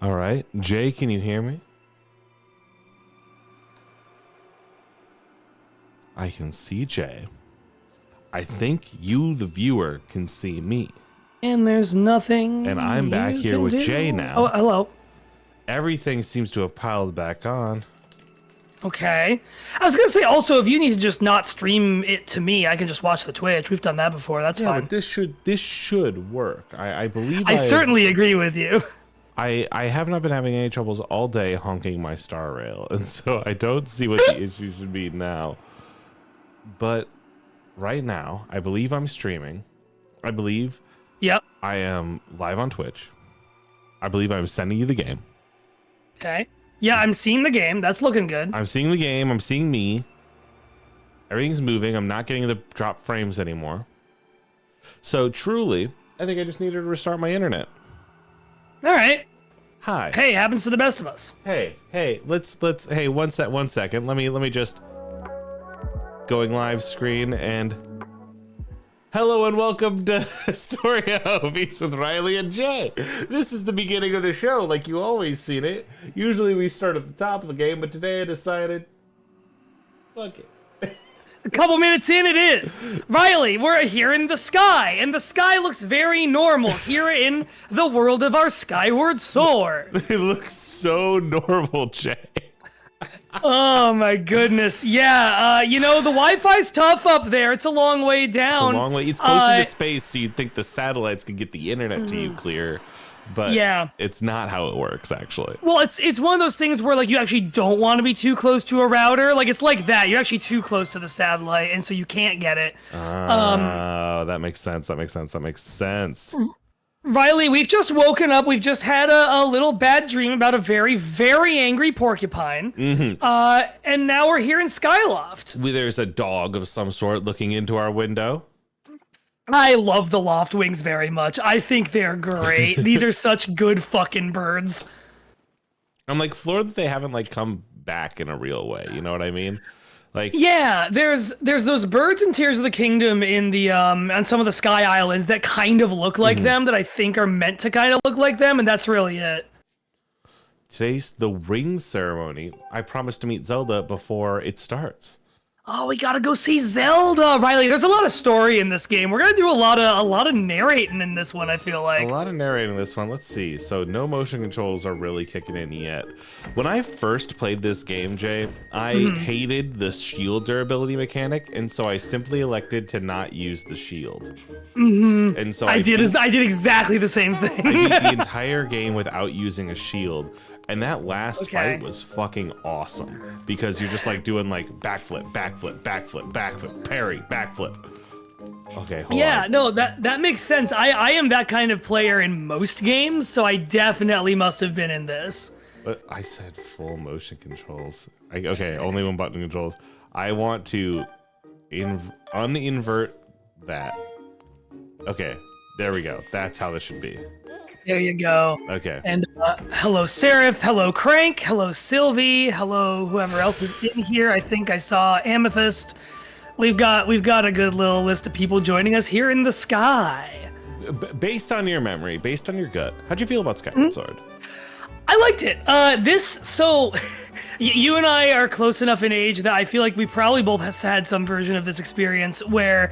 All right. Jay, can you hear me? I can see Jay. I think you, the viewer, can see me. And there's nothing. And I'm back here with Jay now. Oh, hello. Everything seems to have piled back on. Okay. I was gonna say also, if you need to just not stream it to me, I can just watch the Twitch. We've done that before. That's fine. But this should work. I believe. I certainly agree with you. I have not been having any troubles all day honking my star rail, and so I don't see what the issue should be now. But right now, I believe I'm streaming. I believe. Yep. I am live on Twitch. I believe I'm sending you the game. Okay. Yeah, I'm seeing the game. That's looking good. I'm seeing the game. I'm seeing me. Everything's moving. I'm not getting the drop frames anymore. So truly, I think I just needed to restart my internet. All right. Hi. Hey, happens to the best of us. Hey, let's hey, one second. Let me just going live screen and hello and welcome to Historia Homies with Riley and Jay. This is the beginning of the show, like you always seen it. Usually we start at the top of the game, but today I decided, fuck it. A couple minutes in, it is. Riley, we're here in the sky, and the sky looks very normal here in the world of our Skyward Sword. It looks so normal, Jay. Oh my goodness. Yeah, the Wi-Fi's tough up there. It's a long way down. It's a long way. It's closer to space, so you'd think the satellites could get the internet to you clear. But yeah, it's not how it works, actually. Well, it's one of those things where, like, you actually don't want to be too close to a router. Like, it's like that. You're actually too close to the satellite, and so you can't get it. Oh, that makes sense. That makes sense. Riley, we've just woken up. We've just had a little bad dream about a very, very angry porcupine. And now we're here in Skyloft. There's a dog of some sort looking into our window. I love the loft wings very much. I think they're great. These are such good fucking birds. I'm like floored that they haven't like come back in a real way. You know what I mean? Like, yeah, there's those birds in Tears of the Kingdom in the on some of the Sky Islands that kind of look like them, that I think are meant to kind of look like them, and that's really it. Today's the ring ceremony. I promised to meet Zelda before it starts. Oh, we gotta go see Zelda, Riley. There's a lot of story in this game. We're gonna do a lot of narrating in this one, I feel like. A lot of narrating in this one. Let's see. So no motion controls are really kicking in yet. When I first played this game, Jay, I hated the shield durability mechanic, and so I simply elected to not use the shield. And so I did exactly the same thing. I beat the entire game without using a shield. And that last fight was fucking awesome because you're just like doing like backflip, parry, backflip. Okay, hold on. No, that makes sense. I am that kind of player in most games, so I definitely must have been in this. But I said full motion controls. Okay, only one button controls. I want to uninvert that. Okay, there we go. That's how this should be. There you go. Okay. And hello, Seraph. Hello, Crank. Hello, Sylvie. Hello, whoever else is in here. I think I saw Amethyst. We've got a good little list of people joining us here in the sky. Based on your memory, based on your gut, how'd you feel about Skyward Sword? I liked it. You and I are close enough in age that I feel like we probably both had some version of this experience where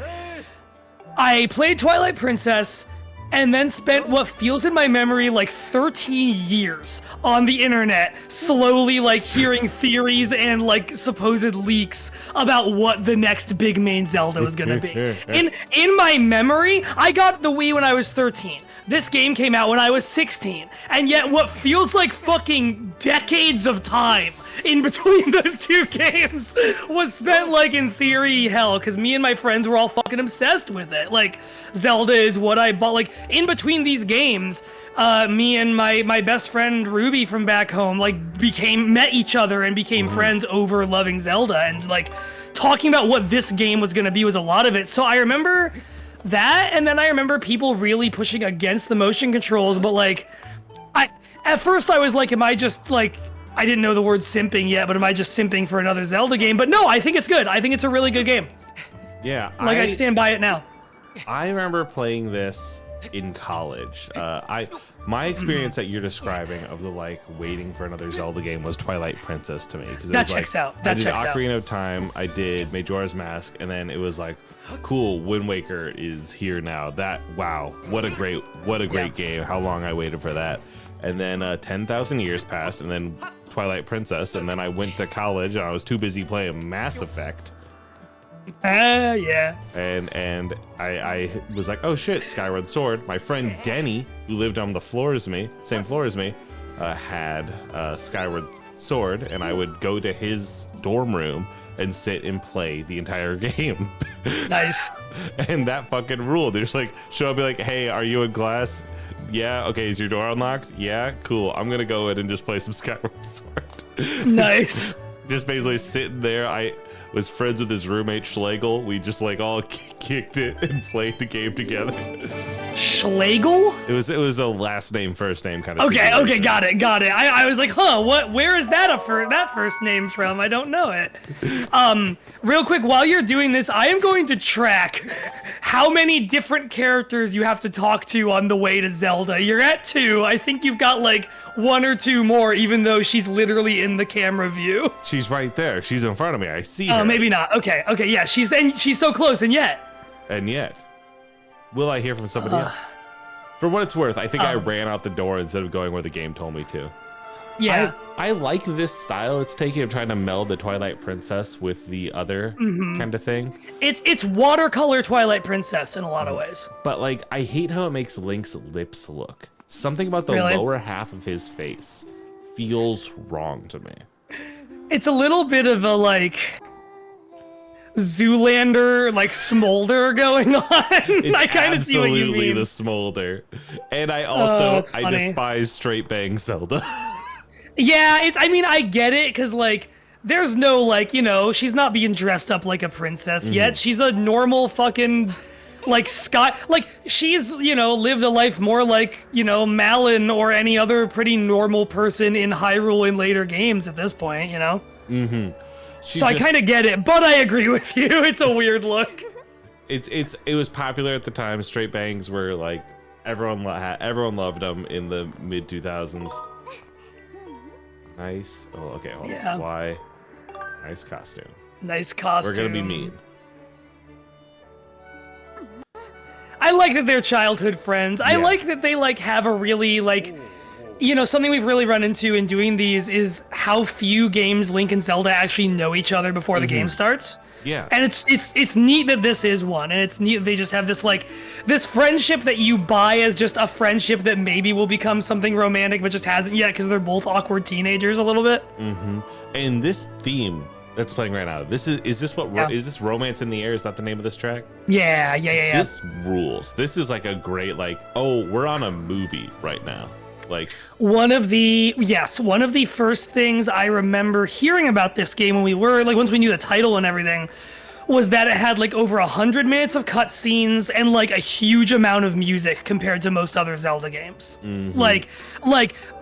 I played Twilight Princess and then spent what feels in my memory like 13 years on the internet, slowly like hearing theories and like supposed leaks about what the next big main Zelda was gonna be. In my memory, I got the Wii when I was 13. This game came out when I was 16, and yet what feels like fucking decades of time in between those two games was spent like in theory hell, because me and my friends were all fucking obsessed with it. Like, Zelda is what I bought. Like, in between these games, me and my best friend Ruby from back home like met each other and became friends over loving Zelda, and like talking about what this game was gonna be was a lot of it. So I remember that, and then I remember people really pushing against the motion controls, but like at first I was like, am I just like, I didn't know the word simping yet, but am I just simping for another Zelda game? But no, I think it's good. I think it's a really good game. Yeah, I stand by it now. I remember playing this in college. My experience that you're describing of the like waiting for another Zelda game was Twilight Princess to me, because That checks out. I did Ocarina of Time, I did Majora's Mask, and then it was like, cool, Wind Waker is here now. Wow, what a great game. How long I waited for that. And then 10,000 years passed, and then Twilight Princess, and then I went to college and I was too busy playing Mass Effect. Yeah. And I was like, oh shit, Skyward Sword. My friend Denny, who lived on the same floor as me, had Skyward Sword, and I would go to his dorm room and sit and play the entire game. Nice. And that fucking ruled. They're just like, show up, be like, hey, are you in class? Yeah, okay, is your door unlocked? Yeah, cool. I'm gonna go in and just play some Skyward Sword. Nice. Just basically sitting there. I was friends with his roommate Schlegel. We just like all kicked it and played the game together. Schlegel? It was a last name, first name kind of Okay, situation. got it. I was like, where is that that first name from? I don't know it. Real quick, while you're doing this, I am going to track how many different characters you have to talk to on the way to Zelda. You're at 2. I think you've got like 1 or 2 more, even though she's literally in the camera view. She's right there. She's in front of me. I see her. Oh, maybe not. Okay, yeah, she's so close, and yet. Will I hear from somebody else? For what it's worth, I think I ran out the door instead of going where the game told me to. Yeah. I like this style it's taking of trying to meld the Twilight Princess with the other kind of thing. It's watercolor Twilight Princess in a lot of ways. But like, I hate how it makes Link's lips look. Something about the lower half of his face feels wrong to me. It's a little bit of a like Zoolander like smolder going on. I kind of see what you mean. The smolder. And I also I funny. despise straight bang Zelda. Yeah, I get it, because like there's no like, she's not being dressed up like a princess yet. She's a normal fucking like she's lived a life more like Malin or any other pretty normal person in Hyrule in later games at this point. So I kind of get it, but I agree with you. It's a weird look. It was popular at the time. Straight bangs were like everyone loved them in the mid 2000s. Nice. Oh, okay. Hold on. Why? Nice costume. Nice costume. We're gonna be mean. I like that they're childhood friends. I like that they like have a really like, something we've really run into in doing these is how few games Link and Zelda actually know each other before the game starts. Yeah. And it's neat that this is one, and it's neat that they just have this like this friendship that you buy as just a friendship that maybe will become something romantic, but just hasn't yet because they're both awkward teenagers a little bit. And this theme that's playing right now, is this Romance in the Air? Is that the name of this track? Yeah. This rules. This is like a great like, oh, we're on a movie right now. Like one of the first things I remember hearing about this game when we were like, once we knew the title and everything, was that it had like over 100 minutes of cutscenes and like a huge amount of music compared to most other Zelda games. Like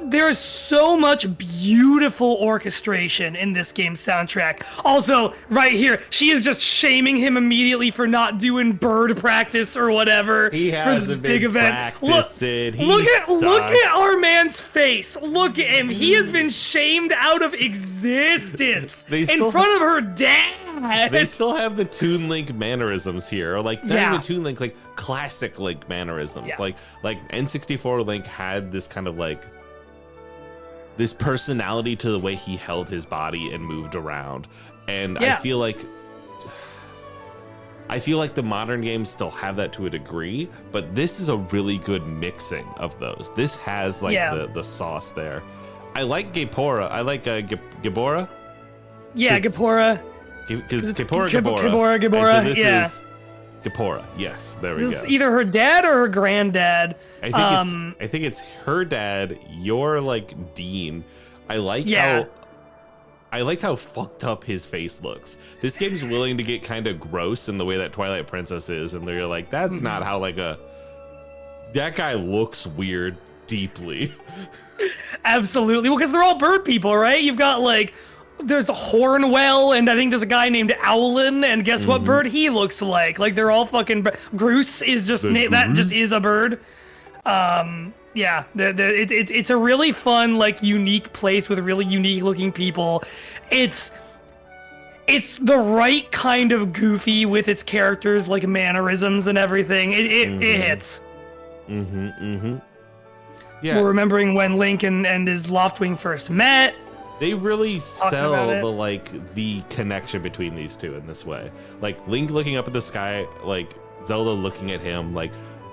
there's so much beautiful orchestration in this game's soundtrack. Also, right here, she is just shaming him immediately for not doing bird practice or whatever. He hasn't been practicing. Look at our man's face. Look at him. He has been shamed out of existence in front of her dad. They still have the Toon Link mannerisms here, or like not even Toon Link, like classic Link mannerisms. Like N64 Link had this kind of like this personality to the way he held his body and moved around, and I feel like the modern games still have that to a degree, but this is a really good mixing of those. This has like the sauce there. I like Gapora. I like Gabora. Yeah, Gapora. Because Gabora. So this is Gapora. Yes, there we go. This is either her dad or her granddad. I think it's her dad. You're like Dean. I like how fucked up his face looks. This game's willing to get kind of gross in the way that Twilight Princess is, and they're like, that's not how that guy looks weird deeply. Absolutely. Well, because they're all bird people, right? You've got like, there's a Hornwell, and I think there's a guy named Owlin, and guess what bird he looks like? Like they're all fucking Groose is just that just is a bird. Yeah, it's a really fun, like, unique place with really unique looking people. It's the right kind of goofy with its characters, like mannerisms and everything. It hits. Yeah. We're remembering when Link and his Loftwing first met. They really sell about the connection between these two in this way. Like Link looking up at the sky, like Zelda looking at him, like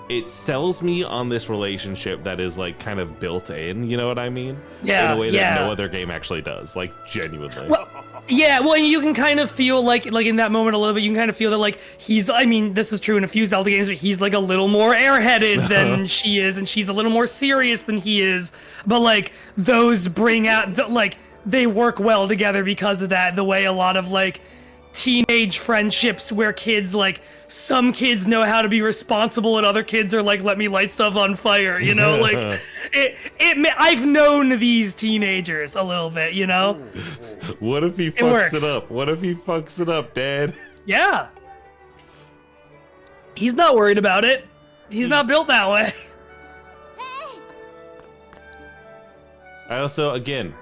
it sells me on this relationship that is like kind of built in, you know what I mean? Yeah. In a way that no other game actually does, like genuinely. Well, yeah, well, you can kind of feel like in that moment a little bit, you can kind of feel that like I mean, this is true in a few Zelda games, but he's like a little more airheaded than she is, and she's a little more serious than he is. But like those bring out like they work well together because of that. The way a lot of like teenage friendships where kids like some kids know how to be responsible and other kids are like, let me light stuff on fire, you know, like I've known these teenagers a little bit, you know. What if he fucks it up? What if he fucks it up, Dad? Yeah, he's not worried about it. He's not built that way. I also, again,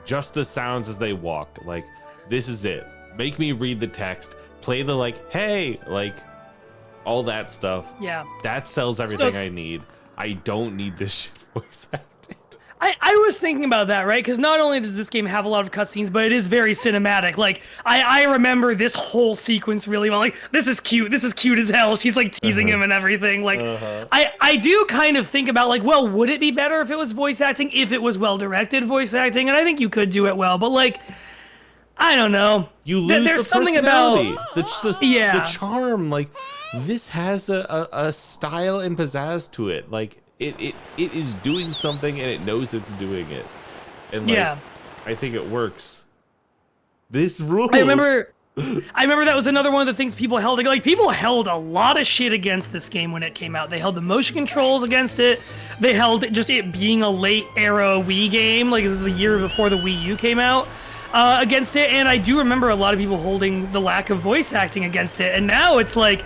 just the sounds as they walk, like this is it. Make me read the text, play the like, hey, like all that stuff. Yeah. That sells everything I need. I don't need this shit voice acted. I was thinking about that, right? Because not only does this game have a lot of cutscenes, but it is very cinematic. Like, I remember this whole sequence really well. Like, this is cute. This is cute as hell. She's like teasing him and everything. Like, I do kind of think about like, well, would it be better if it was voice acting, if it was well-directed voice acting? And I think you could do it well, but like, I don't know. You lose There's the something about the charm. Like this has a style and pizzazz to it. Like it is doing something and it knows it's doing it. And like, I think it works. This rules. I remember that was another one of the things people held. Like people held a lot of shit against this game when it came out. They held the motion controls against it. They held just it being a late era Wii game. Like this is the year before the Wii U came out. Against it, and I do remember a lot of people holding the lack of voice acting against it, and now it's like,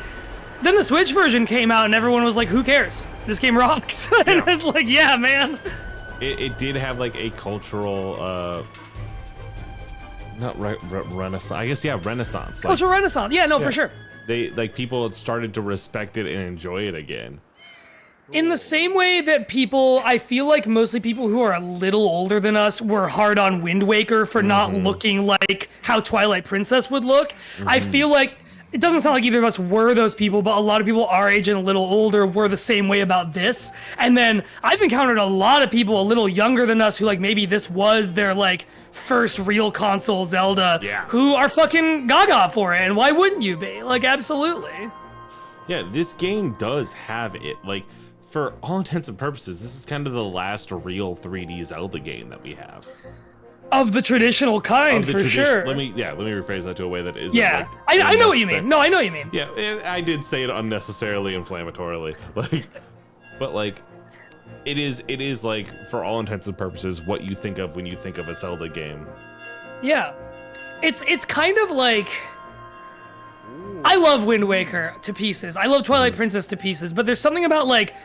then the Switch version came out and everyone was like, who cares? This game rocks. And it's like, yeah, man. It did have like a cultural, not renaissance, I guess, renaissance. Cultural renaissance, for sure. They, like, people had started to respect it and enjoy it again. In the same way that people, I feel like mostly people who are a little older than us were hard on Wind Waker for not looking like how Twilight Princess would look. I feel like, it doesn't sound like either of us were those people, but a lot of people our age and a little older were the same way about this. And then I've encountered a lot of people a little younger than us who like maybe this was their like first real console Zelda who are fucking gaga for it. And why wouldn't you be? Like, absolutely. Yeah, this game does have it. Like, for all intents and purposes, this is kind of the last real 3D Zelda game that we have. Of the traditional kind, for sure. Let me rephrase that to a way that isn't. Yeah, like, I know what you mean. No, I know what you mean. Yeah, I did say it unnecessarily inflammatorily, like, but like, it is like for all intents and purposes what you think of when you think of a Zelda game. Yeah, it's kind of like. I love Wind Waker to pieces. I love Twilight Princess to pieces, but there's something about like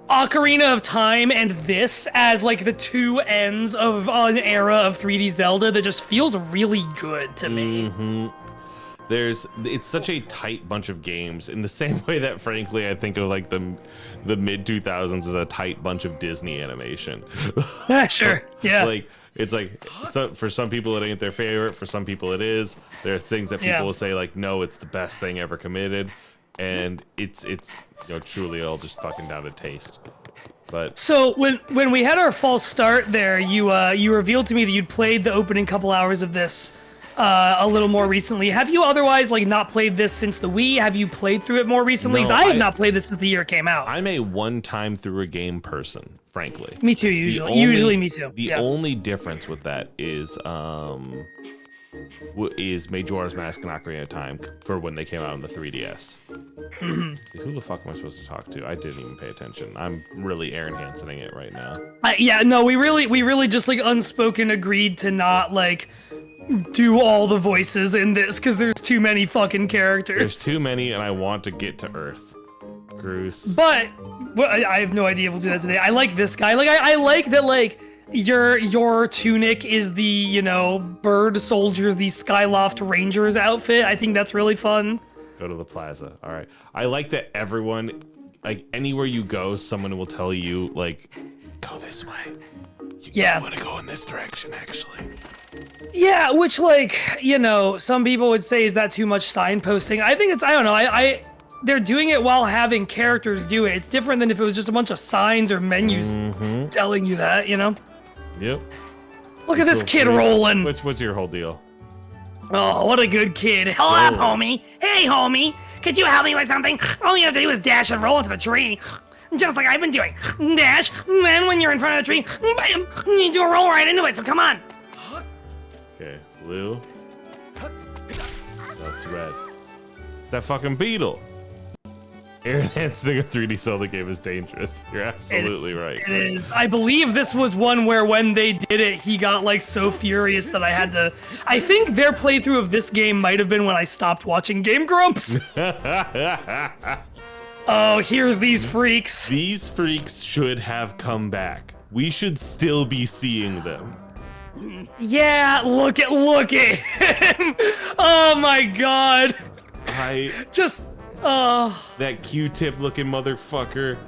Ocarina of Time and this as like the two ends of an era of 3D Zelda that just feels really good to me. It's such a tight bunch of games in the same way that frankly I think of like the mid 2000s as a tight bunch of Disney animation. Sure. Yeah. Like it's like, so for some people it ain't their favorite, for some people it is. There are things that people will say like, no, it's the best thing ever committed, and it's you know, truly all just fucking down to taste. But so when we had our false start there, you revealed to me that you'd played the opening couple hours of this a little more recently. Have you otherwise like not played this since the Wii? Have you played through it more recently? No, I have not played this since the year it came out. I'm a one-time through a game person, frankly. Me too, usually me too. The only difference with that is Majora's Mask and Ocarina of Time for when they came out on the 3DS. Who the fuck am I supposed to talk to? I didn't even pay attention. I'm really Aaron Hansening it right now. We really just like unspoken agreed to not like do all the voices in this because there's too many fucking characters. There's too many, and I want to get to Earth. Bruce. But Well, I have no idea if we'll do that today. I like this guy. Like, I like that, like, your tunic is the, you know, bird soldiers, the Skyloft Rangers outfit. I think that's really fun. Go to the plaza. All right. I like that everyone, like, anywhere you go, someone will tell you, like, go this way. You want to go in this direction, actually. Yeah, which, like, you know, some people would say, is that too much signposting? I think it's, I don't know, they're doing it while having characters do it. It's different than if it was just a bunch of signs or menus telling you that, you know? Yep. Look at this kid rolling. What's your whole deal? Oh, what a good kid. Hello, homie. Hey, homie. Could you help me with something? All you have to do is dash and roll into the tree. Just like I've been doing. Dash, then when you're in front of the tree, bam, you do a roll right into it, so come on. Okay, blue. That's red. That fucking beetle. Enhancing a 3D Zelda game is dangerous. You're absolutely right. It is. I believe this was one where when they did it, he got like so furious that I had to... I think their playthrough of this game might have been when I stopped watching Game Grumps. Oh, here's these freaks. These freaks should have come back. We should still be seeing them. Yeah, look at him. Oh my god. That Q-tip looking motherfucker.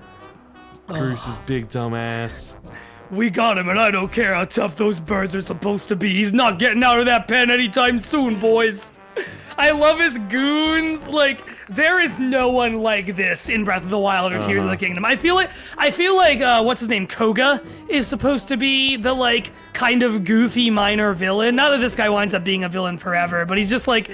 Bruce's big dumb ass. We got him, and I don't care how tough those birds are supposed to be. He's not getting out of that pen anytime soon, boys. I love his goons. Like, there is no one like this in Breath of the Wild or Tears of the Kingdom. I feel like what's his name, Koga, is supposed to be the, like, kind of goofy minor villain. Not that this guy winds up being a villain forever, but he's just like,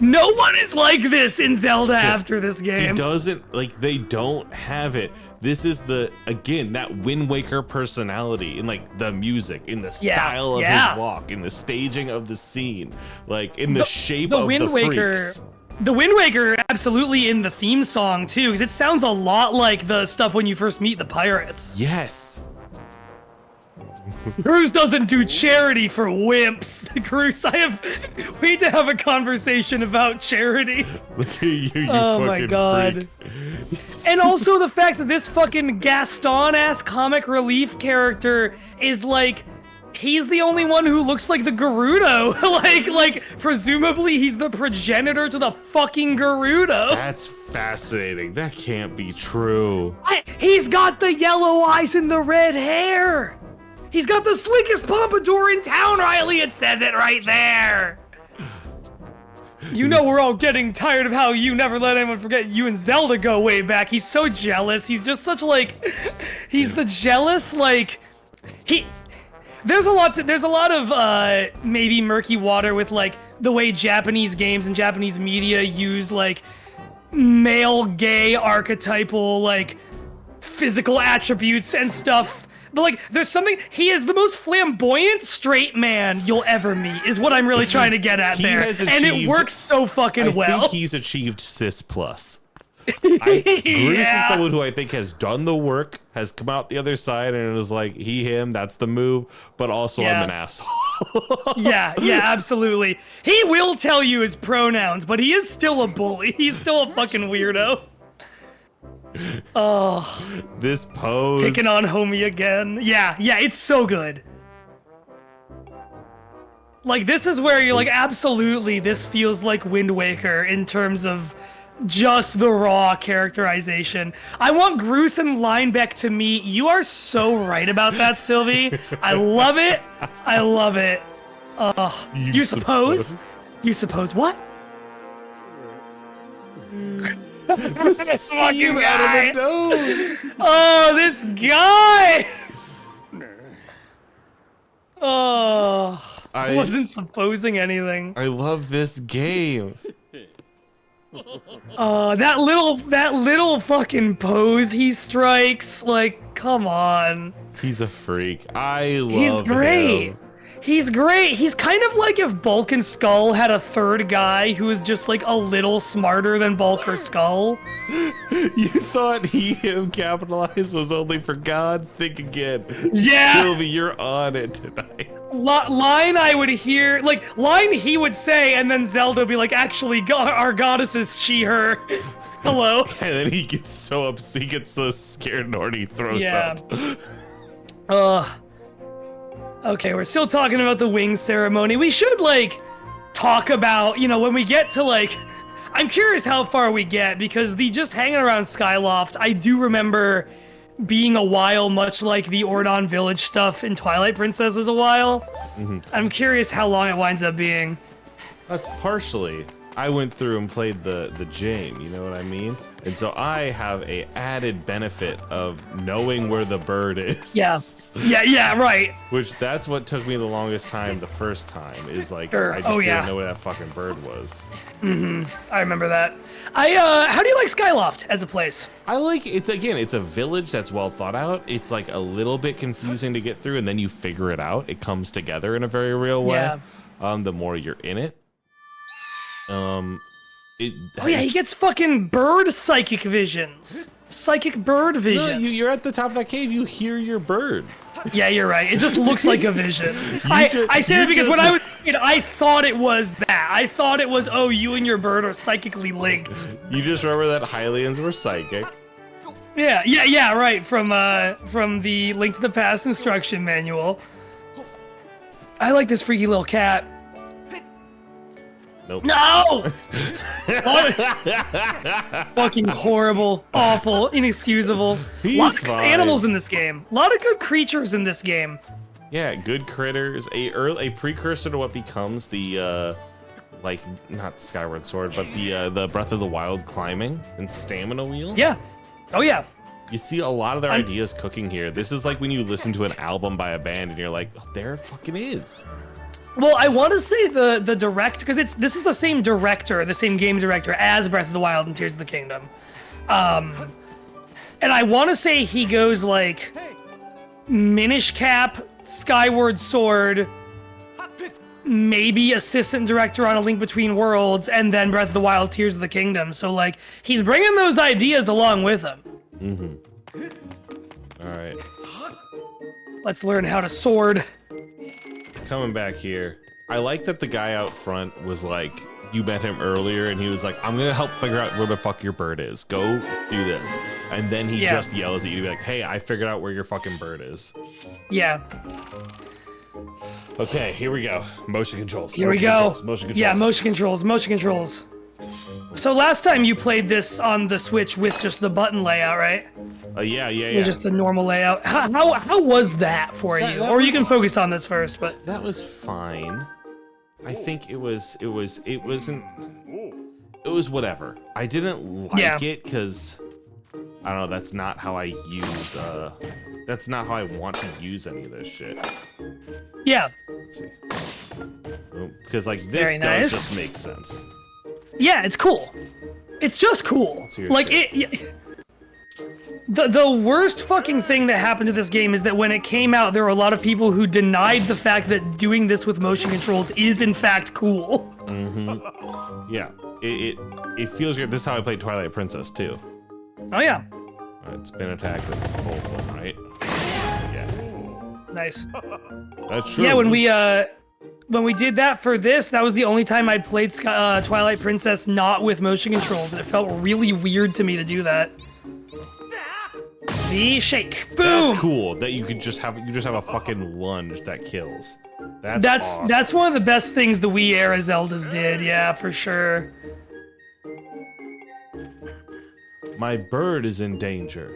no one is like this in Zelda after this game. He doesn't, like, they don't have it. This is again, that Wind Waker personality in, like, the music, in the style of his walk, in the staging of the scene, like, in the shape of the freaks. The Wind Waker absolutely in the theme song, too, because it sounds a lot like the stuff when you first meet the pirates. Yes. Cruz doesn't do charity for wimps. Cruz, we need to have a conversation about charity. Look at you oh fucking my god. Freak. And also the fact that this fucking Gaston-ass comic relief character is like, he's the only one who looks like the Gerudo. like presumably he's the progenitor to the fucking Gerudo. That's fascinating. That can't be true. He's got the yellow eyes and the red hair. He's got the slickest pompadour in town, Riley. It says it right there. You know we're all getting tired of how you never let anyone forget you and Zelda go way back. He's so jealous. He's just such like, he's the jealous, like, there's a lot of maybe murky water with like the way Japanese games and Japanese media use like male gay archetypal like physical attributes and stuff. But like, there's something, he is the most flamboyant straight man you'll ever meet, is what I'm really trying to get at there. And it works so fucking well. I think he's achieved cis plus. Bruce is someone who I think has done the work, has come out the other side, and it was like, him, that's the move, but also I'm an asshole. yeah, absolutely. He will tell you his pronouns, but he is still a bully. He's still a fucking weirdo. Oh, this pose, picking on homie again. Yeah, it's so good. Like, this is where you're like, absolutely, this feels like Wind Waker in terms of just the raw characterization. I want Groose and Linebeck to meet. You are so right about that, Sylvie. I love it. You suppose? You suppose what? The steam out of the nose. Oh, this guy! Oh, I wasn't supposing anything. I love this game. That little fucking pose he strikes, like, come on. He's a freak. I love He's great. him. He's great. He's kind of like if Bulk and Skull had a third guy who was just like a little smarter than Bulk or Skull. You thought him capitalized was only for God? Think again. Yeah. Sylvie, you're on it tonight. Line I would hear, like, line he would say, and then Zelda would be like, actually, our goddess is she, her. Hello. And then he gets so upset, he gets so scared, Nord, he throws up. Okay, we're still talking about the wings ceremony. We should, like, talk about, when we get to, like... I'm curious how far we get, because the just hanging around Skyloft, I do remember being a while, much like the Ordon Village stuff in Twilight Princess is a while. I'm curious how long it winds up being. That's partially. I went through and played the Jane, you know what I mean? And so I have a added benefit of knowing where the bird is. Yeah, right. Which that's what took me the longest time the first time, is like, Sure. I just didn't know where that fucking bird was. I remember that. How do you like Skyloft as a place? I like, it's a village that's well thought out. It's like a little bit confusing to get through, and then you figure it out. It comes together in a very real way. Yeah. The more you're in it. He gets fucking bird psychic visions. Psychic bird vision. No, you're at the top of that cave, you hear your bird. Yeah, you're right. It just looks like a vision. I say that because when I was a kid, I thought it was that. I thought it was, you and your bird are psychically linked. You just remember that Hylians were psychic. Yeah, right. From the Link to the Past instruction manual. I like this freaky little cat. Nope. No! Fucking horrible, awful, inexcusable. Lots of animals in this game. A lot of good creatures in this game. Yeah, good critters. A precursor to what becomes the like, not Skyward Sword, but the Breath of the Wild climbing and stamina wheel. Yeah. Oh yeah. You see a lot of their ideas cooking here. This is like when you listen to an album by a band and you're like, there it fucking is. Well, I want to say the direct, because this is the same director, the same game director as Breath of the Wild and Tears of the Kingdom. And I want to say he goes like Minish Cap, Skyward Sword, maybe assistant director on A Link Between Worlds, and then Breath of the Wild, Tears of the Kingdom. So like he's bringing those ideas along with him. All right. Let's learn how to sword. Coming back here, I like that the guy out front was like, you met him earlier, and he was like, I'm gonna help figure out where the fuck your bird is. Go do this. And then he just yells at you to be like, hey, I figured out where your fucking bird is. Yeah. Okay, here we go. Motion controls. Motion controls. Yeah, motion controls. So last time you played this on the Switch with just the button layout, right? Yeah. Just the normal layout. How was that for you? Or you can focus on this first, but that was fine. I think it was whatever. I didn't like it because I don't know, that's not how I use that's not how I want to use any of this shit. Yeah. Let's see. Because like this does just make sense. Yeah, it's cool. It's just cool. Like the worst fucking thing that happened to this game is that when it came out, there were a lot of people who denied the fact that doing this with motion controls is in fact cool. Yeah, it feels good. This is how I played Twilight Princess too. Oh yeah. All right, spin attack. That's both of them, right? Yeah. Nice. That's true. Yeah, when we did that for this, that was the only time I'd played Twilight Princess not with motion controls, and it felt really weird to me to do that. See, shake, boom. That's cool. That you just have a fucking lunge that kills. That's awesome. That's one of the best things the Wii era Zeldas did. Yeah, for sure. My bird is in danger.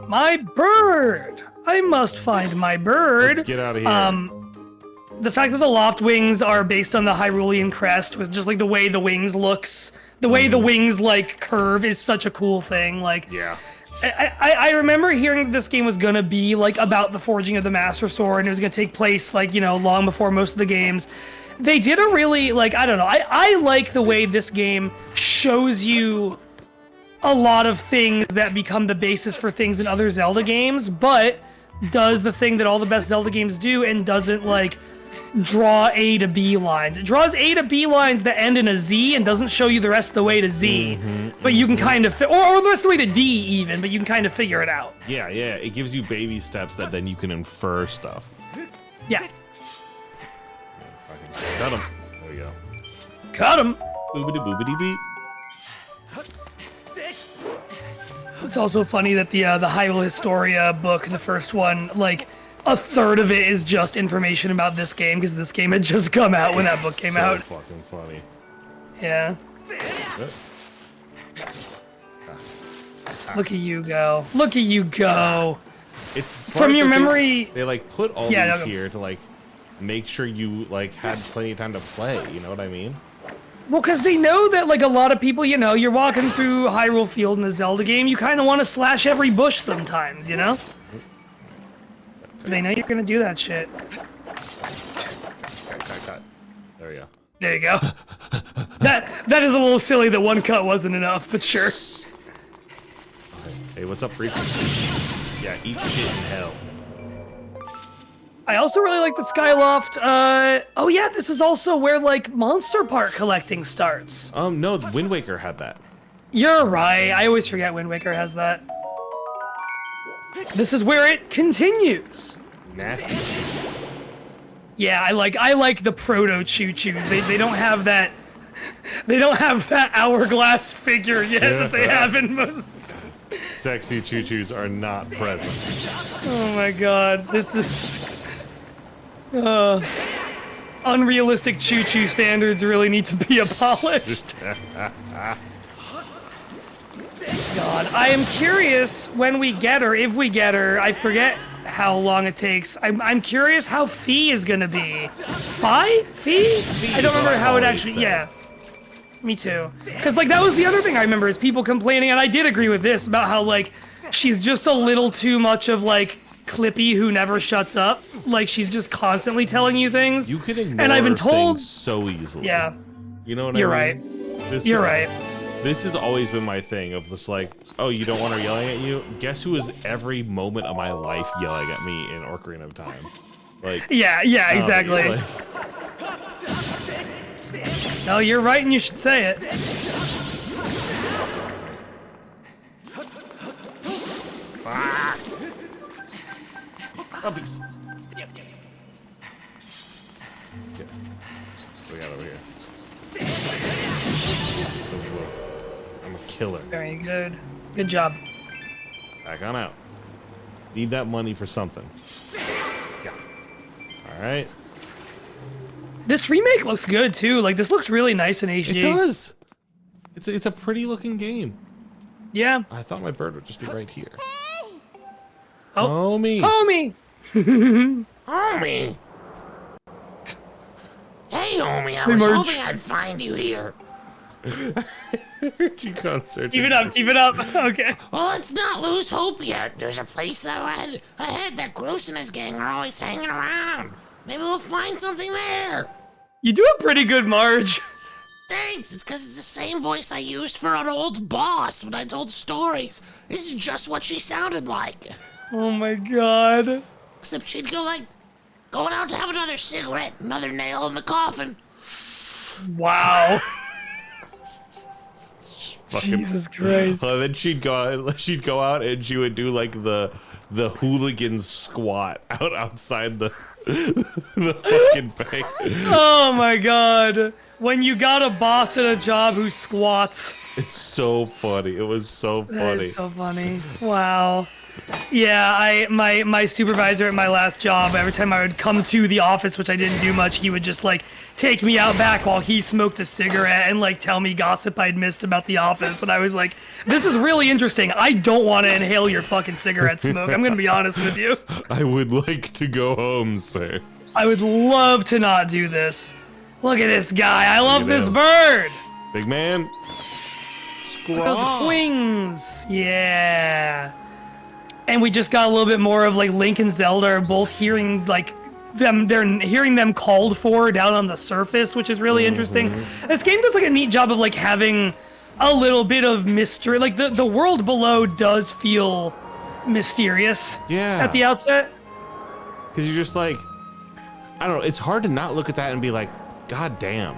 My bird. I must find my bird. Let's get out of here. The fact that the loft wings are based on the Hyrulean crest with just like the way the wings looks, the way the wings like curve is such a cool thing. Like, yeah. I remember hearing that this game was gonna be like about the forging of the Master Sword, and it was gonna take place like, long before most of the games. They did a really, like, I don't know, I like the way this game shows you a lot of things that become the basis for things in other Zelda games, but does the thing that all the best Zelda games do and doesn't like draw A to B lines. It draws A to B lines that end in a Z and doesn't show you the rest of the way to Z, but you can kind of, or the rest of the way to D even, but you can kind of figure it out. Yeah, it gives you baby steps that then you can infer stuff. Yeah. Cut him. There we go. Cut him. Boobity boobity beep. It's also funny that the Hyrule Historia book, the first one, like a third of it is just information about this game because this game had just come out when that book came out. So fucking funny. Yeah. Look at you go. Look at you go. It's smart From your that memory. They like put all Yeah, these no, here to like make sure you like had plenty of time to play. You know what I mean? Well, because they know that, like, a lot of people, you know, you're walking through Hyrule Field in a Zelda game, you kind of want to slash every bush sometimes, you know? They know you're going to do that shit. Cut. There we go. There you go. That is a little silly that one cut wasn't enough, but sure. Hey, what's up, freak? Yeah, eat shit in hell. I also really like the Skyloft. Oh yeah, this is also where, like, Monster Park collecting starts. No, Wind Waker had that. You're right. I always forget Wind Waker has that. This is where it continues. Nasty. Yeah, I like the proto choo-choos. They don't have that. They don't have that hourglass figure yet that they have in most. Sexy choo-choos are not present. Oh my god, this is. Unrealistic choo-choo standards really need to be abolished. God, I am curious when we get her, if we get her. I forget how long it takes. I'm curious how Fee is gonna be. Fee? I don't remember how it actually. Yeah. Me too. Because, like, that was the other thing I remember is people complaining, and I did agree with this about how, like, she's just a little too much of, like, Clippy who never shuts up. Like, she's just constantly telling you things. You can ignore and I've been told things so easily. Yeah. You know what You're I mean? right. You're right. This has always been my thing of this, like, oh, you don't want her yelling at you? Guess who is every moment of my life yelling at me in Ocarina of Time? Like, Yeah, exactly. like, No, you're right, and you should say it. puppies. Okay. What we got over here? I'm a killer. Very good. Good job. Back on out. Need that money for something. Yeah. All right. This remake looks good too. Like, this looks really nice in HD. It does. It's a pretty looking game. Yeah. I thought my bird would just be right here. Oh. Homie. Homie. Homie! Hey, homie, I was Merge. hoping I'd find you here. Concert. Keep it up. Keep it up. Okay. Well, let's not lose hope yet. There's a place ahead that Gross and his gang are always hanging around. Maybe we'll find something there. You do a pretty good Marge. Thanks, it's because it's the same voice I used for an old boss when I told stories. This is just what she sounded like. Oh my god. Except she'd go like, going out to have another cigarette, another nail in the coffin. Wow. Fucking, Jesus Christ. then she'd go out and she would do like the hooligan squat outside the fucking bank. Oh my god. When you got a boss at a job who squats. It's so funny. It was so funny. That is so funny. Wow. Yeah, my supervisor at my last job, every time I would come to the office, which I didn't do much, he would just like take me out back while he smoked a cigarette and like tell me gossip I'd missed about the office. And I was like, this is really interesting. I don't want to inhale your fucking cigarette smoke. I'm gonna be honest with you. I would like to go home, sir. I would love to not do this. Look at this guy. I love this him. bird. Big man. Those Scraw. wings. Yeah. And we just got a little bit more of like Link and Zelda are both hearing like they're hearing them called for down on the surface, which is really interesting. This game does like a neat job of like having a little bit of mystery. Like the world below does feel mysterious at the outset. Because you're just like, I don't know, it's hard to not look at that and be like, God damn.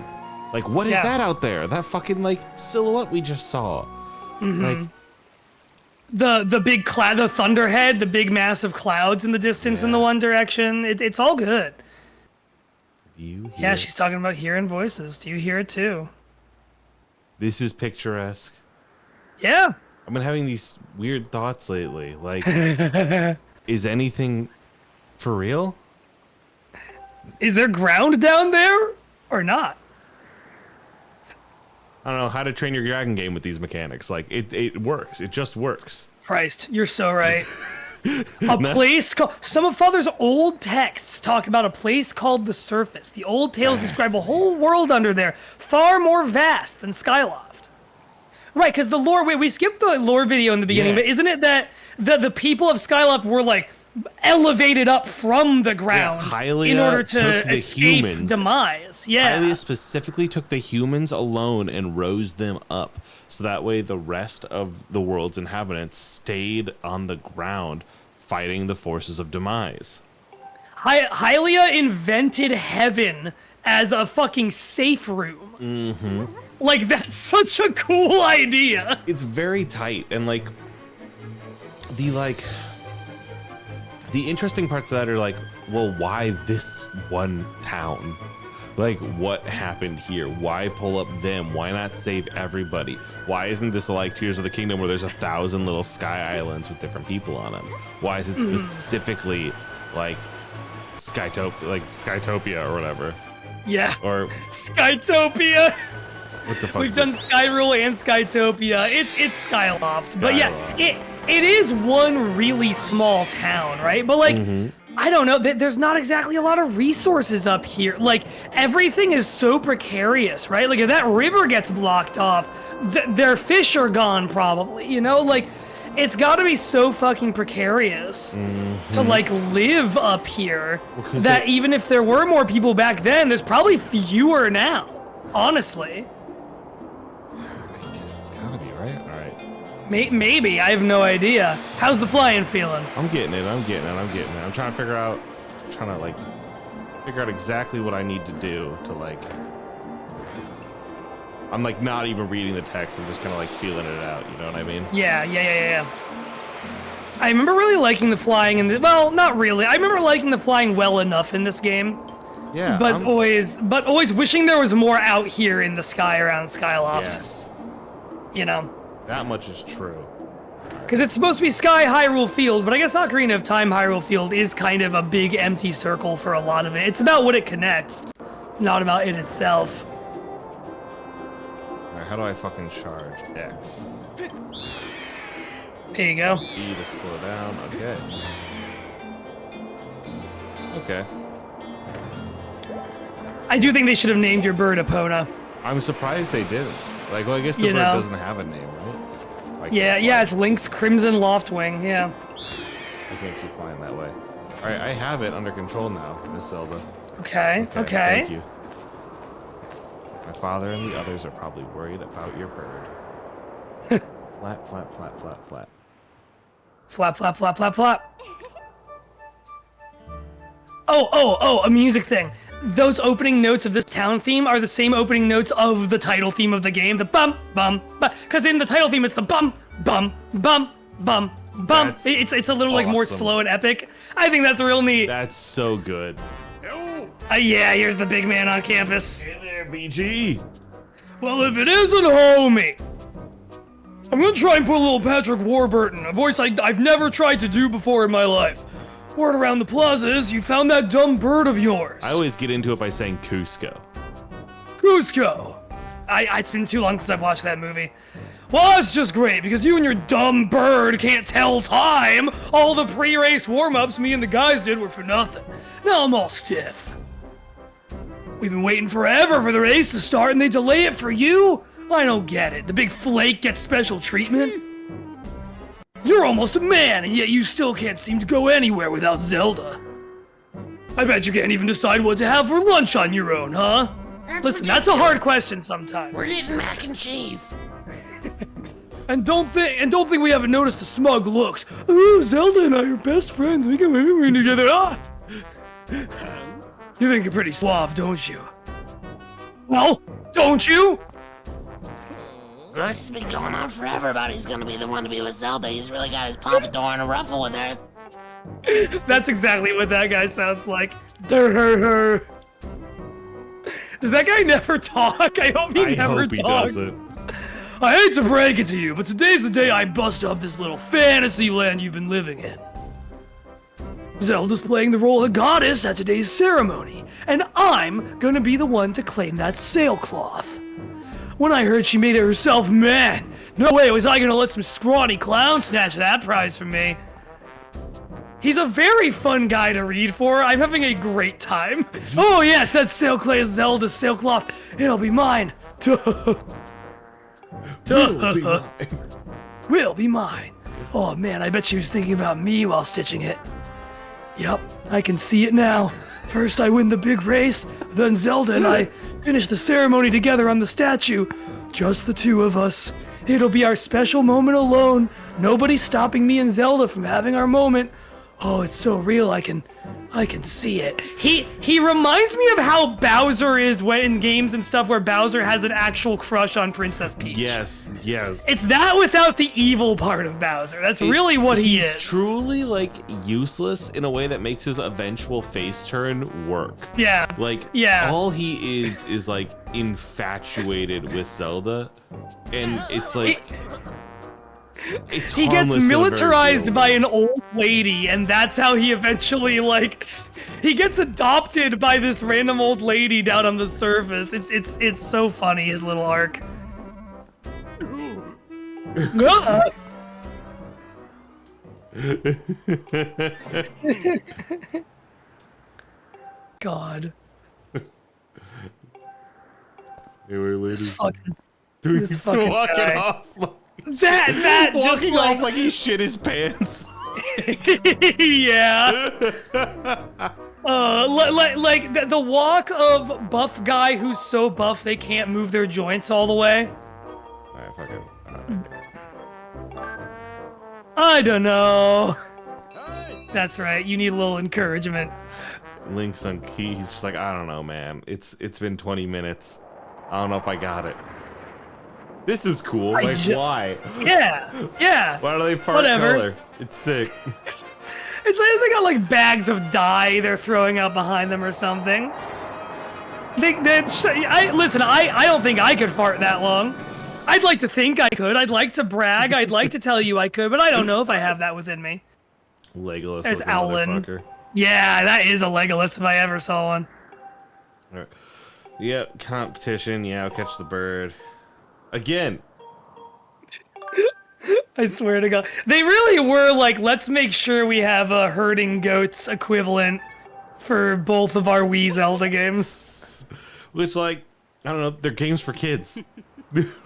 Like, what is that out there? That fucking like silhouette we just saw. Like, the big cloud, the thunderhead, the big massive clouds in the distance in the one direction. It's all good. you Yeah, hear- she's talking about hearing voices. Do you hear it too? This is picturesque. Yeah. I've been having these weird thoughts lately. Like, is anything for real? Is there ground down there or not? I don't know how to train your dragon game with these mechanics. Like, it works. It just works. Christ, you're so right. A place called... Some of Father's old texts talk about a place called the Surface. The old tales describe a whole world under there, far more vast than Skyloft. Right, because the lore... Wait, we skipped the lore video in the beginning, but isn't it that the people of Skyloft were, like, elevated up from the ground in order to escape demise? Yeah. Hylia specifically took the humans alone and rose them up. So that way the rest of the world's inhabitants stayed on the ground fighting the forces of demise. Hylia invented heaven as a fucking safe room. Mm-hmm. Like, that's such a cool idea. It's very tight, and like the interesting parts of that are like, well, why this one town? Like, what happened here? Why pull up them? Why not save everybody? Why isn't this like Tears of the Kingdom where there's 1,000 little sky islands with different people on them? Why is it specifically like Skytopia or whatever? Yeah. Or Skytopia. What the fuck? We've done Skyrule and Skytopia. It's Skyloft. But yeah, it is one really small town, right? But like, I don't know, there's not exactly a lot of resources up here. Like, everything is so precarious, right? Like, if that river gets blocked off, their fish are gone probably, you know? Like, it's gotta be so fucking precarious to, like, live up here that even if there were more people back then, there's probably fewer now, honestly. I guess it's gotta be, right? All right. Maybe, I have no idea. How's the flying feeling? I'm getting it. I'm trying to figure out, figure out exactly what I need to do to like. I'm like not even reading the text. I'm just kind of like feeling it out. You know what I mean? Yeah. I remember really liking the flying in the, well, not really. I remember liking the flying well enough in this game. Yeah. But always wishing there was more out here in the sky around Skyloft. Yes. You know. That much is true. Because it's supposed to be Sky Hyrule Field, but I guess Ocarina of Time Hyrule Field is kind of a big empty circle for a lot of it. It's about what it connects, not about it itself. Alright, how do I fucking charge? X. There you go. E to slow down. Okay. I do think they should have named your bird Epona. I'm surprised they didn't. Like, well, I guess the bird doesn't have a name, right? Like, yeah, it's Link's Crimson Loftwing, yeah. I can't keep flying that way. Alright, I have it under control now, Miss Zelda. Okay. Thank you. My father and the others are probably worried about your bird. Flap, flap, flap, flap, flap. Flap, flap, flap, flap, flap. Oh, a music thing. Those opening notes of this town theme are the same opening notes of the title theme of the game. The bum, bum, bum. Because in the title theme, it's the bum, bum, bum, bum, bum. It's a little like more slow and epic. I think that's real neat. That's so good. Yeah, here's the big man on campus. Hey there, BG. Well, if it isn't homie, I'm gonna try and put a little Patrick Warburton, a voice I've never tried to do before in my life. Word around the plaza is you found that dumb bird of yours. I always get into it by saying Cusco. Cusco. It's been too long since I've watched that movie. Well, that's just great, because you and your dumb bird can't tell time. All the pre-race warm-ups me and the guys did were for nothing. Now I'm all stiff. We've been waiting forever for the race to start, and they delay it for you? I don't get it. The big flake gets special treatment? You're almost a man, and yet you still can't seem to go anywhere without Zelda. I bet you can't even decide what to have for lunch on your own, huh? Listen, that's a hard question sometimes. We're eating mac and cheese. And don't think we haven't noticed the smug looks. Ooh, Zelda and I are best friends. We can be together. Ah! You think you're pretty suave, don't you? Well, don't you? This has been going on forever about he's gonna be the one to be with Zelda. He's really got his pompadour in a ruffle with her. That's exactly what that guy sounds like. Does that guy never talk? I hope he never talks. Doesn't. I hate to break it to you, but today's the day I bust up this little fantasy land you've been living in. Zelda's playing the role of goddess at today's ceremony, and I'm gonna be the one to claim that sailcloth. When I heard she made it herself, man, no way was I gonna let some scrawny clown snatch that prize from me. He's a very fun guy to read for. I'm having a great time. Oh yes, that sailcloth is Zelda's sailcloth. It'll be mine. Will be mine. Oh man, I bet she was thinking about me while stitching it. Yup, I can see it now. First I win the big race, then Zelda and I finish the ceremony together on the statue. Just the two of us. It'll be our special moment alone. Nobody's stopping me and Zelda from having our moment. Oh, it's so real, I can see it. He reminds me of how Bowser is when in games and stuff where Bowser has an actual crush on Princess Peach. Yes. It's that without the evil part of Bowser. That's really what he is. He's truly like useless in a way that makes his eventual face turn work. Yeah. All he is like infatuated with Zelda, and it's like he gets militarized by an old lady, and that's how he eventually he gets adopted by this random old lady down on the surface. It's so funny, his little arc. God. This fucking Dude's fucking walking guy. off. That just Walking off like he shit his pants. Yeah. The walk of buff guy who's so buff they can't move their joints all the way. Alright, fuck it. I don't know. That's right. You need a little encouragement. Link's on key. He's just like, I don't know, man. It's been 20 minutes. I don't know if I got it. This is cool. Like, why? Yeah. Why do they fart color? It's sick. It's like they got like bags of dye they're throwing out behind them or something. Listen, I don't think I could fart that long. I'd like to think I could. I'd like to brag. I'd like to tell you I could, but I don't know if I have that within me. Legolas. There's Owlin. Yeah, that is a Legolas if I ever saw one. All right. Yep, competition. Yeah, I'll catch the bird. Again. I swear to God. They really were like, let's make sure we have a herding goats equivalent for both of our Wii Zelda games. Which, like, I don't know, they're games for kids.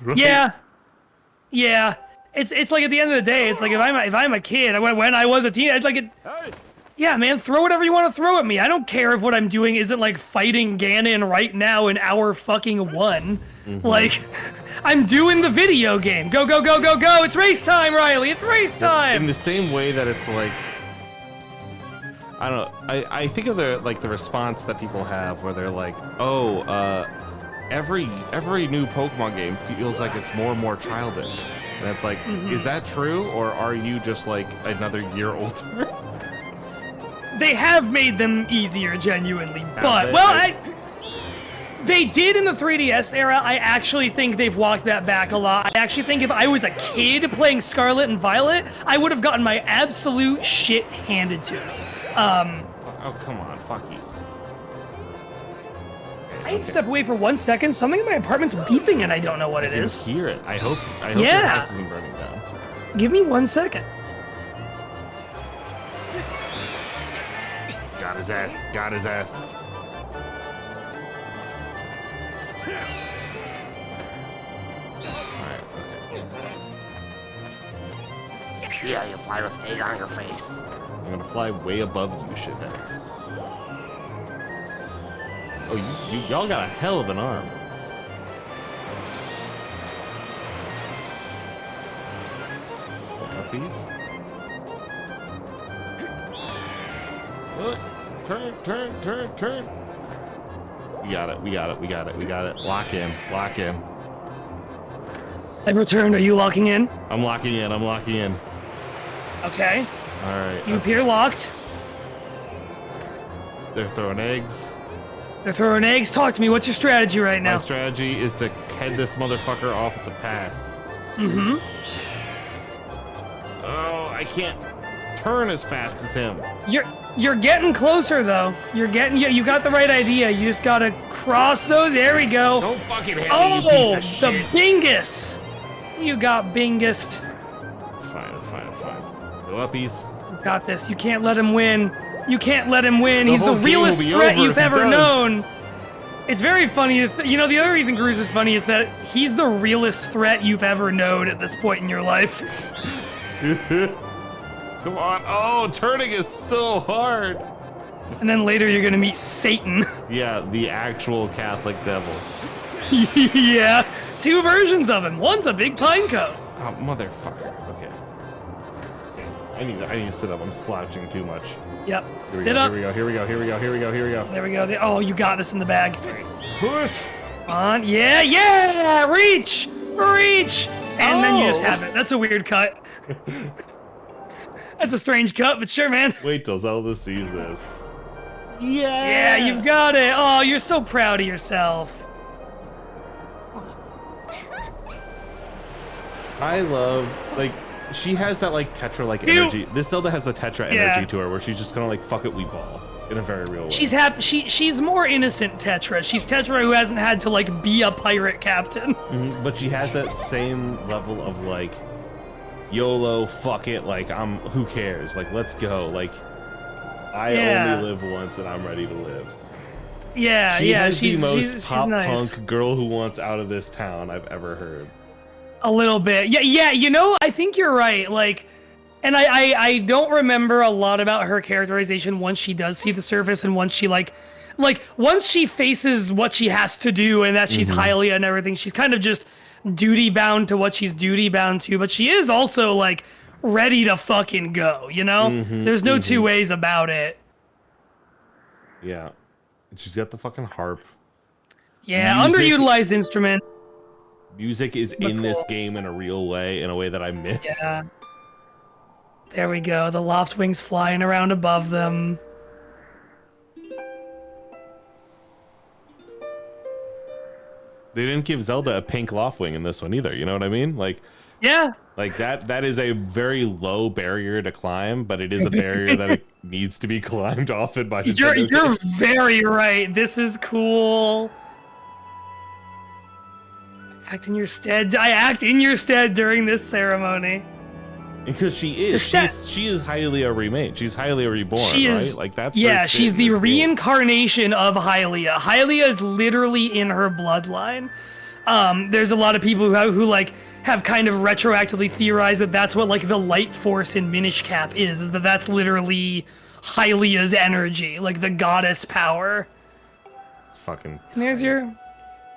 Right? Yeah. It's like at the end of the day, it's like if I'm a kid, when I was a teen, it's like yeah, man, throw whatever you want to throw at me. I don't care if what I'm doing isn't like fighting Ganon right now in hour fucking 1. Mm-hmm. Like, I'm doing the video game. Go, go, go, go, go. It's race time, Riley. It's race time. In the same way that it's like, I don't know. I think of the response that people have where they're like, oh, every new Pokemon game feels like it's more and more childish. And it's like, is that true, or are you just like another year older? They have made them easier, genuinely, but they did in the 3DS era. I actually think they've walked that back a lot. I actually think if I was a kid playing Scarlet and Violet, I would have gotten my absolute shit handed to me. Oh, come on, fuck you. I need to step away for 1 second. Something in my apartment's beeping and I don't know what it is. I can hear it. I hope your house isn't burning down. Give me 1 second. Got his ass. Got his ass. Alright, okay. See how you fly with egg on your face. I'm gonna fly way above you, shitheads. Oh, y'all got a hell of an arm. Puppies. Look. Turn. We got it. Lock in. I returned. Are you locking in? I'm locking in. Okay. Alright. You appear locked. They're throwing eggs. They're throwing eggs. Talk to me. What's your strategy right now? My strategy is to head this motherfucker off at the pass. Mm-hmm. Oh, I can't turn as fast as him. You're getting closer though. You got the right idea. You just gotta cross those. There we go. Don't fucking hit me, Oh, you piece of the shit. bingus. You got bingused. It's fine. Go uppies. You got this. You can't let him win. You can't let him win. He's the whole game realest will be threat over you've if he ever does. known. It's very funny. You know, the other reason Cruz is funny is that he's the realest threat you've ever known at this point in your life. Come on. Oh, turning is so hard. And then later you're gonna meet Satan. Yeah, the actual Catholic devil. Yeah, 2 versions of him. One's a big pine cone. Oh, motherfucker. Okay. I need to sit up. I'm slouching too much. Yep. Sit up. Here we go. There we go. Oh, you got this in the bag. Push. On. Yeah. Reach. And then you just have it. That's a weird cut. That's a strange cut, but sure, man. Wait till Zelda sees this. Yeah, you've got it. Oh, you're so proud of yourself. I love, like, she has that, like, Tetra-like energy. This Zelda has the Tetra energy to her, where she's just gonna, like, fuck it, we ball. In a very real way. She's happy. She's more innocent Tetra. She's Tetra who hasn't had to, like, be a pirate captain. Mm-hmm, but she has that same level of, like, YOLO, fuck it, like, who cares? Like, let's go. Like, I only live once and I'm ready to live. Yeah, she has she's the most she's pop nice. punk girl who wants out of this town I've ever heard. A little bit. Yeah, you know, I think you're right. Like, and I don't remember a lot about her characterization once she does see the surface and once she like once she faces what she has to do and that she's Hylia and everything, she's kind of just duty bound to what she's duty bound to, but she is also like ready to fucking go, you know? There's no two ways about it. Yeah. And she's got the fucking harp. Yeah, Music- underutilized instrument. Music is in this game in a real way, in a way that I miss. Yeah. There we go. The loft wings flying around above them. They didn't give Zelda a pink loft wing in this one either, you know what I mean? Like, Yeah. like that is a very low barrier to climb, but it is a barrier that it needs to be climbed often by Nintendo. You're very right. This is cool. Act in your stead. I act in your stead during this ceremony. Because she is Hylia remade. She's Hylia reborn, She right? is, Like that's yeah, her shit she's in the this game. reincarnation of Hylia. Hylia is literally in her bloodline. There's a lot of people who like have kind of retroactively theorized that that's what like the light force in Minish Cap is that that's literally Hylia's energy, like the goddess power. It's fucking. And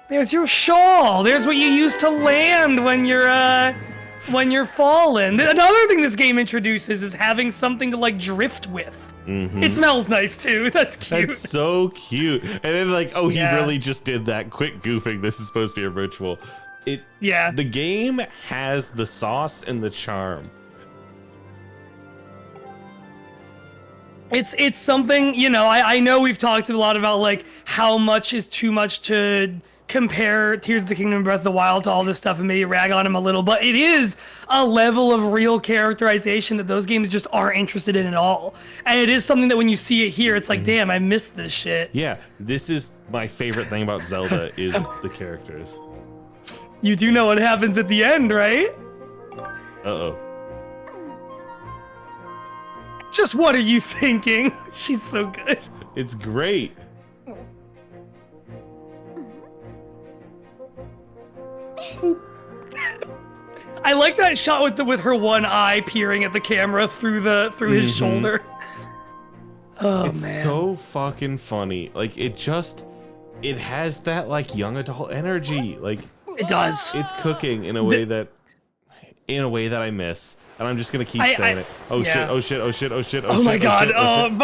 there's your shawl. There's what you use to land when you're falling. Another thing this game introduces is having something to like drift with. It smells nice too. That's cute. That's so cute. And then like, oh, he Yeah. really just did that quick goofing. This is supposed to be a ritual. Yeah. The game has the sauce and the charm. It's something, you know, I know we've talked a lot about like how much is too much to compare Tears of the Kingdom and Breath of the Wild to all this stuff and maybe rag on him a little, but it is a level of real characterization that those games just aren't interested in at all. And it is something that when you see it here, it's like, damn, I missed this shit. Yeah, this is my favorite thing about Zelda is the characters. You do know what happens at the end, right? Uh-oh. Just what are you thinking? She's so good. It's great. I like that shot with her one eye peering at the camera through his shoulder. Oh It's man. so fucking funny. Like it has that like young adult energy. Like It does. it's cooking in a way that I miss. And I'm just gonna keep saying it. Oh yeah. shit, oh shit, oh shit, oh shit, oh Oh shit. my god. shit, Oh, shit.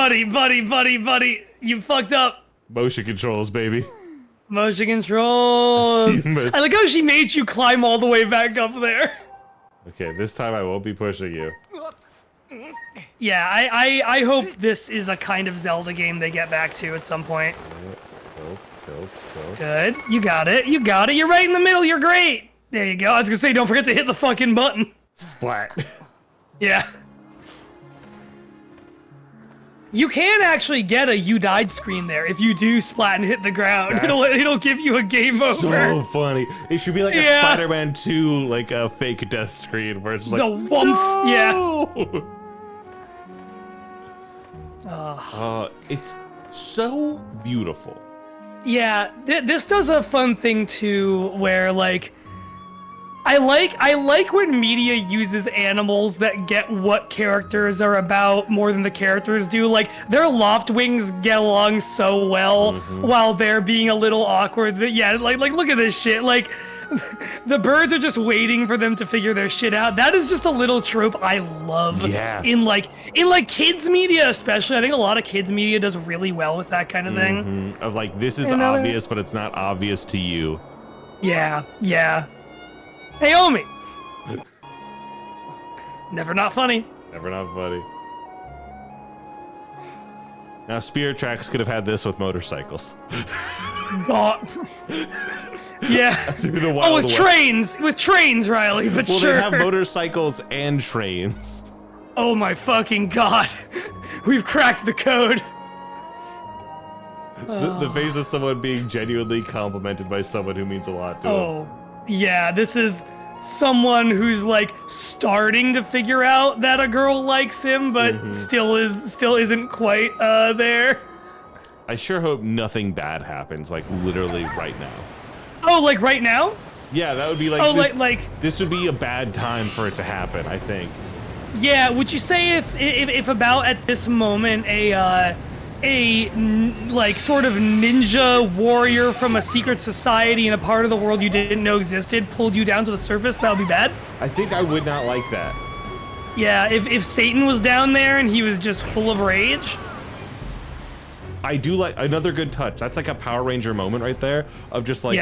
buddy. You fucked up. Motion controls, baby. Motion controls. I like how she made you climb all the way back up there. Okay, this time I won't be pushing you. Yeah, I hope this is a kind of Zelda game they get back to at some point. Tilt. Good. You got it. You're right in the middle. You're great. There you go. I was gonna say, don't forget to hit the fucking button. Splat. Yeah. You can actually get a "you died" screen there if you do splat and hit the ground. It'll give you a game over. So funny. It should be like a Yeah. Spider-Man 2, like a fake death screen where it's just like, The wump. Yeah. It's so beautiful. Yeah, this does a fun thing too, where like, I like when media uses animals that get what characters are about more than the characters do. Like, their loft wings get along so well while they're being a little awkward. That, yeah, like look at this shit. Like, the birds are just waiting for them to figure their shit out. That is just a little trope I love. Yeah. In kids media especially. I think a lot of kids media does really well with that kind of thing. Of like, this is obvious, but it's not obvious to you. Yeah. Hey, Omi! Never not funny. Never not funny. Now, Spirit Tracks could have had this with motorcycles. God. Yeah. Through the Wild with West. trains, Riley, but Well, sure. they have motorcycles and trains. Oh my fucking God. We've cracked the code. The face of someone being genuinely complimented by someone who means a lot to him. Oh, yeah, this is someone who's like starting to figure out that a girl likes him, but still isn't quite there. I sure hope nothing bad happens, like literally right now. Oh, like right now? Yeah, that would be like. Oh, this, this would be a bad time for it to happen, I think. Yeah, would you say if about at this moment like sort of ninja warrior from a secret society in a part of the world you didn't know existed pulled you down to the surface, that would be bad? I think I would not like that. Yeah, if Satan was down there and he was just full of rage. I do like another good touch. That's like a Power Ranger moment right there of just like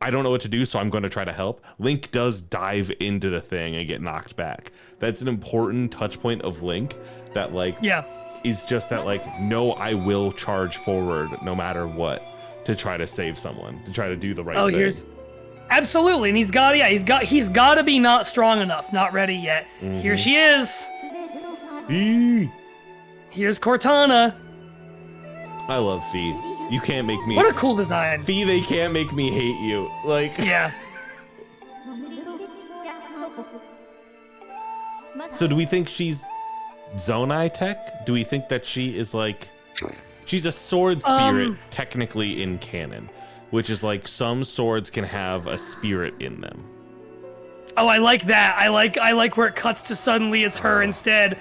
I don't know what to do, so I'm going to try to help. Link does dive into the thing and get knocked back. That's an important touch point of Link that like is just that like, no, I will charge forward no matter what to try to save someone, to try to do the right thing. Absolutely, and he's got to be not strong enough, not ready yet. Here she is. Here's Cortana. I love Fee. You can't make me. What a cool design. Fee, they can't make me hate you. Like. Yeah. So do we think she's Zonai tech? Do we think that she is like, she's a sword spirit technically in canon, which is like some swords can have a spirit in them. Oh, I like that. I like where it cuts to suddenly it's her instead.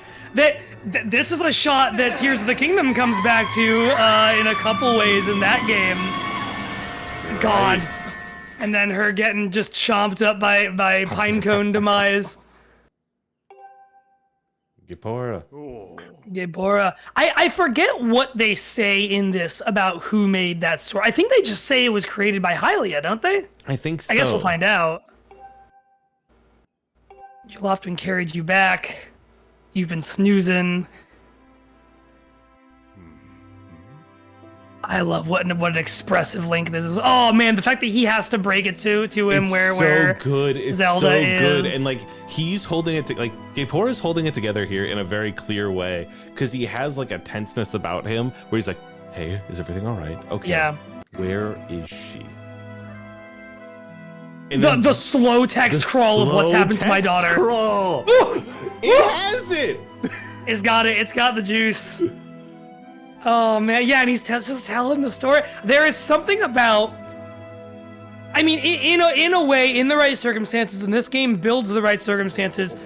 This is a shot that Tears of the Kingdom comes back to in a couple ways in that game. God. And then her getting just chomped up by Pinecone demise. Gipora. I forget what they say in this about who made that sword. I think they just say it was created by Hylia, don't they? I think so. I guess we'll find out. Lofton carried you back. You've been snoozing. I love what an expressive Link this is. Oh man, the fact that he has to break it to him it's where so good. It's Zelda so is. good, and like he's holding it like Gapora is holding it together here in a very clear way because he has like a tenseness about him where he's like, "Hey, is everything all right? Okay, yeah. Where is she?" And the slow text crawl of what's happened to my daughter. Crawl. It has it. It's got it. It's got the juice. Oh man, yeah, and he's just telling the story. There is something about, I mean, in a way, in the right circumstances, and this game builds the right circumstances.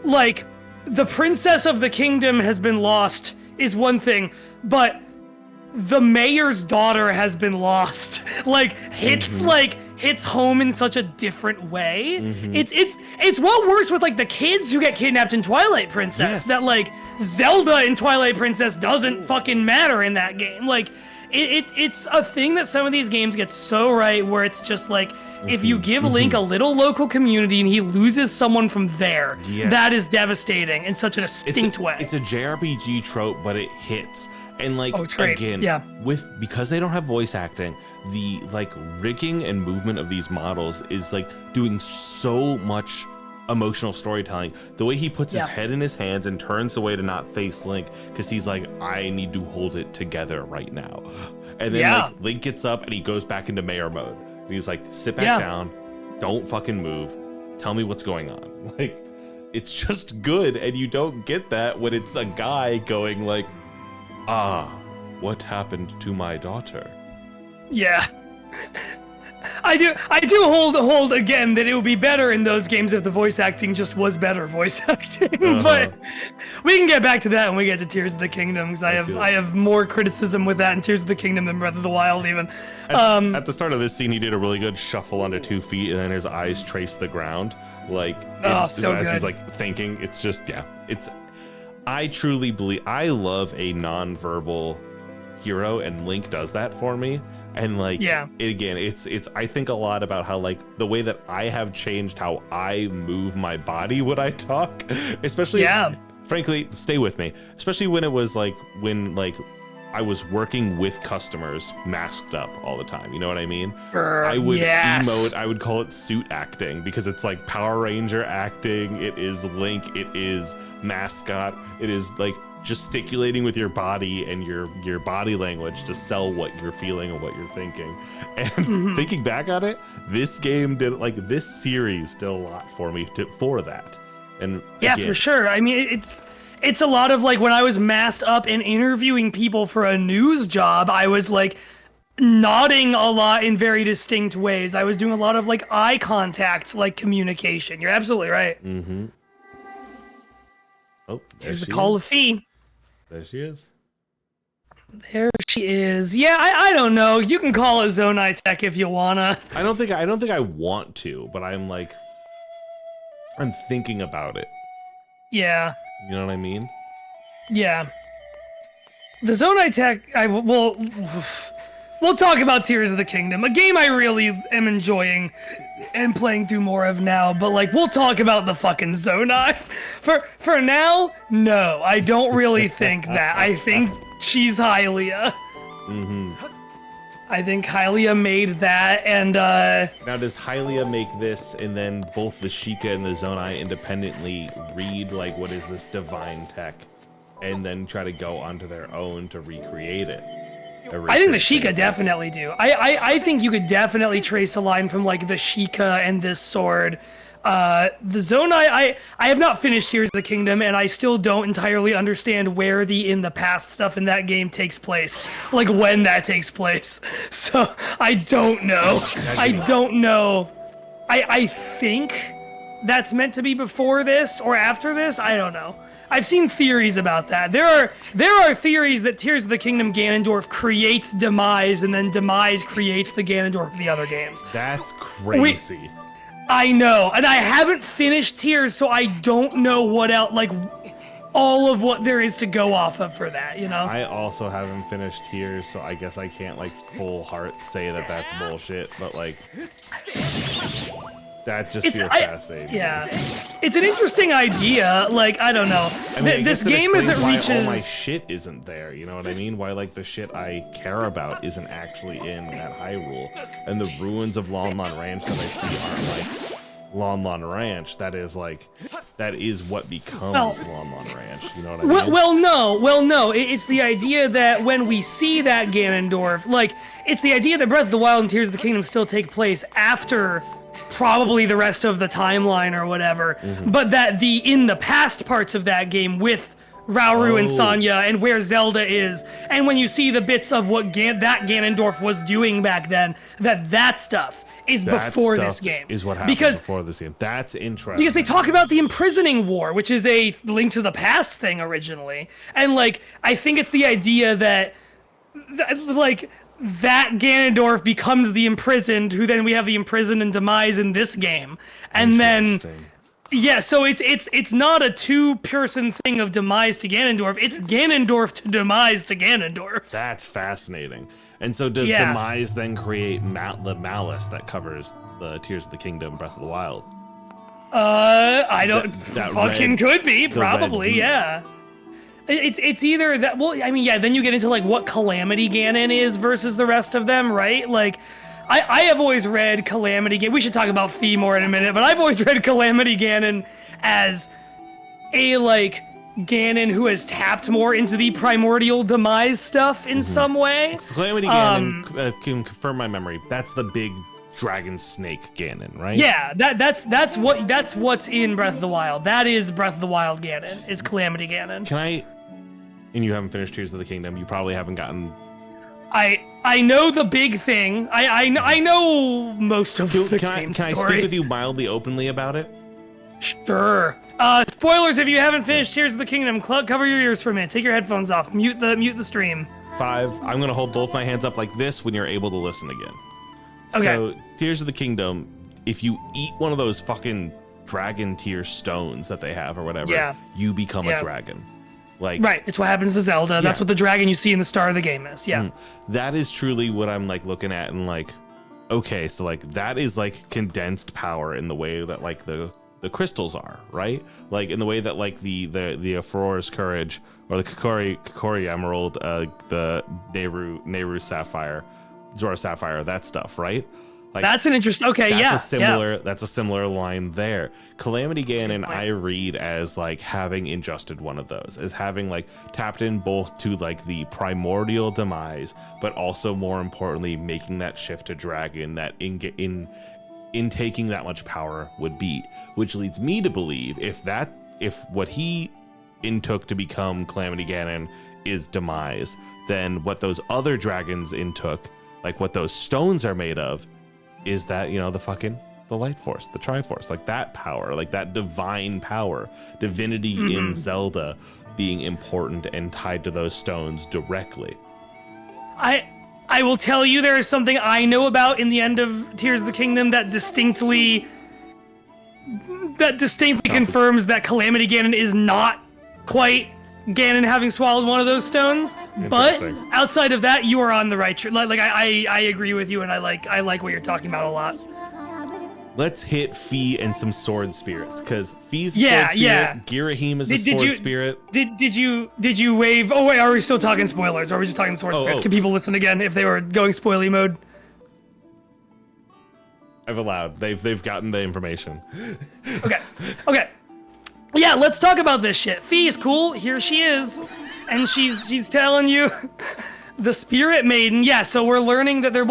Like, the princess of the kingdom has been lost is one thing, but the mayor's daughter has been lost. Like, hits home in such a different way. It's what works with like the kids who get kidnapped in Twilight Princess. Yes. That like Zelda in Twilight Princess doesn't fucking matter in that game. Like it's a thing that some of these games get so right, where it's just like, if you give Link a little local community and he loses someone from there, that is devastating in such a distinct way. It's a JRPG trope, but it hits. And like, it's great. Again, because they don't have voice acting, the like rigging and movement of these models is like doing so much emotional storytelling. The way he puts his head in his hands and turns away to not face Link because he's like, I need to hold it together right now. And then like Link gets up and he goes back into mayor mode. And he's like, sit back down, don't fucking move, tell me what's going on. Like, it's just good, and you don't get that when it's a guy going like, what happened to my daughter? Yeah. I do hold again that it would be better in those games if the voice acting just was better voice acting. But we can get back to that when we get to Tears of the Kingdom, because I have more criticism with that in Tears of the Kingdom than Breath of the Wild even. At the start of this scene, he did a really good shuffle onto 2 feet, and then his eyes trace the ground, like so as good. he's like thinking. It's just I truly believe I love a non-verbal hero, and Link does that for me. And like, it's I think a lot about how like the way that I have changed how I move my body when I talk, especially frankly, stay with me, especially when it was like when like I was working with customers masked up all the time, you know what I mean? I would emote, I would call it suit acting, because it's like Power Ranger acting, it is Link, it is mascot, it is like gesticulating with your body and your body language to sell what you're feeling and what you're thinking. And thinking back on it, this game did, like, this series did a lot for me for that. And again, for sure. I mean, it's a lot of like when I was masked up and interviewing people for a news job, I was like nodding a lot in very distinct ways. I was doing a lot of like eye contact, like communication. You're absolutely right. Oh, here's the call of fee. There she is. There she is. Yeah, I don't know. You can call it Zonai Tech if you wanna. I don't think I want to, but I'm thinking about it. Yeah. You know what I mean? Yeah. The Zonai Tech, we'll talk about Tears of the Kingdom, a game I really am enjoying and playing through more of now, but like, we'll talk about the fucking Zonai. For now, no, I don't really think that. I think she's Hylia. I think Hylia made that, and now does Hylia make this, and then both the Sheikah and the Zonai independently read like, what is this divine tech, and then try to go onto their own to recreate it? I think the Sheikah definitely do. I think you could definitely trace a line from like the Sheikah and this sword. The Zonai, I have not finished Tears of the Kingdom, and I still don't entirely understand where the in the past stuff in that game takes place, like when that takes place. So I don't know. I think that's meant to be before this or after this. I don't know. I've seen theories about that. There are theories that Tears of the Kingdom Ganondorf creates Demise, and then Demise creates the Ganondorf of the other games. That's crazy. I know, and I haven't finished Tears, so I don't know what else, like, all of what there is to go off of for that, you know? I also haven't finished Tears, so I guess I can't, like, full heart say that that's bullshit, but, like, that just feels fascinating. Yeah. It's an interesting idea, like, I don't know. I mean, this game as it reaches... all my shit isn't there, you know what I mean? Why, like, the shit I care about isn't actually in that Hyrule, and the ruins of Lon Lon Ranch that I see aren't, like, Lon Lon Ranch. That is what becomes Lon Lon Ranch, you know what I mean? Well, no, it's the idea that when we see that Ganondorf, like, it's the idea that Breath of the Wild and Tears of the Kingdom still take place after probably the rest of the timeline or whatever, but that the in the past parts of that game with Rauru and Sanya and where Zelda is, and when you see the bits of what that Ganondorf was doing back then, that stuff is before this game. Is what happened before this game. That's interesting. Because they talk about the imprisoning war, which is a Link to the Past thing originally, and like I think it's the idea that like that Ganondorf becomes the imprisoned, who then we have the imprisoned and Demise in this game, and then Yeah, so it's not a two-person thing of demise to Ganondorf. It's Ganondorf to demise to Ganondorf. That's fascinating. And so does Yeah. demise then create the malice that covers the Tears of the Kingdom, Breath of the Wild? I don't that fucking red- could be, the probably, red- yeah. It's either that, well, I mean, yeah, then you get into like what Calamity Ganon is versus the rest of them, right? Like, I have always read Calamity Ganon, we should talk about Fee more in a minute, but I've always read Calamity Ganon as a, like, Ganon who has tapped more into the primordial demise stuff in some way. Calamity Ganon, can confirm my memory, that's the big dragon snake Ganon, right? Yeah, that's what's in Breath of the Wild. That is Breath of the Wild Ganon, is Calamity Ganon. Can I, and you haven't finished Tears of the Kingdom, you probably haven't gotten... I know the big thing. I know most of the Can I game speak story. with you mildly openly about it? Sure. Spoilers if you haven't finished Tears of the Kingdom. Cover your ears for a minute. Take your headphones off. Mute the stream. 5, I'm gonna hold both my hands up like this when you're able to listen again. Okay. So, Tears of the Kingdom, if you eat one of those fucking dragon tier stones that they have or whatever, Yeah. you become Yeah. a dragon. Like, Right. It's what happens to Zelda. That's Yeah. what the dragon you see in the start of the game is. Yeah. that is truly what I'm like looking at and like, okay, so like that is like condensed power in the way that like the crystals are, right? Like in the way that like the Auror's Courage or the Kokori Emerald, the Nehru Sapphire, Zora Sapphire, that stuff, right? Like That's an interesting. Okay. that's Yeah. that's a similar line there. Calamity Ganon point. I read as like having ingested one of those, as having like tapped in both to like the primordial demise, but also more importantly making that shift to dragon that in taking that much power would be, which leads me to believe if what he intook to become Calamity Ganon is demise, then what those other dragons intook, like what those stones are made of, is that, you know, the light force, the Triforce, like that power, like that divine power, divinity in Zelda being important and tied to those stones directly. I will tell you there is something I know about in the end of Tears of the Kingdom that distinctly confirms that Calamity Ganon is not quite Ganon having swallowed one of those stones. But Interesting. outside of that, you are on the right track. Like I agree with you, and I like what you're talking about a lot. Let's hit Fee and some sword spirits, because Fee's a Yeah, sword spirit, yeah. Girahim is a Did sword you- spirit. Did you wave? Oh wait, are we still talking spoilers? Or are we just talking sword spirits? oh. Can people listen again if they were going spoily mode? I've allowed. They've gotten the information. Okay. Yeah, let's talk about this shit. Fee is cool. Here she is, and she's telling you the Spirit Maiden. Yeah, so we're learning that they're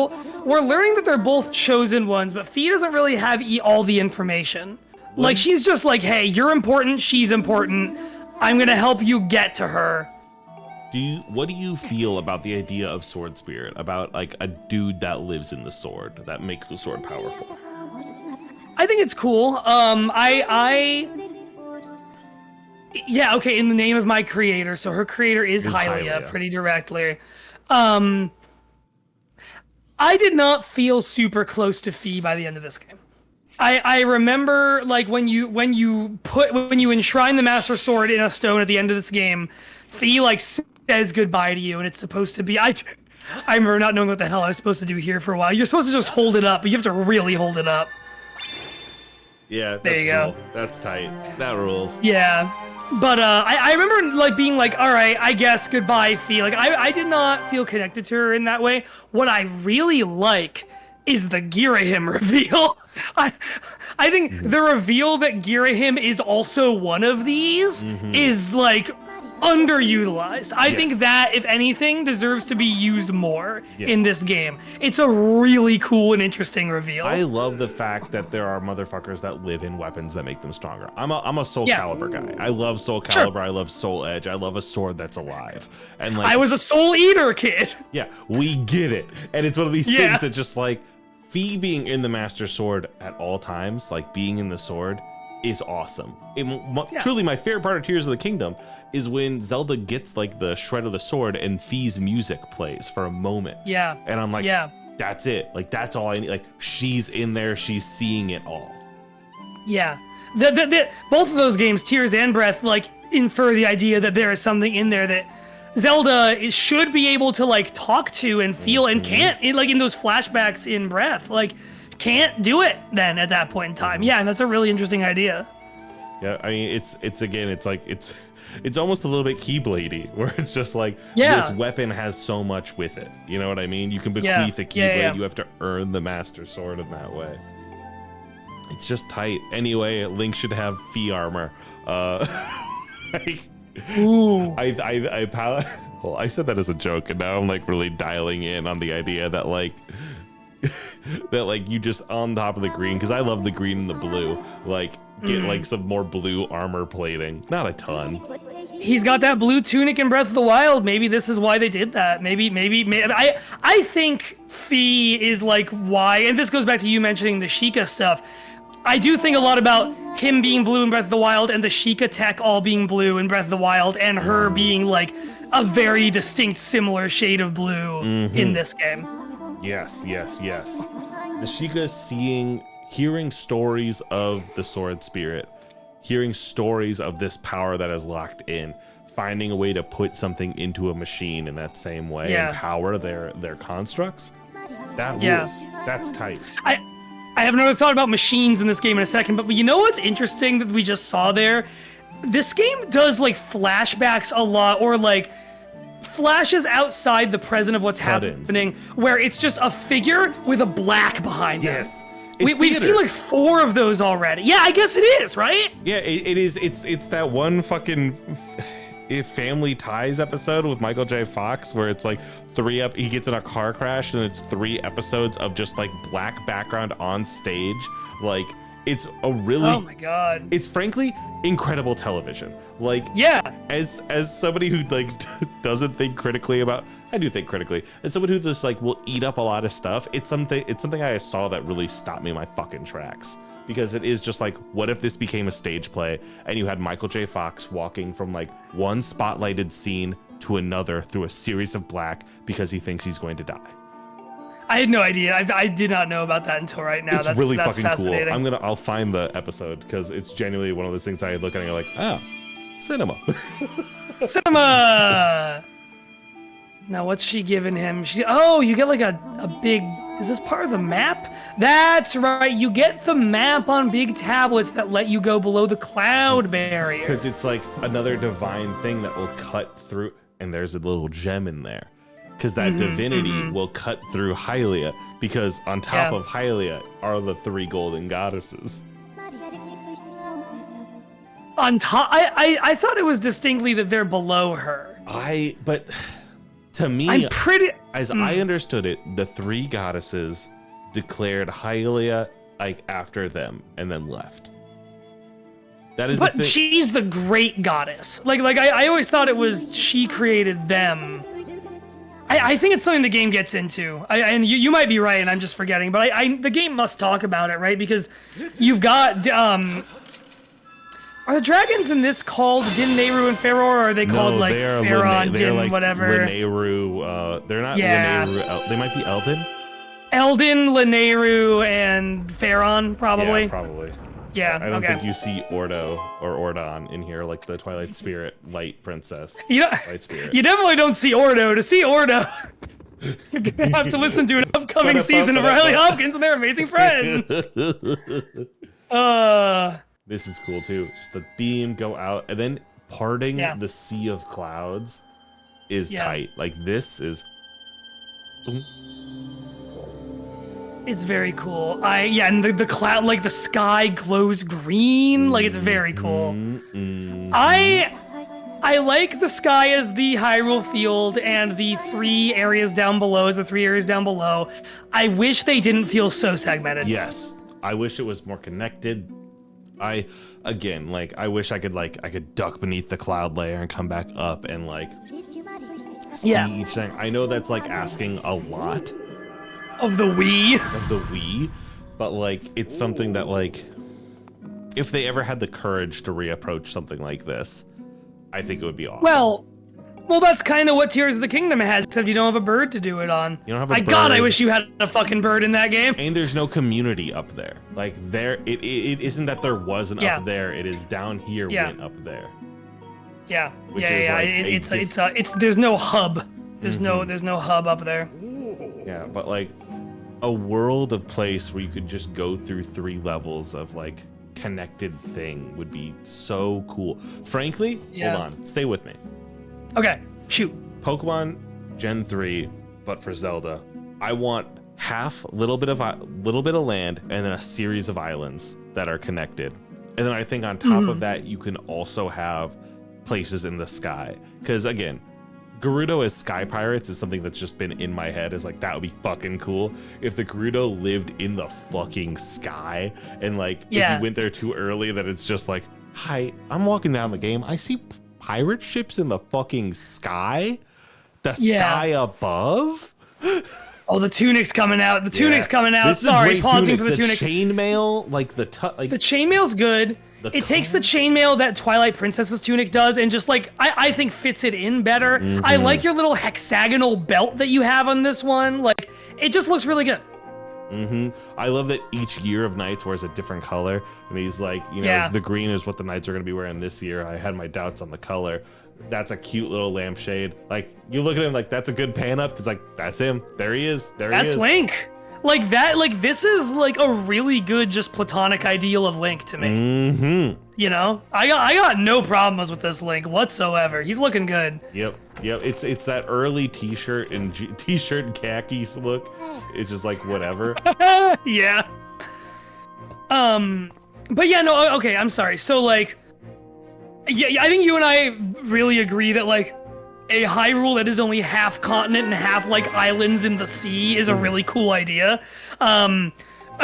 both chosen ones, but Fee doesn't really have all the information. Like she's just like, hey, you're important. She's important. I'm gonna help you get to her. What do you feel about the idea of sword spirit? About like a dude that lives in the sword that makes the sword powerful? I think it's cool. Yeah, okay, in the name of my creator. So her creator is Hylia, pretty directly. I did not feel super close to Fee by the end of this game. I remember like when you enshrine the Master Sword in a stone at the end of this game, Fee like says goodbye to you, and it's supposed to be I remember not knowing what the hell I was supposed to do here for a while. You're supposed to just hold it up, but you have to really hold it up. Yeah, that's There you go. cool. That's tight. That rules. Yeah. But I remember like being like, all right, I guess goodbye, Fee. Like I did not feel connected to her in that way. What I really like is the Girahim reveal. I think the reveal that Girahim is also one of these is like underutilized. I think that, if anything, deserves to be used more in this game. It's a really cool and interesting reveal. I love the fact that there are motherfuckers that live in weapons that make them stronger. I'm a Soul Calibur guy. I love Soul Calibur. I love Soul Edge. I love a sword that's alive. And like, I was a Soul Eater kid. yeah, we get it. And it's one of these things that just like Fee being in the Master Sword at all times, like being in the sword, is awesome. Truly my favorite part of Tears of the Kingdom is when Zelda gets like the shred of the sword and Fee's music plays for a moment. Yeah. And I'm like, that's it. Like that's all I need. Like she's in there, she's seeing it all. Yeah. both of those games, Tears and Breath, like infer the idea that there is something in there that Zelda should be able to like talk to and feel and can't, like in those flashbacks in Breath, like can't do it then at that point in time. Yeah, and that's a really interesting idea. Yeah, I mean, it's almost a little bit Keybladey, where it's just like, this weapon has so much with it. You know what I mean? You can bequeath a Keyblade, you have to earn the Master Sword in that way. It's just tight. Anyway, Link should have Fee armor. Ooh. I said that as a joke, and now I'm like really dialing in on the idea that like that like you just on top of the green, because I love the green and the blue, like get like some more blue armor plating. Not a ton. He's got that blue tunic in Breath of the Wild. Maybe this is why they did that. Maybe I think Fee is like why, and this goes back to you mentioning the Sheikah stuff. I do think a lot about him being blue in Breath of the Wild and the Sheikah tech all being blue in Breath of the Wild and her being like a very distinct similar shade of blue in this game. Yes. The Sheikah hearing stories of the sword spirit, hearing stories of this power that is locked in, finding a way to put something into a machine in that same way and power their constructs. That rules. That's tight. I have another thought about machines in this game in a second, but you know what's interesting that we just saw there? This game does like flashbacks a lot, or like flashes outside the present of what's happening, where it's just a figure with a black behind it. Yes. We've seen like 4 of those already. Yeah, I guess it is, right? Yeah, it is. It's that one fucking Family Ties episode with Michael J. Fox where it's like he gets in a car crash and it's 3 episodes of just like black background on stage. Like it's a really, oh my god, it's frankly incredible television. Like, yeah, as somebody who like doesn't think critically about, I do think critically, as someone who just like will eat up a lot of stuff, it's something I saw that really stopped me in my fucking tracks. Because it is just like, what if this became a stage play and you had Michael J. Fox walking from like one spotlighted scene to another through a series of black because he thinks he's going to die. I had no idea. I did not know about that until right now. It's really fucking fascinating. Cool. I'll find the episode because it's genuinely one of those things I look at and go like, oh, cinema. Cinema. Now what's she giving him? You get like a big, is this part of the map? That's right, you get the map on big tablets that let you go below the cloud barrier. Because it's like another divine thing that will cut through, and there's a little gem in there. Because that divinity will cut through Hylia, because on top of Hylia are the 3 golden goddesses. On top, I thought it was distinctly that they're below her. But to me, I understood it, the 3 goddesses declared Hylia like after them and then left. That is. But she's the great goddess. Like I always thought it was she created them. I think it's something the game gets into. And you might be right, and I'm just forgetting. But the game must talk about it, right? Because you've got are the dragons in this called Din, Nehru, and Feror, or are they called like Pharaon, Din, like whatever? Lanayru, they're not Lanayru, they might be Eldin? Eldin, Lanayru, and Pharaon, probably? Yeah, probably. Yeah, I don't think you see Ordo or Ordon in here, like the Twilight Spirit Light Princess. Light Spirit. You definitely don't see Ordo. To see Ordo, you're gonna have to listen to an upcoming season of Riley Hopkins and Their Amazing Friends. This is cool too. Just the beam go out and then parting the sea of clouds is tight. Like this is. It's very cool. And the cloud, like the sky glows green. Like it's very cool. I like the sky as the Hyrule field and the 3 areas down below as the 3 areas down below. I wish they didn't feel so segmented. Yes, I wish it was more connected. I wish I could duck beneath the cloud layer and come back up and like see each thing. I know that's like asking a lot of the Wii, but like it's something that like if they ever had the courage to reapproach something like this, I think it would be awesome. Well, Well, that's kind of what Tears of the Kingdom has, except you don't have a bird to do it on. You don't have a bird. God, I wish you had a fucking bird in that game. And there's no community up there. Like it isn't that there wasn't up there. It is down here went up there. Yeah, Which yeah. is like It's there's no hub. There's no hub up there. Yeah, but like a world of place where you could just go through 3 levels of like connected thing would be so cool. Frankly, hold on, stay with me. Okay, shoot. Pokemon Gen 3, but for Zelda, I want little bit of land and then a series of islands that are connected. And then I think on top of that, you can also have places in the sky. Because again, Gerudo as Sky Pirates is something that's just been in my head. Is like, that would be fucking cool if the Gerudo lived in the fucking sky, and like if you went there too early, that it's just like, hi, I'm walking down the game, I see pirate ships in the fucking sky, the sky above. Oh, the tunic's coming out. The tunic's coming out. Sorry, pausing for the tunic. Chainmail, like the chainmail's good. It takes the chainmail that Twilight Princess's tunic does and just like I think fits it in better. I like your little hexagonal belt that you have on this one. Like, it just looks really good. I love that each year of Knights wears a different color, and he's like, you know, the green is what the Knights are going to be wearing this year. I had my doubts on the color. That's a cute little lampshade. Like, you look at him like, that's a good pan up, because like, that's him. There he is. That's Link. Like that, like this is like a really good just platonic ideal of Link to me. You know, I got no problems with this Link whatsoever. He's looking good. Yep. It's that early t-shirt and t-shirt and khakis look. It's just like whatever. Yeah. But yeah, no. Okay, I'm sorry. So like, yeah, I think you and I really agree that like a Hyrule that is only half continent and half like islands in the sea is a really cool idea. I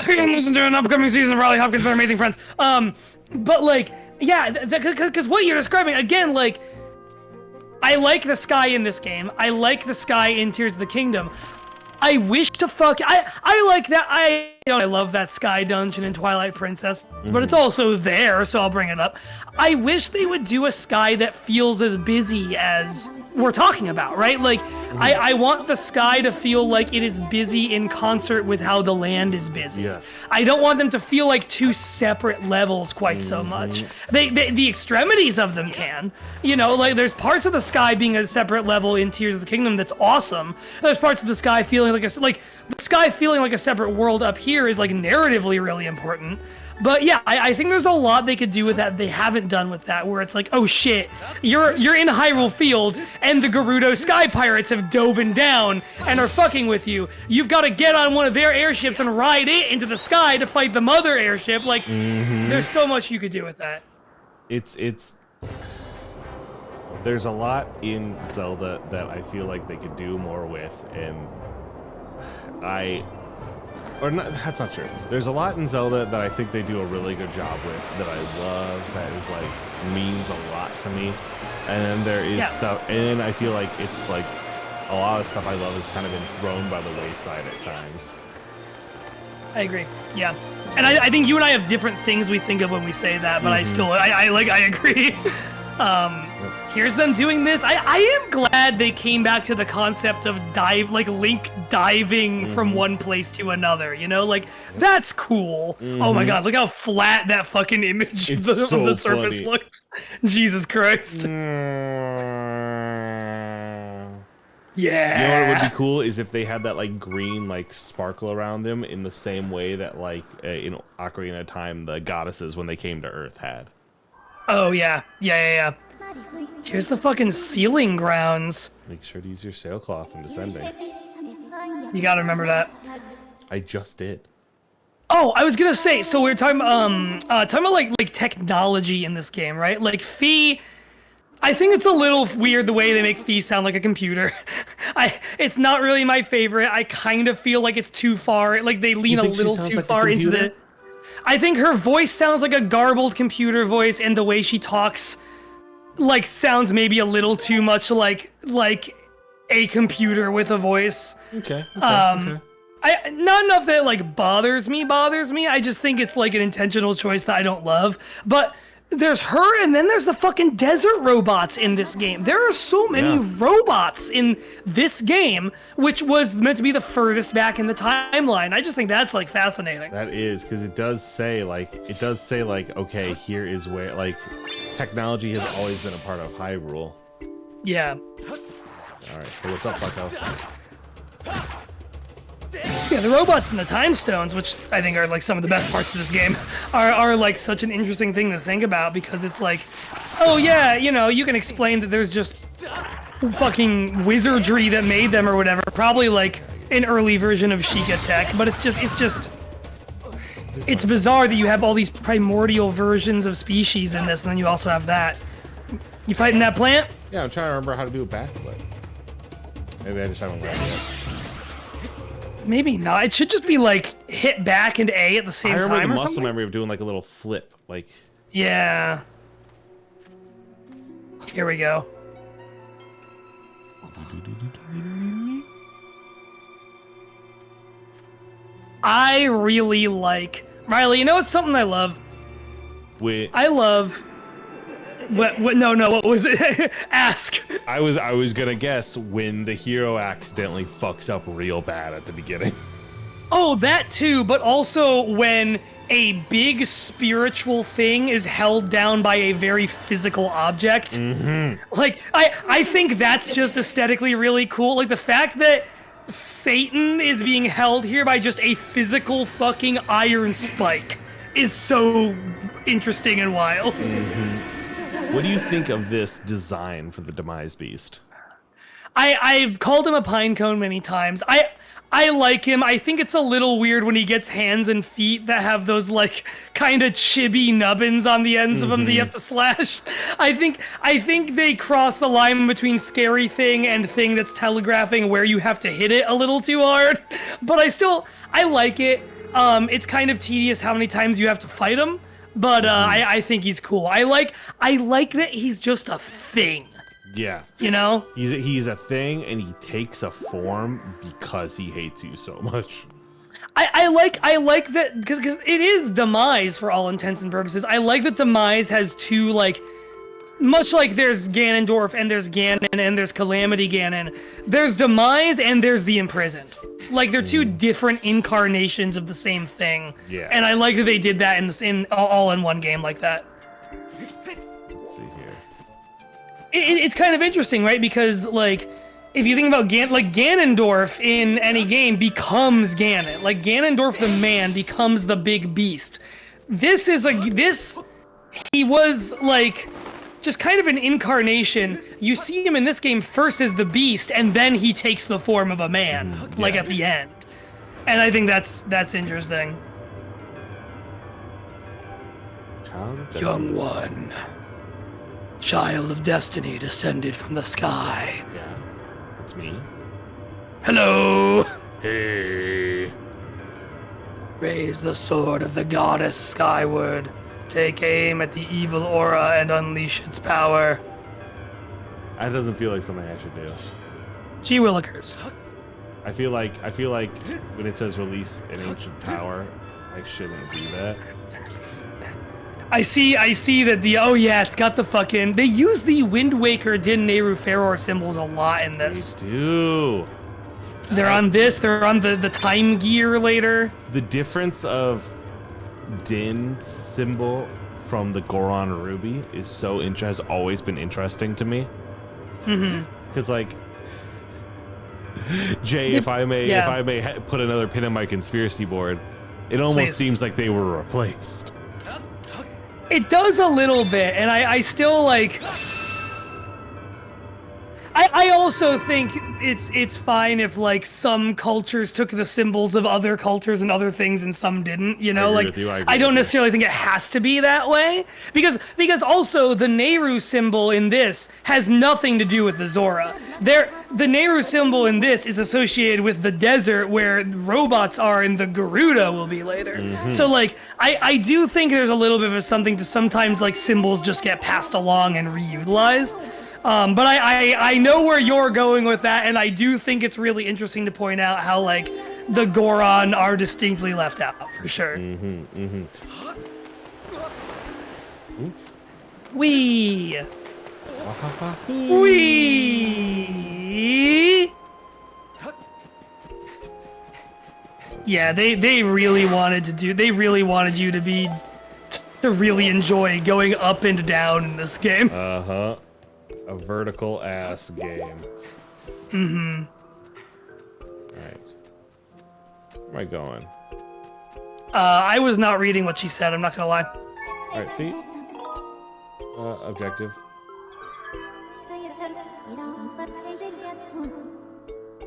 can listen to an upcoming season of Riley Hopkins. They're amazing friends. But like, yeah, because what you're describing again, like, I like the sky in this game. I like the sky in Tears of the Kingdom. I wish to I like that. I love that sky dungeon in Twilight Princess, but it's also there, so I'll bring it up. I wish they would do a sky that feels as busy as we're talking about, right? Like, I want the sky to feel like it is busy in concert with how the land is busy. Yes. I don't want them to feel like 2 separate levels quite so much. The extremities of them can. You know, like, there's parts of the sky being a separate level in Tears of the Kingdom that's awesome. There's parts of the sky feeling like the sky feeling like a separate world up here is like narratively really important. But yeah, I think there's a lot they could do with that they haven't done with that, where it's like, oh shit, you're in Hyrule Field and the Gerudo Sky Pirates have dove down and are fucking with you. You've got to get on one of their airships and ride it into the sky to fight the mother airship. Like, there's so much you could do with that. There's a lot in Zelda that I feel like they could do more with, and that's not true. There's a lot in Zelda that I think they do a really good job with that I love, that is like means a lot to me. And then there is stuff, and I feel like it's like a lot of stuff I love has kind of been thrown by the wayside at times. I agree. Yeah. And I think you and I have different things we think of when we say that, but I agree. Here's them doing this. I am glad they came back to the concept of Link diving from one place to another, you know? Like, that's cool. Oh my god, look how flat that fucking image of the surface funny. Looks. Jesus Christ. Yeah. You know what would be cool is if they had that like green like sparkle around them in the same way that like in Ocarina of Time the goddesses when they came to Earth had. Oh yeah. Here's the fucking ceiling grounds. Make sure to use your sailcloth when descending. You gotta remember that. I just did. Oh, I was gonna say, so we were talking about like technology in this game, right? Like Fee, I think it's a little weird the way they make Fee sound like a computer. It's not really my favorite. I kind of feel like it's too far, like they lean a little too far into the. I think her voice sounds like a garbled computer voice, and the way she talks, like, sounds maybe a little too much like a computer with a voice. Okay. Not enough that it like bothers me. I just think it's like an intentional choice that I don't love. But There's her, and then there's the fucking desert robots in this game. There are so many robots in this game, which was meant to be the furthest back in the timeline. I just think that's like fascinating. That is, because it does say like, okay, here is where like technology has always been a part of Hyrule. Yeah. All right, so what's up, Bucko? Yeah, the robots and the time stones, which I think are like some of the best parts of this game, are like such an interesting thing to think about, because it's like, oh yeah, you know, you can explain that there's just fucking wizardry that made them or whatever, probably like an early version of Sheikah tech, but it's bizarre that you have all these primordial versions of species in this, and then you also have that. You fighting that plant? Yeah, I'm trying to remember how to do a backflip. Maybe I just haven't learned yet. Maybe not. It should just be like hit back and A at the same time. I remember the muscle something. memory of doing like a little flip, like. Yeah. Here we go. I really like Riley. You know what's something I love? Wait. I love. What? No. What was it? Ask. I was gonna guess when the hero accidentally fucks up real bad at the beginning. Oh, that too, but also when a big spiritual thing is held down by a very physical object. Mm-hmm. Like, I think that's just aesthetically really cool. Like, the fact that Satan is being held here by just a physical fucking iron spike is so interesting and wild. Mm-hmm. What do you think of this design for the Demise Beast? I've called him a pine cone many times. I like him. I think it's a little weird when he gets hands and feet that have those like kind of chibi nubbins on the ends of them that you have to slash. I think they cross the line between scary thing and thing that's telegraphing where you have to hit it a little too hard. But I like it. It's kind of tedious how many times you have to fight him, but I think he's cool. I like that he's just a thing. Yeah. You know? He's a thing, and he takes a form because he hates you so much. I like that because it is Demise for all intents and purposes. I like that Demise has two, like, much like there's Ganondorf and there's Ganon and there's Calamity Ganon. There's Demise and there's the Imprisoned. Like, they're two different incarnations of the same thing. Yeah. And I like that they did that in all in one game like that. Let's see here. It's kind of interesting, right? Because, like, if you think about Ganondorf in any game becomes Ganon. Like, Ganondorf the man becomes the big beast. He was, like, just kind of an incarnation. You see him in this game first as the beast, and then he takes the form of a man, like, at the end. And I think that's interesting. Young one. Child of destiny descended from the sky. Yeah, that's me. Hello! Hey. Raise the sword of the goddess Skyward. Take aim at the evil aura and unleash its power. That doesn't feel like something I should do. Gee willikers. I feel like when it says release an ancient power, I shouldn't do that. I see that it's got the fucking... They use the Wind Waker Din Nehru Ferror symbols a lot in this. They do. They're on this, they're on the time gear later. The difference of Din's symbol from the Goron Ruby is has always been interesting to me. Mm-hmm. Because, like, Jay, if I may put another pin in my conspiracy board, it almost seems like they were replaced. It does a little bit, and I still like... I also think it's fine if, like, some cultures took the symbols of other cultures and other things and some didn't, you know? Like, I don't necessarily think it has to be that way. Because also the Nehru symbol in this has nothing to do with the Zora. The Nehru symbol in this is associated with the desert where robots are and the Garuda will be later. Mm-hmm. So, like, I do think there's a little bit of something to sometimes, like, symbols just get passed along and reutilized. But I know where you're going with that, and I do think it's really interesting to point out how, like, the Goron are distinctly left out, for sure. Mm-hmm, mm-hmm. Wee. Wee. Yeah, they really wanted you to really enjoy going up and down in this game. A vertical ass game. Mm-hmm. Alright. Where am I going? I was not reading what she said, I'm not gonna lie. Alright, feet. Objective.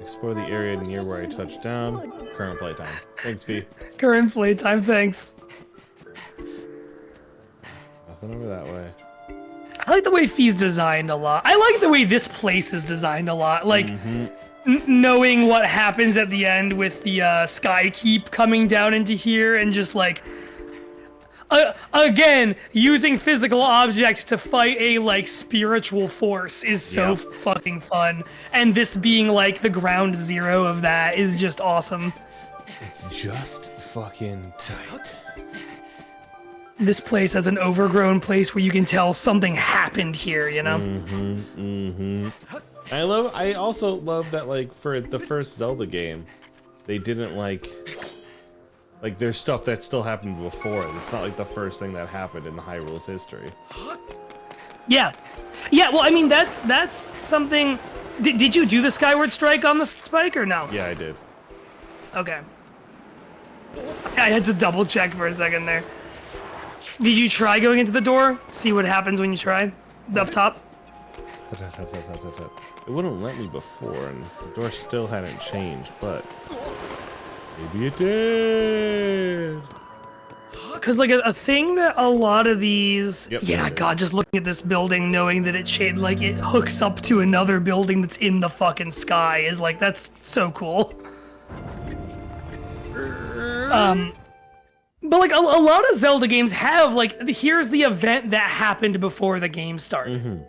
Explore the area near where I touched down. Current playtime. Thanks, V. Current playtime, thanks. Nothing over that way. I like the way Fee's designed a lot. I like the way this place is designed a lot. Like, knowing what happens at the end with the Sky Keep coming down into here and just like, again, using physical objects to fight a like spiritual force is so fucking fun. And this being like the ground zero of that is just awesome. It's just fucking tight. This place has an overgrown place where you can tell something happened here, you know? I also love that, like, for the first Zelda game, they didn't like there's stuff that still happened before. It's not like the first thing that happened in Hyrule's history. Yeah. Yeah, well, I mean, that's something... Did you do the Skyward Strike on the spike or no? Yeah, I did. Okay. I had to double check for a second there. Did you try going into the door? See what happens when you try? Up top? It wouldn't let me before, and the door still hadn't changed, but maybe it did. Because like a thing that a lot of these, Yep, yeah, God, just looking at this building, knowing that it shaped like it hooks up to another building that's in the fucking sky is like, that's so cool. But like a lot of Zelda games have like, here's the event that happened before the game started,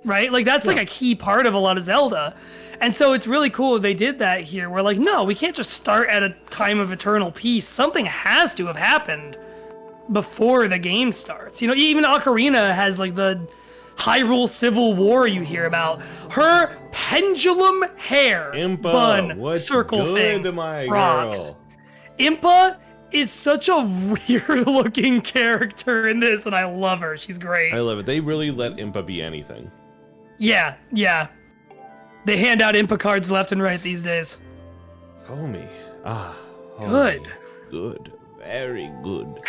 right? Like that's like a key part of a lot of Zelda. And so it's really cool they did that here. We're like, no, we can't just start at a time of eternal peace. Something has to have happened before the game starts. You know, even Ocarina has like the Hyrule Civil War you hear about. Her pendulum hair Impa, bun what's circle good, thing my rocks. girl? Impa is such a weird looking character in this, and I love her. She's great. I love it. They really let Impa be anything. Yeah, yeah. They hand out Impa cards left and right these days. Homie. Ah. Homie. Good. Good. Very good.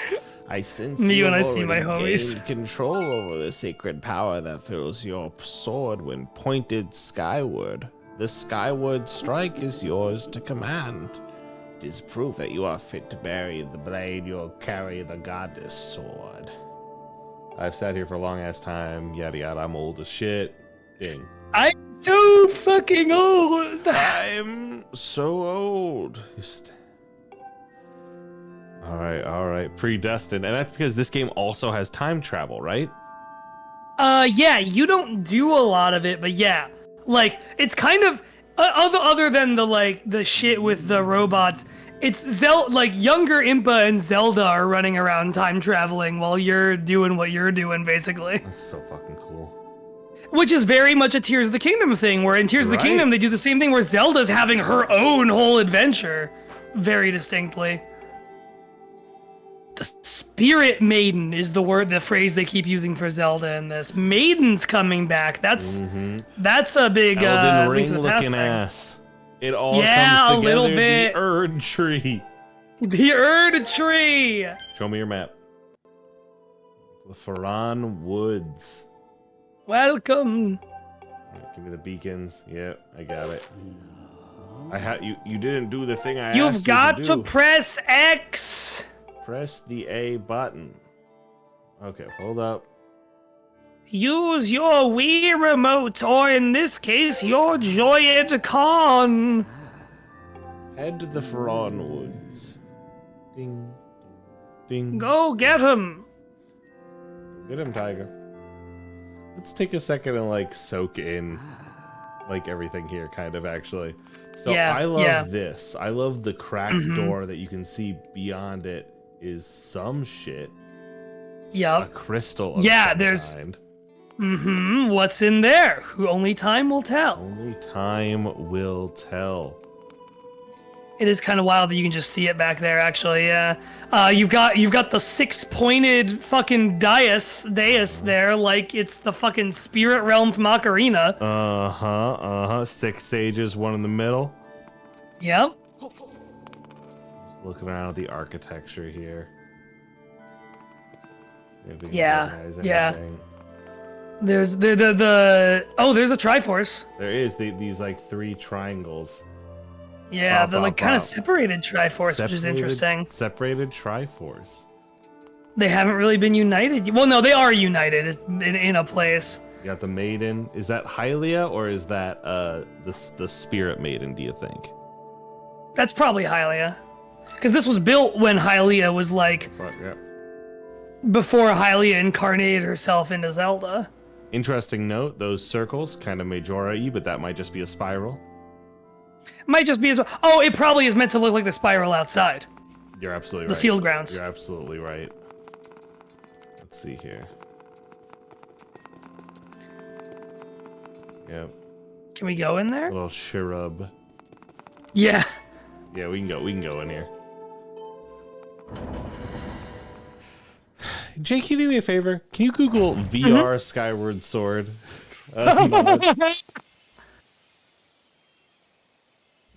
I sense Me you when I have see my already homies. gained control over the sacred power that fills your sword when pointed skyward. The skyward strike is yours to command. It is proof that you are fit to bury the blade. You'll carry the goddess sword. I've sat here for a long ass time. Yada yada. I'm old as shit. Ding. I'm so fucking old. I'm so old. All right. Predestined. And that's because this game also has time travel, right? Yeah, you don't do a lot of it, but yeah. Like, it's kind of, other than the shit with the robots, it's like younger Impa and Zelda are running around time traveling while you're doing what you're doing, basically. That's so fucking cool. Which is very much a Tears of the Kingdom thing, where in Tears of the Kingdom they do the same thing where Zelda's having her own whole adventure very distinctly. The Spirit Maiden is the phrase they keep using for Zelda in this. Maiden's coming back. That's a big Elden Link to Ring the Past looking thing. ass. It all Yeah, comes a together. little bit. The Erd Tree. The Erd Tree. Show me your map. The Faran Woods. Welcome. Right, give me the beacons. Yep, I got it. You didn't do the thing I asked You've got you to do. press X. Press the A button. Okay, hold up. Use your Wii remote, or in this case, your Joy-Con. Head to the Faran Woods. Ding, ding. Go get him. Get him, Tiger. Let's take a second and like soak in like everything here, kind of actually. So Yeah, I love yeah. this. I love the cracked door that you can see beyond it is some shit. A Yup. crystal of Yeah, some there's- kind. What's in there? Who only time will tell. Only time will tell. It is kind of wild that you can just see it back there. Actually, yeah. You've got the 6-pointed fucking dais there, like it's the fucking spirit realm from Ocarina. 6 sages, one in the middle. Yep. Just looking around at the architecture here. Yeah. Anything. There's there's a Triforce. There is these like 3 triangles. Yeah, the like kind of separated Triforce, which is interesting. Separated Triforce. They haven't really been united. Well, no, they are united in a place. You got the maiden. Is that Hylia or is that the spirit maiden? Do you think? That's probably Hylia, because this was built when Hylia was like before Hylia incarnated herself into Zelda. Interesting note: those circles kind of Majora-y, but that might just be a spiral. Might just be as well. Oh, it probably is meant to look like the spiral outside. You're absolutely right. The sealed grounds. You're absolutely right. Let's see here. Yep. Can we go in there? A little shrub. Yeah. Yeah, we can go. We can go in here. Jake, can you do me a favor? Can you Google VR Skyward Sword?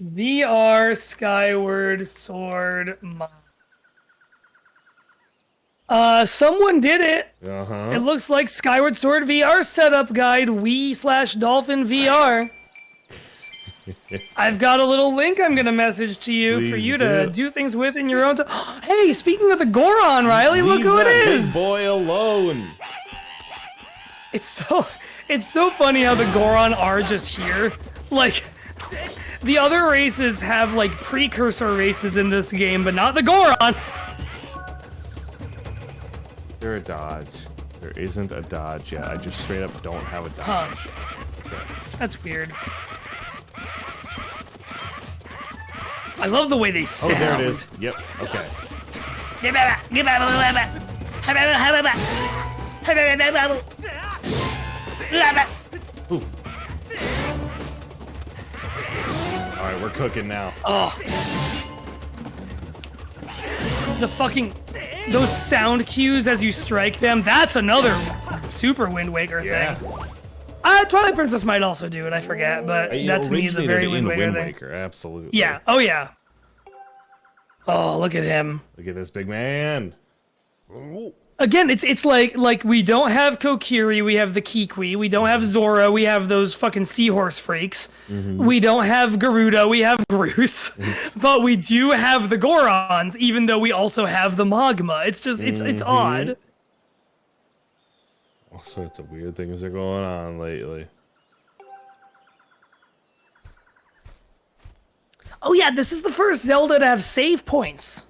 VR Skyward Sword mod. Someone did it. It looks like Skyward Sword VR setup guide Wii/Dolphin VR. I've got a little link I'm gonna message to you for you to do things with in your own time. Hey, speaking of the Goron, Riley, look who it is. Big boy alone. It's so funny how the Goron are just here. Like, the other races have like precursor races in this game, but not the Goron. You're a dodge. There isn't a dodge yet. I just straight up don't have a dodge. That's weird. I love the way they sound. Oh, there it is. Yep. Okay. Ooh. All right, we're cooking now. Oh. The fucking... Those sound cues as you strike them, that's another super Wind Waker thing. Twilight Princess might also do it, I forget, but that to me is a very Wind Waker thing. Absolutely. Yeah, oh yeah. Oh, look at him. Look at this big man. Again, it's like we don't have Kokiri, we have the Kikwi, we don't have Zora, we have those fucking seahorse freaks. We don't have Garuda, we have Bruce. But we do have the Gorons, even though we also have the Magma. It's just it's odd. All sorts of weird things are going on lately. Oh yeah, this is the first Zelda to have save points.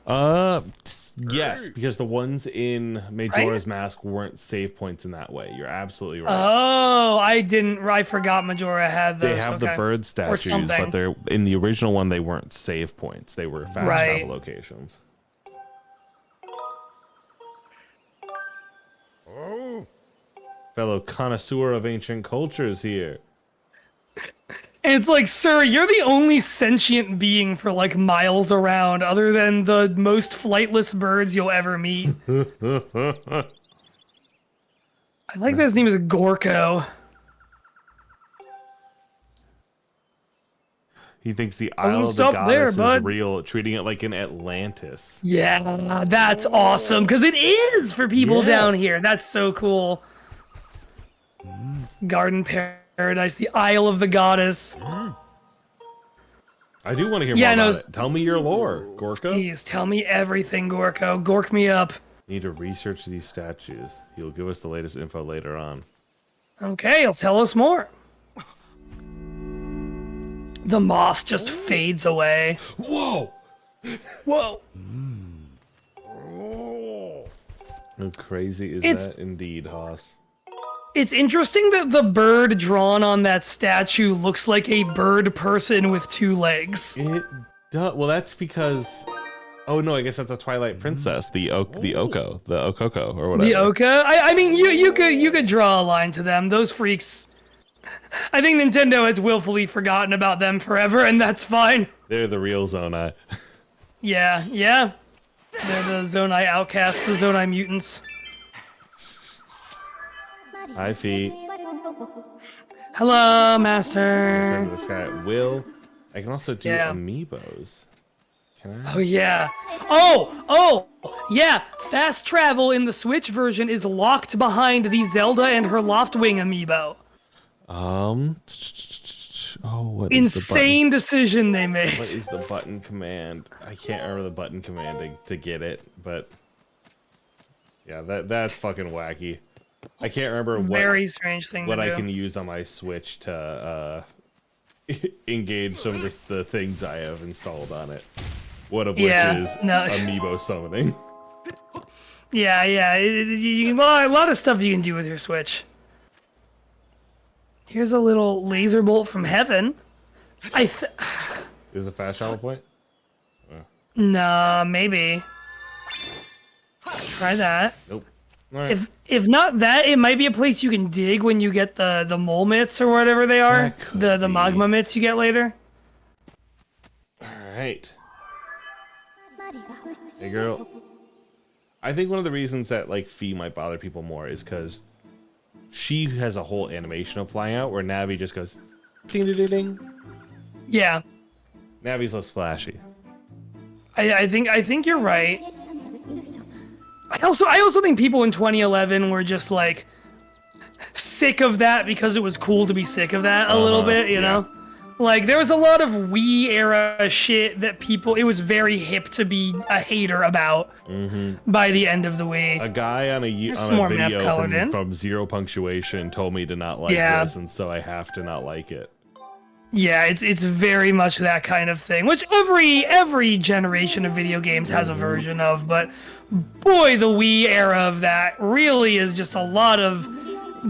Yes, because the ones in Majora's Mask weren't save points in that way. You're absolutely right. Oh, I forgot Majora had those. They have the bird statues, but they're in the original one they weren't save points. They were fast travel locations. Fellow connoisseur of ancient cultures here. And it's like, sir, you're the only sentient being for like miles around, other than the most flightless birds you'll ever meet. I like that his name is Gorko. He thinks the Isle of the Goddess is real, treating it like an Atlantis. Yeah, that's awesome, because it is for people down here. That's so cool. Garden Paradise, the Isle of the Goddess. I do want to hear more about it. Tell me your lore, Gorka. Please, tell me everything, Gorko. Gork me up. Need to research these statues. He'll give us the latest info later on. Okay, he'll tell us more. The moss just fades away. Whoa! Whoa! How crazy is that indeed, Haas? It's interesting that the bird drawn on that statue looks like a bird person with 2 legs. It does. Well, that's because Oh no, I guess that's a Twilight Princess, the Okoko or whatever. The Oka? I mean, you could draw a line to them. Those freaks. I think Nintendo has willfully forgotten about them forever, and that's fine. They're the real Zonai. Yeah. They're the Zonai outcasts, the Zonai mutants. Hi, Fee. Hello, Master. This guy I can also do amiibos. Can I? Oh yeah. Oh yeah. Fast travel in the Switch version is locked behind the Zelda and her Loftwing amiibo. What Insane decision they made. What is the button command? I can't remember the button command to get it, but yeah, that's fucking wacky. I can't remember Very strange thing what to I do. can use on my Switch to engage some of the things I have installed on it. One of which is amiibo summoning. Yeah. A lot of stuff you can do with your Switch. Here's a little laser bolt from heaven. Is a fast travel point? Nah, maybe. Try that. Nope. All right. If not that, it might be a place you can dig when you get the mole mitts or whatever they are. The magma mitts you get later. All right. Hey girl. I think one of the reasons that like Fee might bother people more is because she has a whole animation of flying out where Navi just goes ding ding ding ding. Yeah. Navi's less flashy. I think you're right. I also think people in 2011 were just like sick of that because it was cool to be sick of that a little bit, you know? Like there was a lot of Wii era shit that it was very hip to be a hater about by the end of the Wii. A guy on a video from Zero Punctuation told me to not like this, and so I have to not like it. Yeah, it's very much that kind of thing, which every generation of video games has a version of, but boy, the Wii era of that really is just a lot of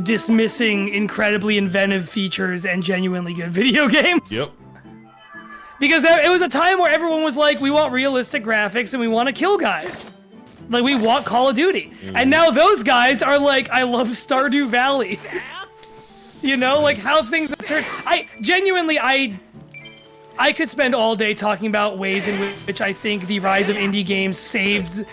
dismissing incredibly inventive features and genuinely good video games. Yep. Because it was a time where everyone was like, we want realistic graphics and we want to kill guys. Like, we want Call of Duty. And now those guys are like, I love Stardew Valley. You know, like how things have turned. I could spend all day talking about ways in which I think the rise of indie games saved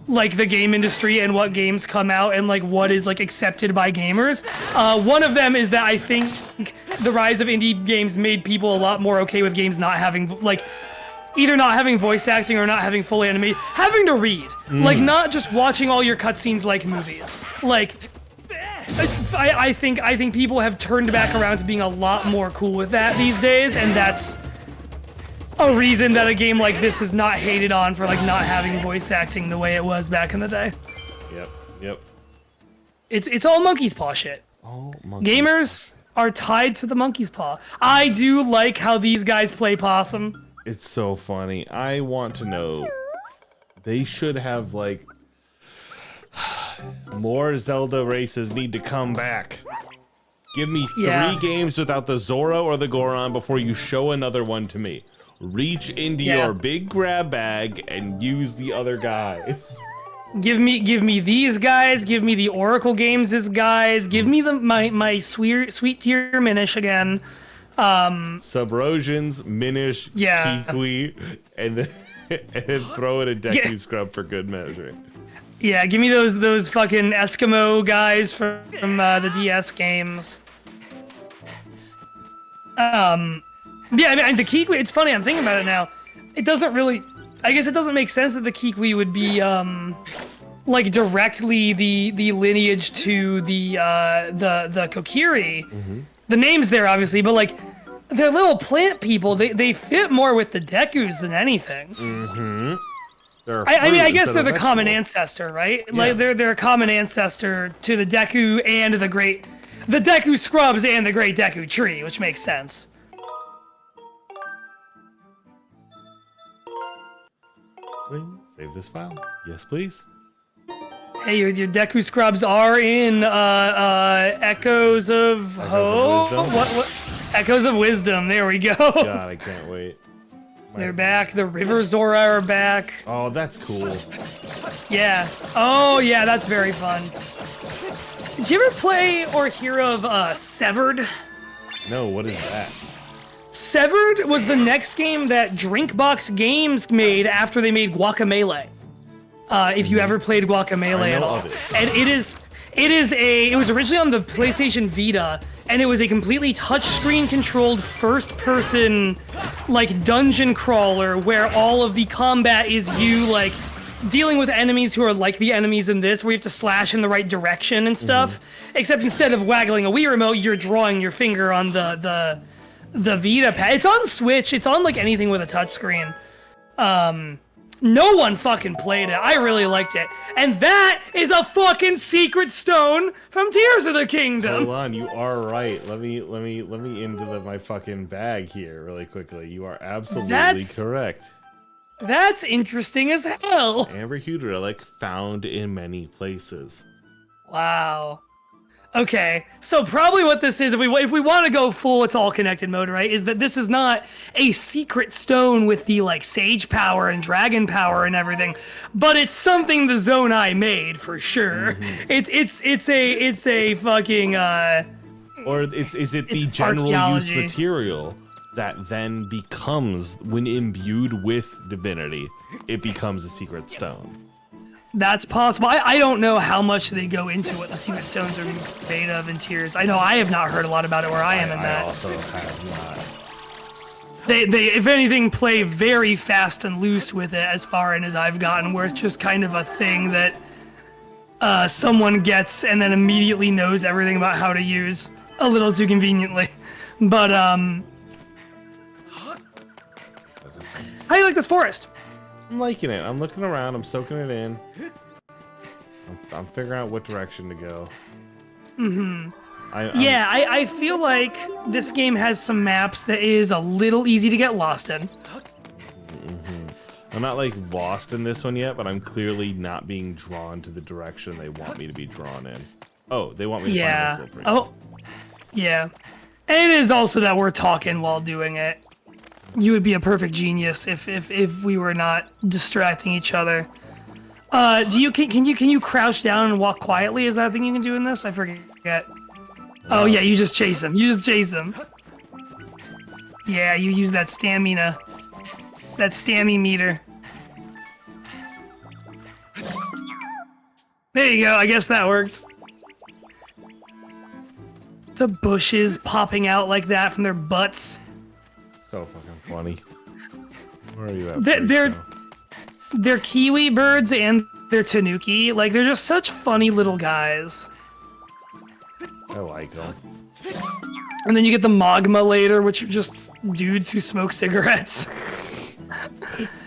like the game industry and what games come out and like what is like accepted by gamers. One of them is that I think the rise of indie games made people a lot more okay with games not having like either not having voice acting or not having full animation, having to read, like not just watching all your cutscenes like movies. Like I think people have turned back around to being a lot more cool with that these days, and that's a reason that a game like this is not hated on for like not having voice acting the way it was back in the day. Yep. It's all monkey's paw shit. Gamers are tied to the monkey's paw. I do like how these guys play possum. It's so funny. I want to know. They should have like more Zelda races need to come back. Give me 3 games without the Zora or the Goron before you show another one to me. Reach into your big grab bag and use the other guys. Give me these guys. Give me the Oracle Games guys. Give me my sweet tier Minish again. Subrosians, Minish, Kikwi, and then throw in a Deku Scrub for good measure. Yeah, give me those fucking Eskimo guys from the DS games. Yeah, I mean, the Kikwi, it's funny, I'm thinking about it now. It doesn't really, I guess it doesn't make sense that the Kikwi would be, like, directly the lineage to the Kokiri. The name's there, obviously, but, like, they're little plant people. They fit more with the Dekus than anything. I mean, I guess they're the common ancestor, right? Yeah. Like, they're a common ancestor to the Deku and the Deku Scrubs and the Great Deku Tree, which makes sense. Save this file. Yes, please. Hey, your Deku Scrubs are in Echoes of Hope. What? Echoes of Wisdom. There we go. God, I can't wait. They're back. The River Zora are back. Oh, that's cool. Yeah. Oh, yeah, that's very fun. Did you ever play or hear of Severed? No, what is that? Severed was the next game that Drinkbox Games made after they made Guacamelee. If you ever played Guacamelee at all. And it was originally on the PlayStation Vita, and it was a completely touchscreen controlled first person like dungeon crawler where all of the combat is you like dealing with enemies who are like the enemies in this, where you have to slash in the right direction and stuff. Except instead of waggling a Wii remote, you're drawing your finger on the Vita pad. It's on Switch. It's on like anything with a touchscreen. No one fucking played it. I really liked it. And that is a fucking secret stone from Tears of the Kingdom. Hold on, you are right. Let me into my fucking bag here really quickly. You are absolutely correct. That's interesting as hell. Amber hued relic found in many places. Wow. Okay, so probably what this is, if we want to go full it's all connected mode, right, is that this is not a secret stone with the like sage power and dragon power and everything, but it's something the Zone Eye made for sure. It's a fucking or is it the general use material that then becomes, when imbued with divinity, it becomes a secret stone? That's possible. I don't know how much they go into what the secret stones are made of in Tears. I know I have not heard a lot about it where I am in that. I also have not. They if anything, play very fast and loose with it as far in as I've gotten, where it's just kind of a thing that someone gets and then immediately knows everything about how to use a little too conveniently. But, how do you like this forest? I'm liking it. I'm looking around. I'm soaking it in. I'm figuring out what direction to go. I feel like this game has some maps that is a little easy to get lost in. I'm not like lost in this one yet, but I'm clearly not being drawn to the direction they want me to be drawn in. Oh, they want me to find this little freak. Oh, yeah. And it is also that we're talking while doing it. You would be a perfect genius if we were not distracting each other. Can you crouch down and walk quietly? Is that a thing you can do in this? I forget. Oh yeah, you just chase him. You just chase him. Yeah, you use that stamina. That stammy meter. There you go. I guess that worked. The bushes popping out like that from their butts. So fucking funny. Where are you at? They're kiwi birds and they're tanuki. Like, they're just such funny little guys. I like them. And then you get the magma later, which are just dudes who smoke cigarettes.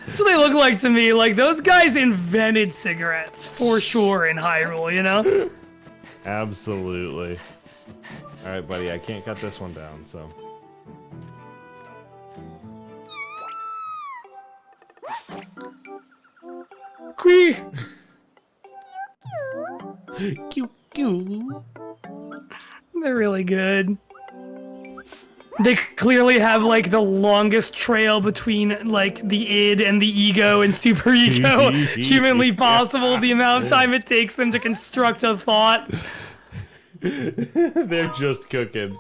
That's what they look like to me. Like, those guys invented cigarettes, for sure, in Hyrule, you know? Absolutely. Alright, buddy, I can't cut this one down, so... Quee! They're really good. They clearly have like the longest trail between like the id and the ego and super ego humanly possible. The amount of time it takes them to construct a thought. They're just cooking.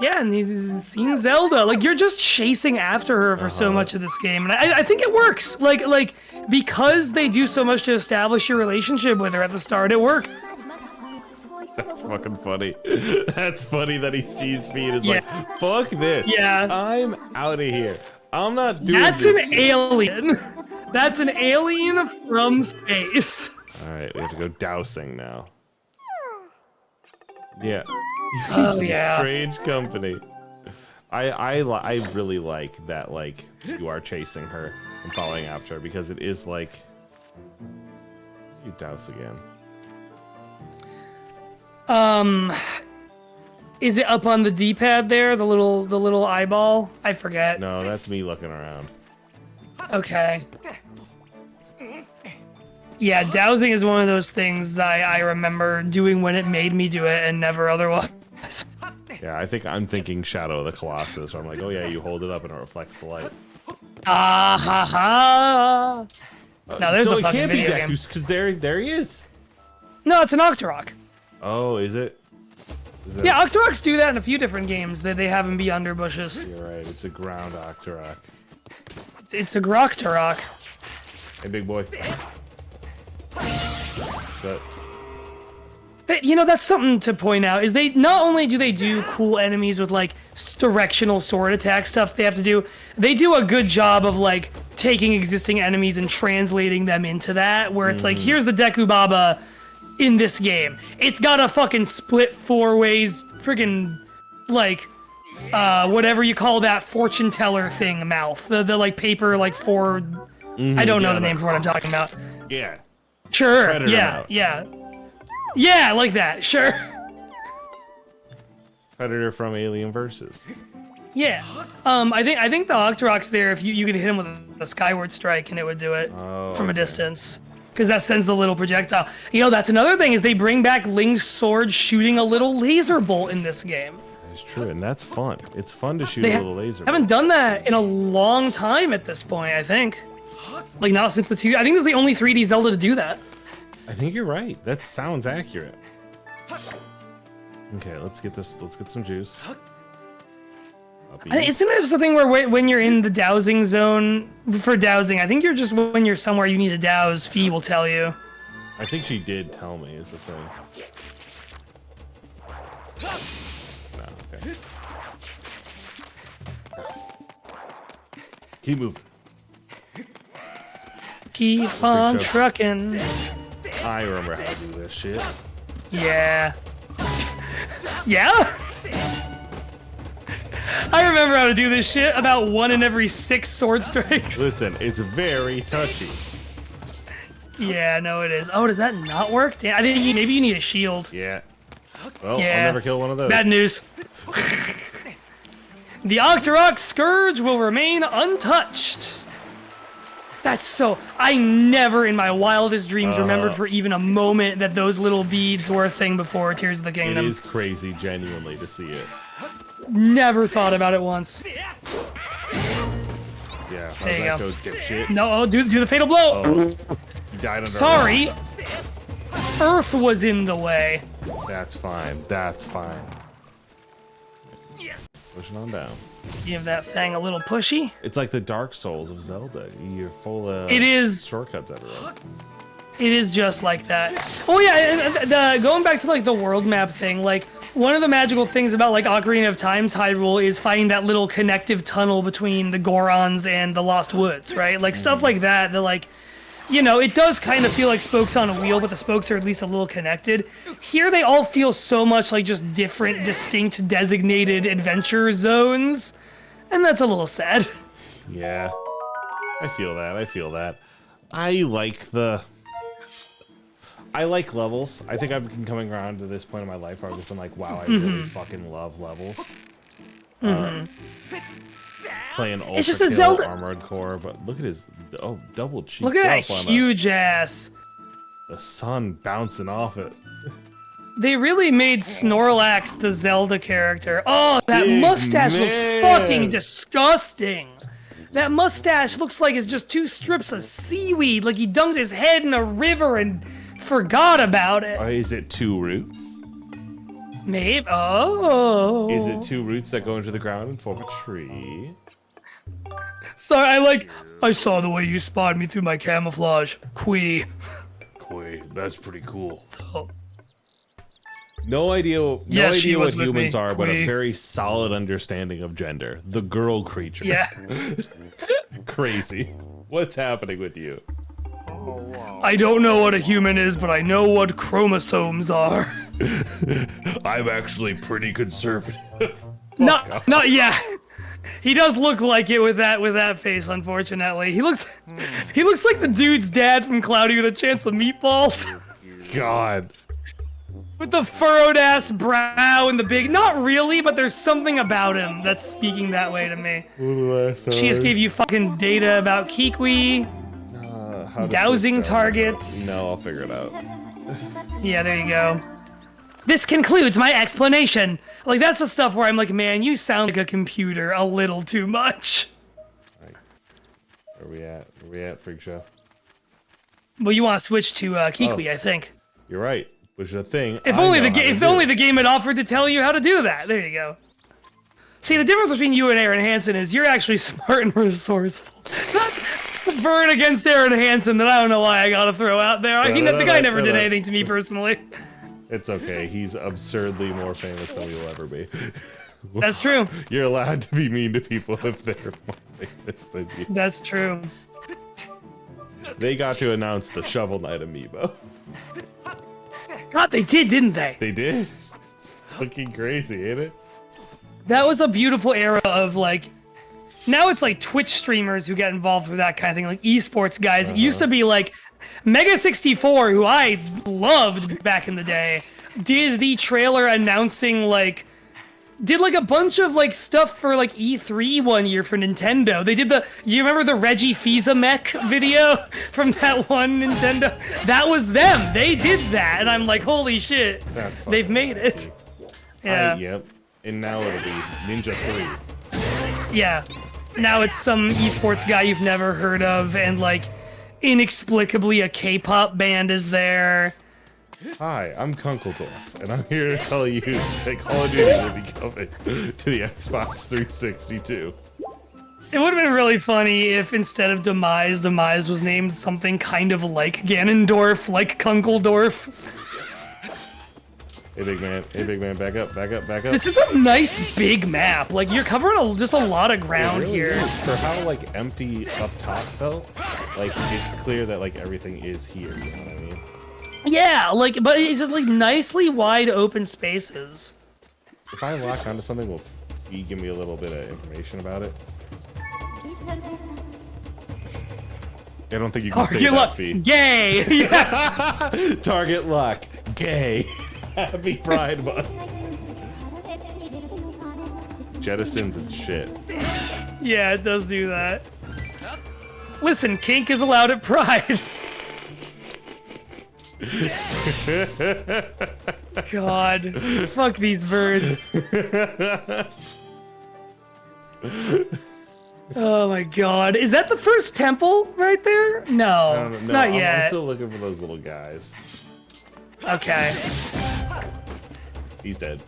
Yeah, and you've seen Zelda. Like, you're just chasing after her for so much of this game. And I think it works. Like, because they do so much to establish your relationship with her at the start, it works. That's fucking funny. That's funny that he sees me and is like, fuck this. Yeah. I'm out of here. I'm not doing That's this. an alien. That's an alien from space. Alright, we have to go dousing now. Yeah. Oh, yeah. Strange company. I really like that, like, you are chasing her and following after her, because it is like... You douse again. Is it up on the D-pad there? The little eyeball? I forget. No, that's me looking around. Okay. Yeah, dowsing is one of those things that I remember doing when it made me do it and never otherwise. Yeah, I think I'm thinking Shadow of the Colossus. So I'm like, oh yeah, you hold it up and it reflects the light. Ah ha ha. No, there's so a it fucking can't be video game. Deku, because there he is. No, it's an Octorok. Oh, is it? Is it? Yeah, Octoroks do that in a few different games. They have him be under bushes. You're right. It's a ground Octorok. It's a Groktorok. Hey, big boy. But You know, that's something to point out, is they not only do they do cool enemies with like directional sword attack stuff they have to do, they do a good job of like taking existing enemies and translating them into that, where it's like, here's the Deku Baba in this game. It's got a fucking split 4 ways, friggin' like, whatever you call that fortune teller thing mouth. The like paper, like 4, I don't know the name for what I'm talking about. yeah. Sure, Predator yeah, mouth. yeah. Yeah, like that, sure. Predator from Alien Versus. Yeah. I think the Octorok's there if you could hit him with a Skyward Strike and it would do it from a distance. Because that sends the little projectile. You know, that's another thing is they bring back Ling's sword shooting a little laser bolt in this game. It's true, and that's fun. It's fun to shoot They a little laser. haven't done that in a long time at this point, I think. Like not since the 2. I think this is the only 3D Zelda to do that. I think you're right. That sounds accurate. Okay, let's get this. Let's get some juice. Isn't this the thing where when you're in the dowsing zone for dowsing, I think you're just when you're somewhere you need to douse, Fee will tell you. I think she did tell me is the thing. No, okay. Keep moving. Keep on show. trucking. I remember how to do this shit. Yeah. Yeah? I remember how to do this shit about 1 in every 6 sword strikes. Listen, it's very touchy. Yeah, no, it is. Oh, does that not work? Damn, I think maybe you need a shield. Yeah. Well, Yeah. I'll never kill one of those. Bad news. The Octorok Scourge will remain untouched. That's so... I never in my wildest dreams remembered for even a moment that those little beads were a thing before Tears of the It Kingdom. is crazy, genuinely, to see it. Never thought about it once. Yeah, how's There you that go. go, dipshit? No, do the fatal blow. Oh, you died under Sorry. Earth was in the way. That's fine. That's fine. Pushing on down. Give that thing a little pushy. It's like the Dark Souls of Zelda. You're full of It is. shortcuts everywhere. It is just like that. Oh yeah, and going back to like the world map thing, like one of the magical things about like Ocarina of Time's Hyrule is finding that little connective tunnel between the Gorons and the Lost Woods, right? Like stuff like that. That like, you know, it does kind of feel like spokes on a wheel, but the spokes are at least a little connected. Here they all feel so much like just different, distinct, designated adventure zones, and that's a little sad. Yeah. I feel that. I feel that. I like levels. I think I've been coming around to this point in my life where I've just been like, wow, I really fucking love levels. Playing Ultra It's just a Kill, Zelda- Armored Core, but look at his double cheek. Look at that up on huge ass. the sun bouncing off it. They really made Snorlax the Zelda character. Oh, that Big mustache looks man. fucking disgusting. That mustache looks like it's just 2 strips of seaweed, like he dunked his head in a river and forgot about it. Is it 2 roots? Maybe. Oh. Is it 2 roots that go into the ground and form a tree? Sorry, I saw the way you spotted me through my camouflage. Quee. Cool. That's pretty cool. Oh. No idea Yes, she what was with humans me, are, but a Quee. very solid understanding of gender. The girl creature. Yeah. Crazy. What's happening with you? I don't know what a human is, but I know what chromosomes are. I'm actually pretty conservative. Not yeah. He does look like it with that face, unfortunately. He looks like the dude's dad from Cloudy with a Chance of Meatballs. God. With the furrowed ass brow and the big not really, but there's something about him that's speaking that way to me. She just gave you fucking data about Kikwi, How does dowsing this go? targets. No, I'll figure it out. Yeah, there you go. This concludes my explanation. Like, that's the stuff where I'm like, man, you sound like a computer a little too much. Right. Where we at? Where we at, Freak Show? Well, you want to switch to Kikwi, I think. You're right. Which is a thing. If only the game had offered to tell you how to do that. There you go. See, the difference between you and Aaron Hansen is you're actually smart and resourceful. That's the burn against Aaron Hansen that I don't know why I gotta throw out there. I mean, the guy never did anything to me personally. It's okay. He's absurdly more famous than we will ever be. That's true. You're allowed to be mean to people if they're more famous than you. That's true. They got to announce the Shovel Knight amiibo. God, they did, didn't they? They did? It's fucking crazy, ain't it? That was a beautiful era of, like, now it's like Twitch streamers who get involved with that kind of thing, like esports guys. It used to be like Mega64, who I loved back in the day, did the trailer announcing, like, did like a bunch of like stuff for like E3 one year for Nintendo. They did you remember the Reggie Fils-A-Mech video from that one Nintendo? That was them. They did that, and I'm like, holy shit, they've made it. Yeah. Yep. And now it'll be Ninja 3. Yeah. Now it's some esports guy you've never heard of, and like inexplicably a K-pop band is there. Hi, I'm Kunkeldorf, and I'm here to tell you that Call of Duty will be coming to the Xbox 360 too. It would have been really funny if instead of Demise was named something kind of like Ganondorf, like Kunkeldorf. Hey big man, back up. This is a nice big map. Like, you're covering just a lot of ground really here. Is. For how like empty up top felt, like it's clear that like everything is here, you know what I mean? Yeah, like, but it's just like nicely wide open spaces. If I lock onto something, will you give me a little bit of information about it? I don't think you can say that, Fee. Gay! Yeah. Target lock. Gay. Happy Pride Month. Jettisons and shit. Yeah, it does do that. Listen, kink is allowed at Pride. God, fuck these birds. Oh my God, is that the first temple right there? No, not yet. I'm still looking for those little guys. Okay. He's dead.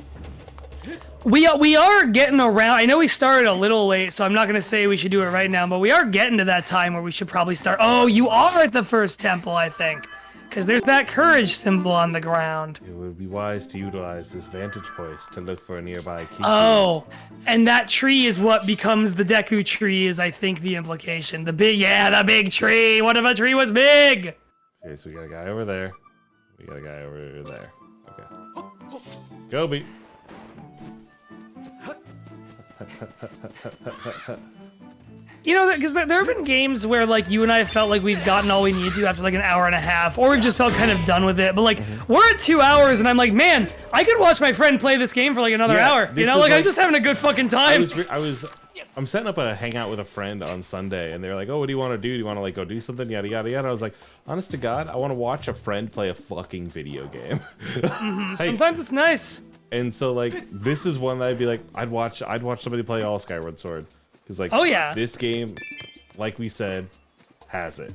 We are getting around. I know we started a little late, so I'm not gonna say we should do it right now, but we are getting to that time where we should probably start. Oh, you are at the first temple, I think. Because there's that courage symbol on the ground. It would be wise to utilize this vantage point to look for a nearby key. Oh, and that tree is what becomes the Deku tree, is I think the implication. The big tree. What if a tree was big? Okay, so we got a guy over there. We got a guy over there. Okay. Gobi. You know, because there have been games where, like, you and I felt like we've gotten all we need to after, like, an hour and a half, or we've just felt kind of done with it. But, like, we're at 2 hours, and I'm like, man, I could watch my friend play this game for, like, another hour. You know, like, I'm just having a good fucking time. I'm setting up a hangout with a friend on Sunday, and they're like, oh, what do you want to do? Do you want to, like, go do something? Yada, yada, yada. I was like, honest to God, I want to watch a friend play a fucking video game. Sometimes it's nice. And so, like, this is one that I'd be like, I'd watch somebody play all Skyward Sword. Because, like, oh, yeah. This game, like we said, has it.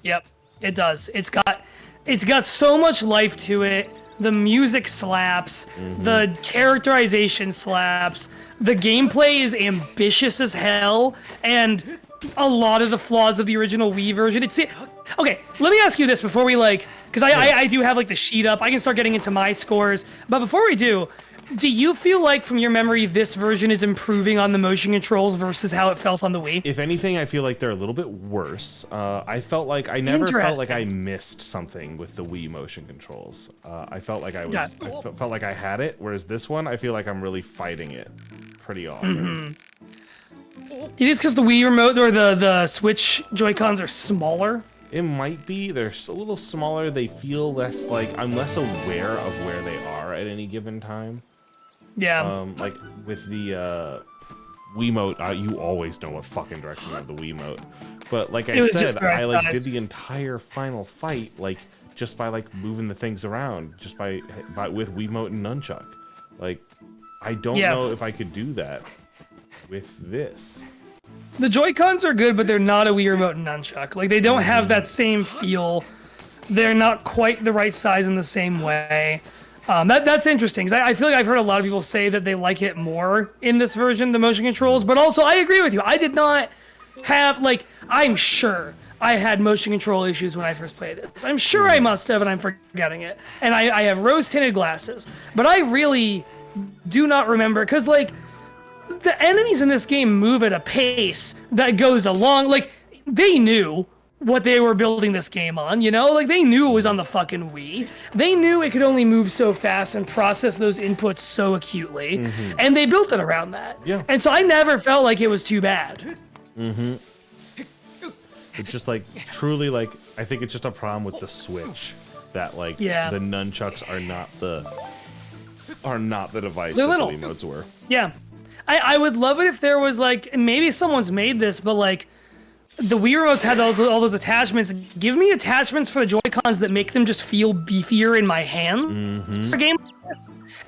Yep, it does. It's got so much life to it. The music slaps. The characterization slaps. The gameplay is ambitious as hell. And a lot of the flaws of the original Wii version. Okay, let me ask you this before we, like... Because I do have, like, the sheet up. I can start getting into my scores. But before we do you feel like, from your memory, this version is improving on the motion controls versus how it felt on the Wii? If anything, I feel like they're a little bit worse. I felt like I never felt like I missed something with the Wii motion controls. I felt like I felt like I had it, whereas this one, I feel like I'm really fighting it pretty often. Do you think it's because the Wii remote or the Switch Joy-Cons are smaller? It might be. They're a little smaller. They feel less like I'm less aware of where they are at any given time. Yeah. Like with the Wiimote, you always know what fucking direction of the Wiimote. But like I It was said, just the right I like size. did the entire final fight like just by like moving the things around, just by with Wiimote and nunchuck. Like I don't know if I could do that with this. The Joy-Cons are good, but they're not a Wii Remote and nunchuck. Like they don't have that same feel. They're not quite the right size in the same way. That's interesting, because I feel like I've heard a lot of people say that they like it more in this version, the motion controls, but also I agree with you. I did not have, like, I'm sure I had motion control issues when I first played this. I'm sure I must have, and I'm forgetting it. And I have rose-tinted glasses, but I really do not remember, because, like, the enemies in this game move at a pace that goes along, like, they knew what they were building this game on, you know? Like, they knew it was on the fucking Wii. They knew it could only move so fast and process those inputs so acutely, and they built it around that. Yeah. And so I never felt like it was too bad. It's just like truly like I think it's just a problem with the Switch that like the nunchucks are not the device They're that little. the Wiimotes were. Yeah. I would love it if there was, like, maybe someone's made this, but, like, the Wii Remotes had all those attachments. Give me attachments for the Joy-Cons that make them just feel beefier in my hand for a game.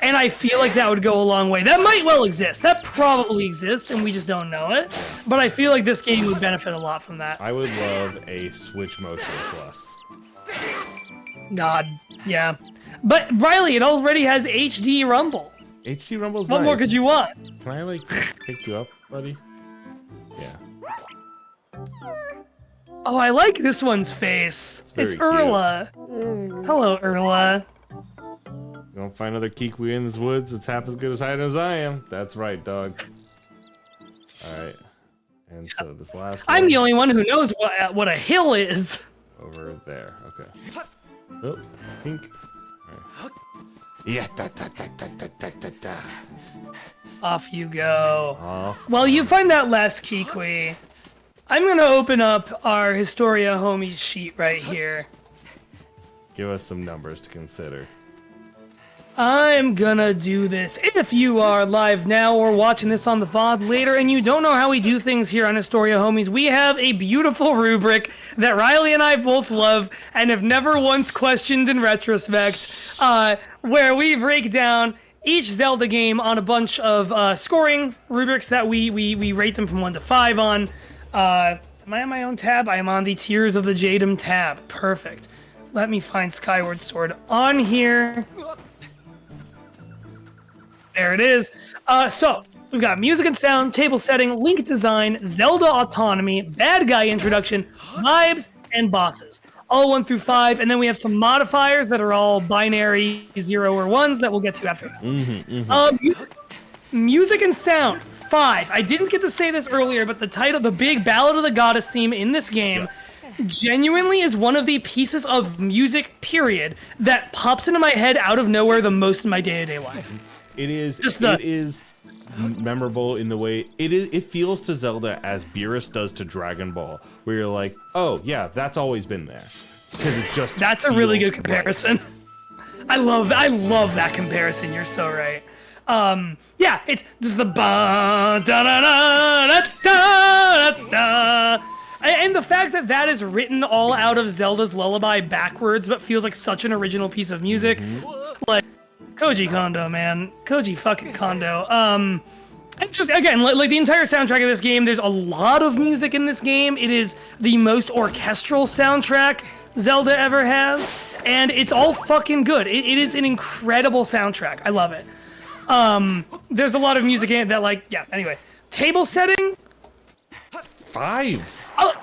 And I feel like that would go a long way. That might well exist. That probably exists, and we just don't know it. But I feel like this game would benefit a lot from that. I would love a Switch Motion Plus. God, yeah. But, Riley, it already has HD Rumble. HD Rumble's What nice. more could you want? Can I like pick you up, buddy? Yeah. Oh, I like this one's face. It's very Urla. Hello, Urla. You don't find another Kikwi in the woods that's half as good as hiding as I am. That's right, dog. Alright. And so this last one I'm the only one who knows what a hill is. over there. Okay. Oh, pink. Alright. Yeah, da, da, da, da, da, da, da, da. Off you go. Off. Well, you find that last Kikwi. I'm gonna open up our Historia Homies sheet right here. Give us some numbers to consider. I'm gonna do this. If you are live now or watching this on the VOD later and you don't know how we do things here on Historia Homies, we have a beautiful rubric that Riley and I both love and have never once questioned in retrospect, where we break down each Zelda game on a bunch of scoring rubrics that we rate them from 1 to 5 on. Am I on my own tab? I am on the Tears of the Jadem tab. Perfect. Let me find Skyward Sword on here. There it is. So we've got music and sound, table setting, link design, Zelda autonomy, bad guy introduction, vibes, and bosses. All 1 through 5, and then we have some modifiers that are all binary 0 or 1s that we'll get to after that. Music and sound, 5. I didn't get to say this earlier, but the title, the big Ballad of the Goddess theme in this game, genuinely is one of the pieces of music, period, that pops into my head out of nowhere the most in my day-to-day life. It is Just it is memorable in the way it feels to Zelda as Beerus does to Dragon Ball, where you're like, oh yeah, that's always been there. Because it just That's a really feels good comparison. Right. I love that comparison. You're so right. Yeah, this is the ba da da da da da da. And the fact that that is written all out of Zelda's Lullaby backwards, but feels like such an original piece of music, like Koji Kondo, man, Koji fucking Kondo. And just again, like the entire soundtrack of this game, there's a lot of music in this game. It is the most orchestral soundtrack Zelda ever has, and it's all fucking good. It is an incredible soundtrack. I love it. There's a lot of music in it that, like, yeah. Anyway, table setting. 5. 4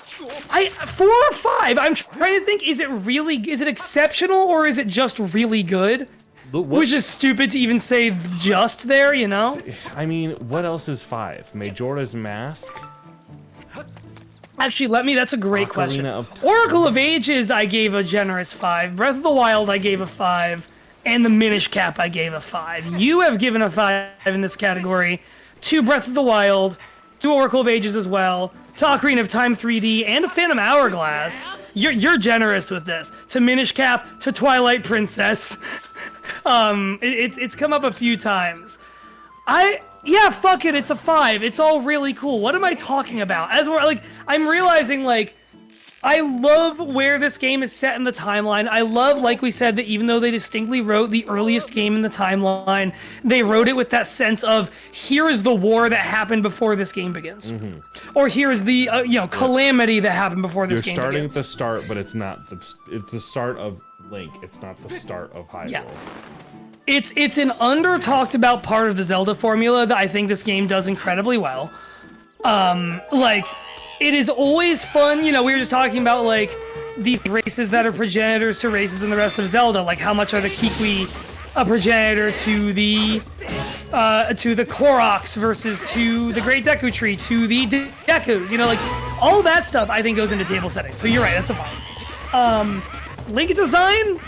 or 5. I'm trying to think. Is it exceptional or is it just really good? Which is stupid to even say just there, you know? I mean, what else is 5? Majora's Mask? Actually, that's a great question. of Oracle of Ages, I gave a generous 5. Breath of the Wild, I gave a 5. And the Minish Cap, I gave a 5. You have given a 5 in this category to Breath of the Wild, to Oracle of Ages as well, to Ocarina of Time 3D, and to Phantom Hourglass. You're generous with this. To Minish Cap, to Twilight Princess. It's come up a few times. Yeah, fuck it, it's a 5. It's all really cool. What am I talking about? As we're like, I'm realizing like, I love where this game is set in the timeline. I love, like we said, that even though they distinctly wrote the earliest game in the timeline, they wrote it with that sense of, here is the war that happened before this game begins. Or here is the, calamity that happened before this game begins. You're starting at the start, but it's the start of Link. It's not the start of Hyrule. Yeah. It's an under-talked about part of the Zelda formula that I think this game does incredibly well. It is always fun, we were just talking about, like, these races that are progenitors to races in the rest of Zelda, like how much are the Kikwi a progenitor to the Koroks versus to the Great Deku Tree, to the Dekus, all that stuff I think goes into table settings, so you're right, that's a 5. Link design?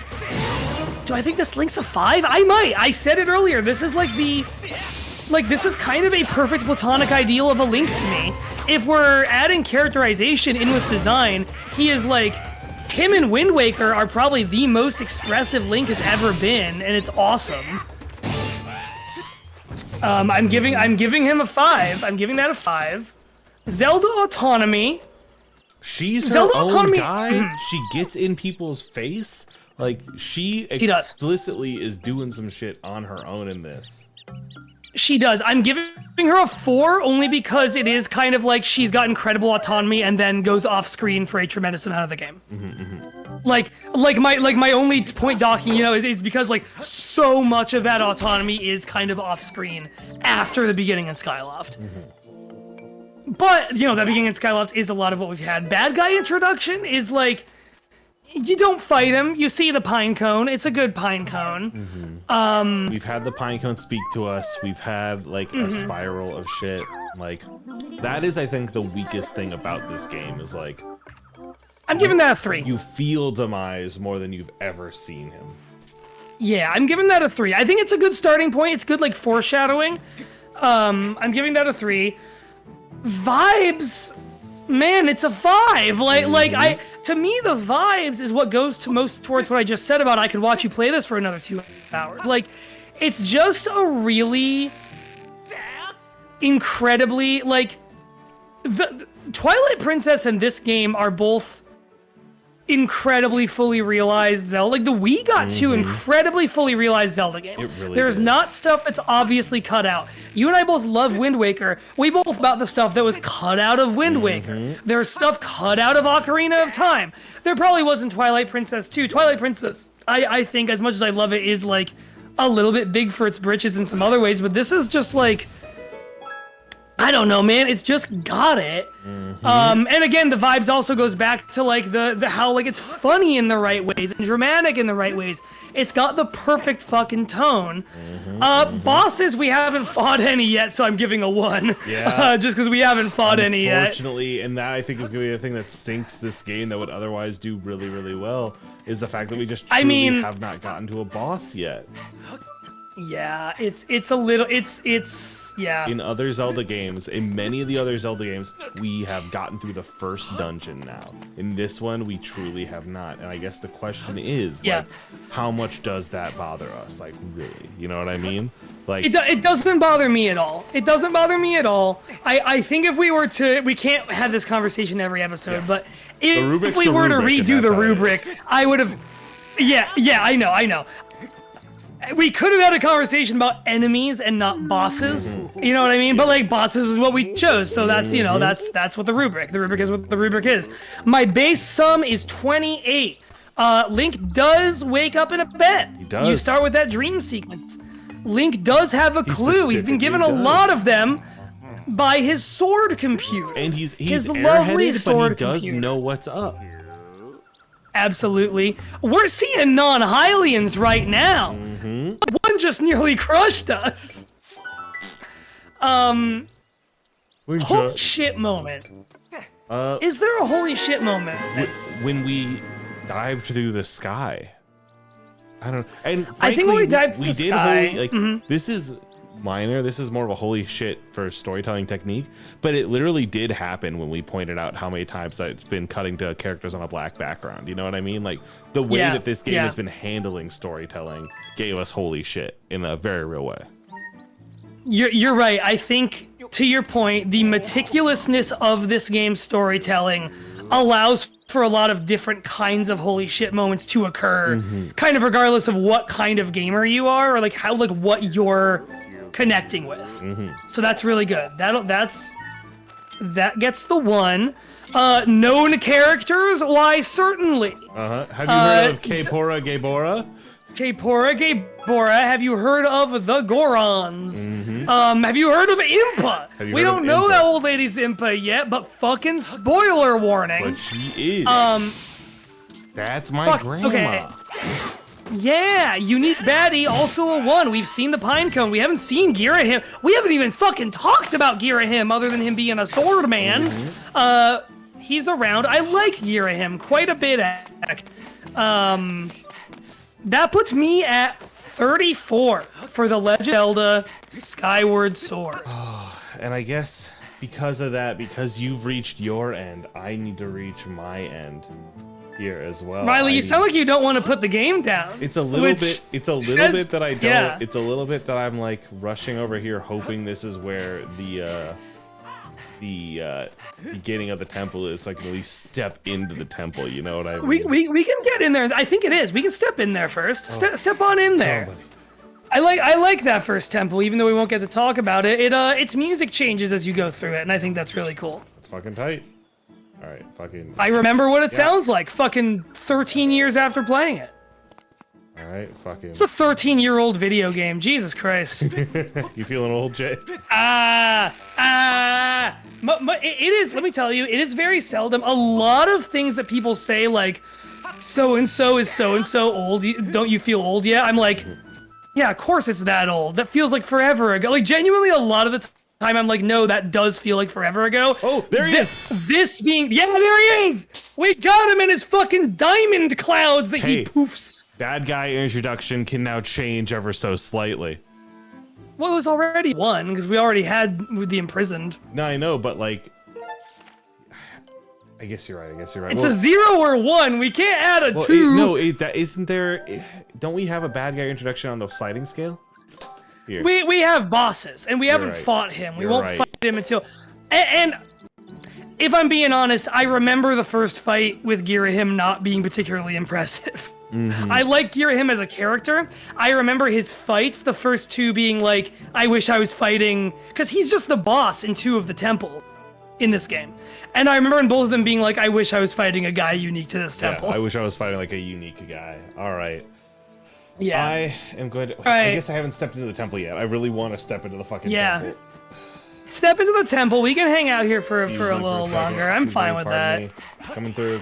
Do I think this Link's a 5? I might, I said it earlier, this is this is kind of a perfect platonic ideal of a Link to me. If we're adding characterization in with design, he is him and Wind Waker are probably the most expressive Link has ever been, and it's awesome. I'm giving him a 5. I'm giving that a 5. Zelda autonomy. She's Zelda her own autonomy. guy. She gets in people's face. She explicitly is doing some shit on her own in this. She does. I'm giving her a 4 only because it is kind of like she's got incredible autonomy and then goes off screen for a tremendous amount of the game. My only point docking, is because so much of that autonomy is kind of off screen after the beginning in Skyloft. But that beginning in Skyloft is a lot of what we've had. Bad guy introduction is you don't fight him. You see the pine cone. It's a good pine cone. We've had the pine cone speak to us. We've had a spiral of shit. That is, I think, the weakest thing about this game is I'm giving that a 3. you feel Demise more than you've ever seen him. Yeah, I'm giving that a 3. I think it's a good starting point. It's good foreshadowing. I'm giving that a 3. Vibes. Man, it's a 5. To me, the vibes is what goes to most towards what I just said about I could watch you play this for another 2 hours. It's just a really incredibly the Twilight Princess and this game are both incredibly fully realized Zelda. The Wii got 2 incredibly fully realized Zelda games. Really There's did. not stuff that's obviously cut out. You and I both love Wind Waker. We both about the stuff that was cut out of Wind Waker. There's stuff cut out of Ocarina of Time. There probably wasn't Twilight Princess 2. Twilight Princess, I think, as much as I love it, is a little bit big for its britches in some other ways, but this is just I don't know, man. It's just got it. And again, the vibes also goes back to the how it's funny in the right ways and dramatic in the right ways. It's got the perfect fucking tone. Bosses, we haven't fought any yet, so I'm giving a 1. Yeah. Just because we haven't fought any yet. Unfortunately, and that I think is going to be the thing that sinks this game that would otherwise do really, really well, is the fact that we just truly have not gotten to a boss yet. Yeah, it's a little, yeah. In other Zelda games, in many of the other Zelda games, we have gotten through the first dungeon now. In this one, we truly have not. And I guess the question is, how much does that bother us? Really? You know what I mean? It doesn't bother me at all. It doesn't bother me at all. I think if we were to, we can't have this conversation every episode, but if we were to redo the rubric, I would have, yeah, I know. We could have had a conversation about enemies and not bosses. You know what I mean? But bosses is what we chose. So that's, that's what the rubric is what the rubric is. My base sum is 28. Link does wake up in a bed. He does. You start with that dream sequence. Link does have a clue. He's been given a lot of them by his sword computer. And he's his lovely airheaded, sword but he does computer. know what's up. Absolutely. We're seeing non-Hylians right now. One just nearly crushed us. Holy shit moment. Is there a holy shit moment? When we dived through the sky. I don't know. And frankly, I think when we dived through the sky, this is minor. This is more of a holy shit for storytelling technique, but it literally did happen when we pointed out how many times that it's been cutting to characters on a black background. You know what I mean? The way that this game has been handling storytelling gave us holy shit in a very real way. You're right. I think, to your point, the meticulousness of this game's storytelling allows for a lot of different kinds of holy shit moments to occur, kind of regardless of what kind of gamer you are or like how like what you're connecting with. So that's really good. That gets the 1. Known characters? Why, certainly. Have you heard of Kapora Gabora? Kapora Gabora. Have you heard of the Gorons? Have you heard of Impa? We don't know that old lady's Impa yet, but fucking spoiler warning. But she is. That's my grandma. Okay. Yeah, unique baddie, also a 1. We've seen the Pinecone. We haven't seen Girahim. We haven't even fucking talked about Girahim other than him being a sword man. He's around. I like Girahim quite a bit. That puts me at 34 for the Legend of Zelda Skyward Sword. And I guess because of that, because you've reached your end, I need to reach my end here as well. Riley, you sound like you don't want to put the game down. It's a little bit. It's a little bit that I don't. Yeah. It's a little bit that I'm like rushing over here, hoping this is where the beginning of the temple is, so I can at least step into the temple. You know what I mean? We can get in there. I think it is. We can step in there first. Step on in there. I like that first temple, even though we won't get to talk about it. Its music changes as you go through it, and I think that's really cool. It's fucking tight. All right, fucking. I remember what it sounds like. Fucking 13 years after playing it. All right, fucking. It's a 13-year-old video game. Jesus Christ. You feeling old, Jay? It is. Let me tell you, it is very seldom. A lot of things that people say, like, so and so is so and so old. Don't you feel old yet? I'm like, yeah, of course it's that old. That feels like forever ago. Like, genuinely, a lot of the time, I'm like, no, that does feel like forever ago. Oh, there he is. This being, yeah, there he is. We got him in his fucking diamond clouds that he poofs. Bad guy introduction can now change ever so slightly. Well, it was already 1 because we already had the imprisoned. No, I know, but like, I guess you're right. It's a 0 or 1. We can't add a 2. Isn't there? Don't we have a bad guy introduction on the sliding scale? Here. We have bosses, and we haven't fought him. We won't fight him until... And if I'm being honest, I remember the first fight with Girahim not being particularly impressive. I like Girahim as a character. I remember his fights, the first 2 being like, I wish I was fighting... Because he's just the boss in 2 of the temple in this game. And I remember in both of them being like, I wish I was fighting a guy unique to this temple. I wish I was fighting like a unique guy. All right. Yeah. I am going to... I guess I haven't stepped into the temple yet. I really want to step into the fucking temple. Step into the temple. We can hang out here for a little longer. I'm fine with that. Coming through.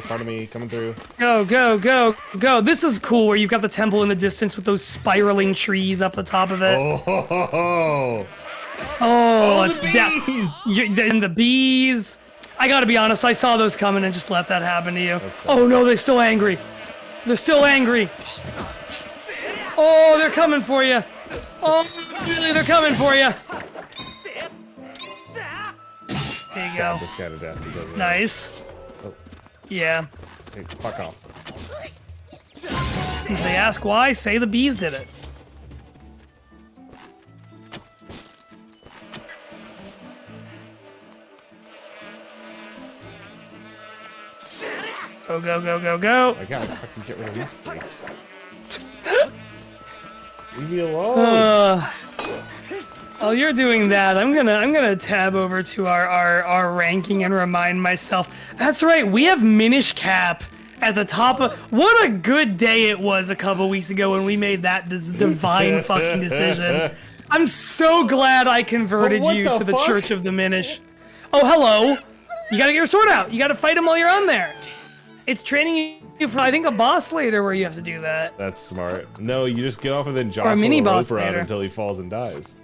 Pardon me, coming through. Go. This is cool where you've got the temple in the distance with those spiraling trees up the top of it. Oh, it's the bees. I gotta be honest, I saw those coming and just let that happen to you. Oh no, they're still angry. Oh, they're coming for you. Oh, really, they're coming for you. There you go. This guy to death because of nice. Oh. Yeah. Hey, fuck off. If they ask why, say the bees did it. Go. I gotta fucking get rid of these freaks. Leave me alone. While you're doing that, I'm gonna tab over to our ranking and remind myself. That's right, we have Minish Cap at the top of. What a good day it was a couple weeks ago when we made that divine fucking decision. I'm so glad I converted you to the Church of the Minish. Oh, hello. You gotta get your sword out. You gotta fight him while you're on there. It's training you for, I think, a boss later where you have to do that. That's smart. No, you just get off and then jostle the rope around until he falls and dies.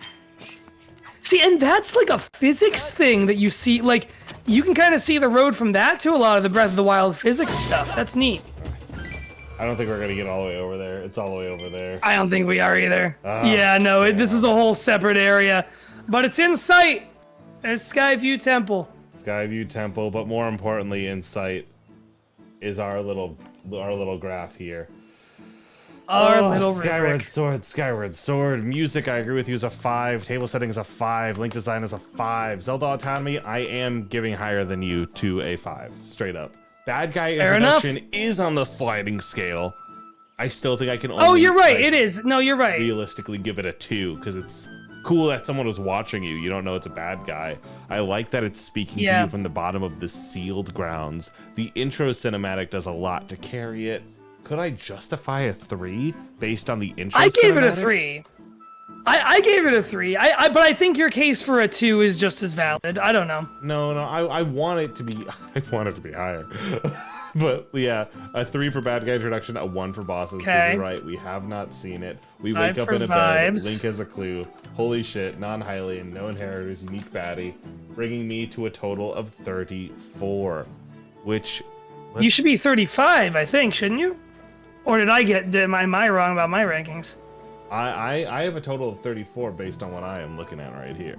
See, and that's like a physics thing that you see. Like, you can kind of see the road from that to a lot of the Breath of the Wild physics stuff. That's neat. I don't think we're gonna get all the way over there. It's all the way over there. I don't think we are either. Yeah, no, this is a whole separate area. But it's in sight. There's Skyview Temple. Skyview Temple, but more importantly, in sight is our little graph here. Our little Skyward rubric. Sword, Skyward Sword. Music, I agree with you, is a 5. Table setting is a 5. Link design is a 5. Zelda Autonomy, I am giving higher than you to a 5. Straight up. Bad guy Fair enough. introduction is on the sliding scale. I still think I can only... Oh, you're right. like, It is. No, you're right. realistically give it a 2, because it's cool that someone was watching you. You don't know it's a bad guy. I like that it's speaking to you from the bottom of the sealed grounds. The intro cinematic does a lot to carry it. Could I justify a 3 based on the intro I gave cinematic? it a 3. I gave it a 3. But I think your case for a 2 is just as valid. I don't know. No, I want it to be I want it to be higher. But yeah, a 3 for bad guy introduction, a 1 for bosses. 'Cause Okay. you're right, we have not seen it. We 5 wake up for in a bed, vibes. Link has a clue. Holy shit, non-Hylian, no inheritors, unique baddie, bringing me to a total of 34. Which You should be 35, I think, shouldn't you? Or am I wrong about my rankings? I have a total of 34 based on what I am looking at right here.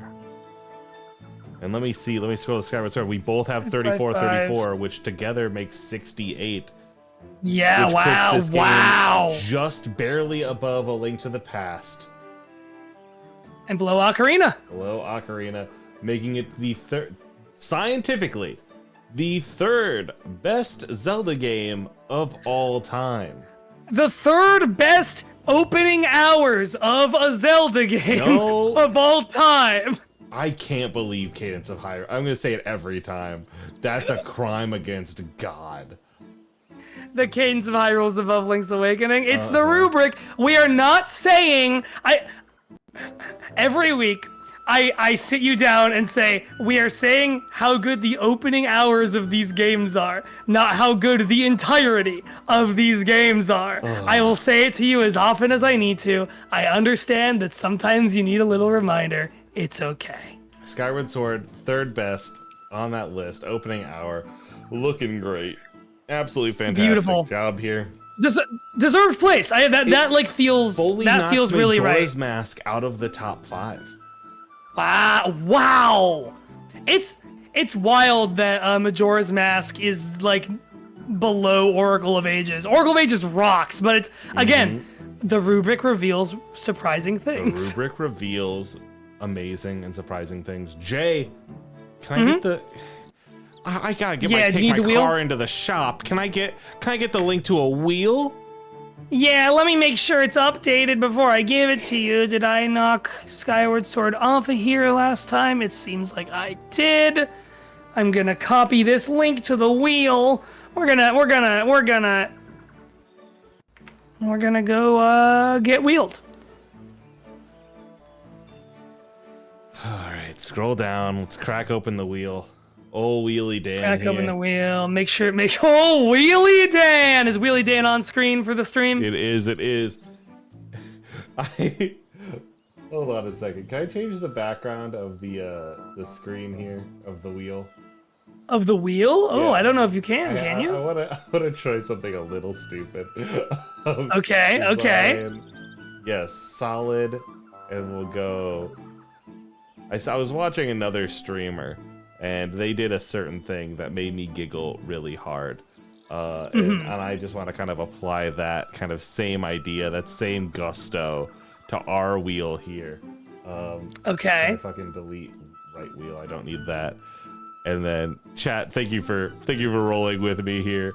And let me scroll to Skyward Sword. We both have 34, 34, which together makes 68. Yeah, Which wow, puts this game wow. just barely above A Link to the Past, And below Ocarina. below Ocarina, making it the scientifically, the 3rd best Zelda game of all time. The 3rd best opening hours of a Zelda game No. of all time. I can't believe Cadence of Hyrule. I'm gonna say it every time. That's a crime against God. The Cadence of Hyrule's above Link's Awakening. It's the rubric. We are not saying... Every week, I sit you down and say, we are saying how good the opening hours of these games are, not how good the entirety of these games are. I will say it to you as often as I need to. I understand that sometimes you need a little reminder. It's okay. Skyward Sword, 3rd best on that list. Opening hour, looking great. Absolutely fantastic Beautiful job here. Deserved place. That like feels Fully that knocks feels really Majora's right. Mask out of the top 5. Wow. It's wild that Majora's Mask is like below Oracle of Ages. Oracle of Ages rocks, but it's again, the rubric reveals surprising things. The rubric reveals amazing and surprising things. Jay, can I get the? I gotta Yeah, do take you my need the wheel? car into the shop. Can I get the link to a wheel? Yeah, let me make sure it's updated before I give it to you. Did I knock Skyward Sword off of here last time? It seems like I did. I'm gonna copy this link to the wheel. We're gonna go get wheeled. All right, scroll down. Let's crack open the wheel. Oh, Wheelie Dan. Crack here. open the wheel. Make sure. Oh, Wheelie Dan! Is Wheelie Dan on screen for the stream? It is. Hold on a second. Can I change the background of the screen here of the wheel? Of the wheel? Oh, Yeah. I don't know if you can you? I wanna try something a little stupid. Okay, okay. Design. Yes, solid, and we'll go. I was watching another streamer, and they did a certain thing that made me giggle really hard. And I just want to kind of apply that kind of same idea, that same gusto, to our wheel here. Okay. I fucking delete right wheel. I don't need that. And then chat, thank you for rolling with me here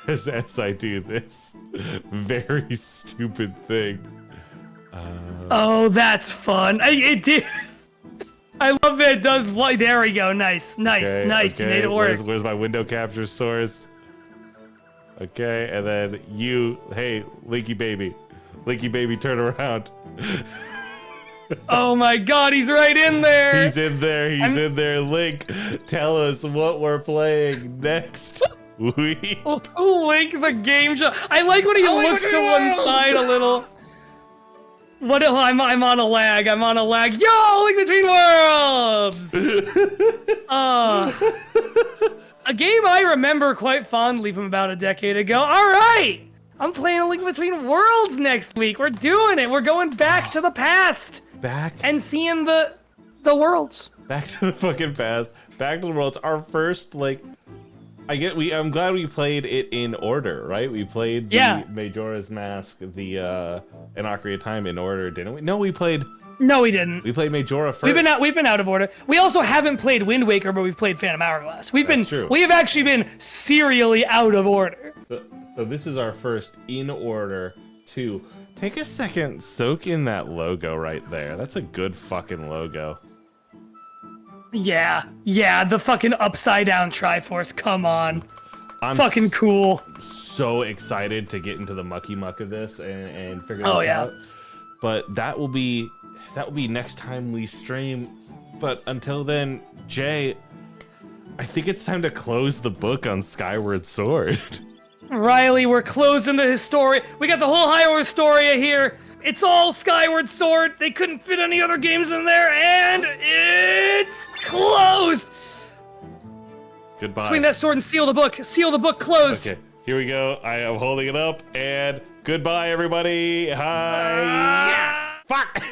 as I do this very stupid thing. Oh, that's fun. It did. I love that it does. There we go. Nice. Okay, You made it work. Where's my window capture source? Okay, and then you, hey, Linky baby, turn around. Oh my God, he's right in there. He's in there. Link, tell us what we're playing next. Link the game show. I like when he looks to one side a little. What? I'm on a lag. Yo, Link Between Worlds. A game I remember quite fondly from about a decade ago. All right, I'm playing a Link Between Worlds next week. We're doing it. We're going back to the past. back And seeing the worlds. back to the fucking past, back to the worlds. Our first like I'm glad we played it in order, right? We played the Majora's Mask, the an Ocarina of Time in order, didn't we? No, we played didn't. We played Majora first. We've been out of order. We also haven't played Wind Waker, but we've played Phantom Hourglass. We have actually been serially out of order. So this is our first in order to take a second, soak in that logo right there. That's a good fucking logo. Yeah, the fucking upside down Triforce. Come on. I'm fucking cool. So excited to get into the mucky muck of this and figure this out. But that will be next time we stream. But until then, Jay, I think it's time to close the book on Skyward Sword. Riley, we're closing the Historia. We got the whole Hyrule Historia here. It's all Skyward Sword. They couldn't fit any other games in there, and it's closed. Goodbye. Swing that sword and seal the book. Seal the book closed. Okay, here we go. I am holding it up, and goodbye, everybody. Hi. Fuck!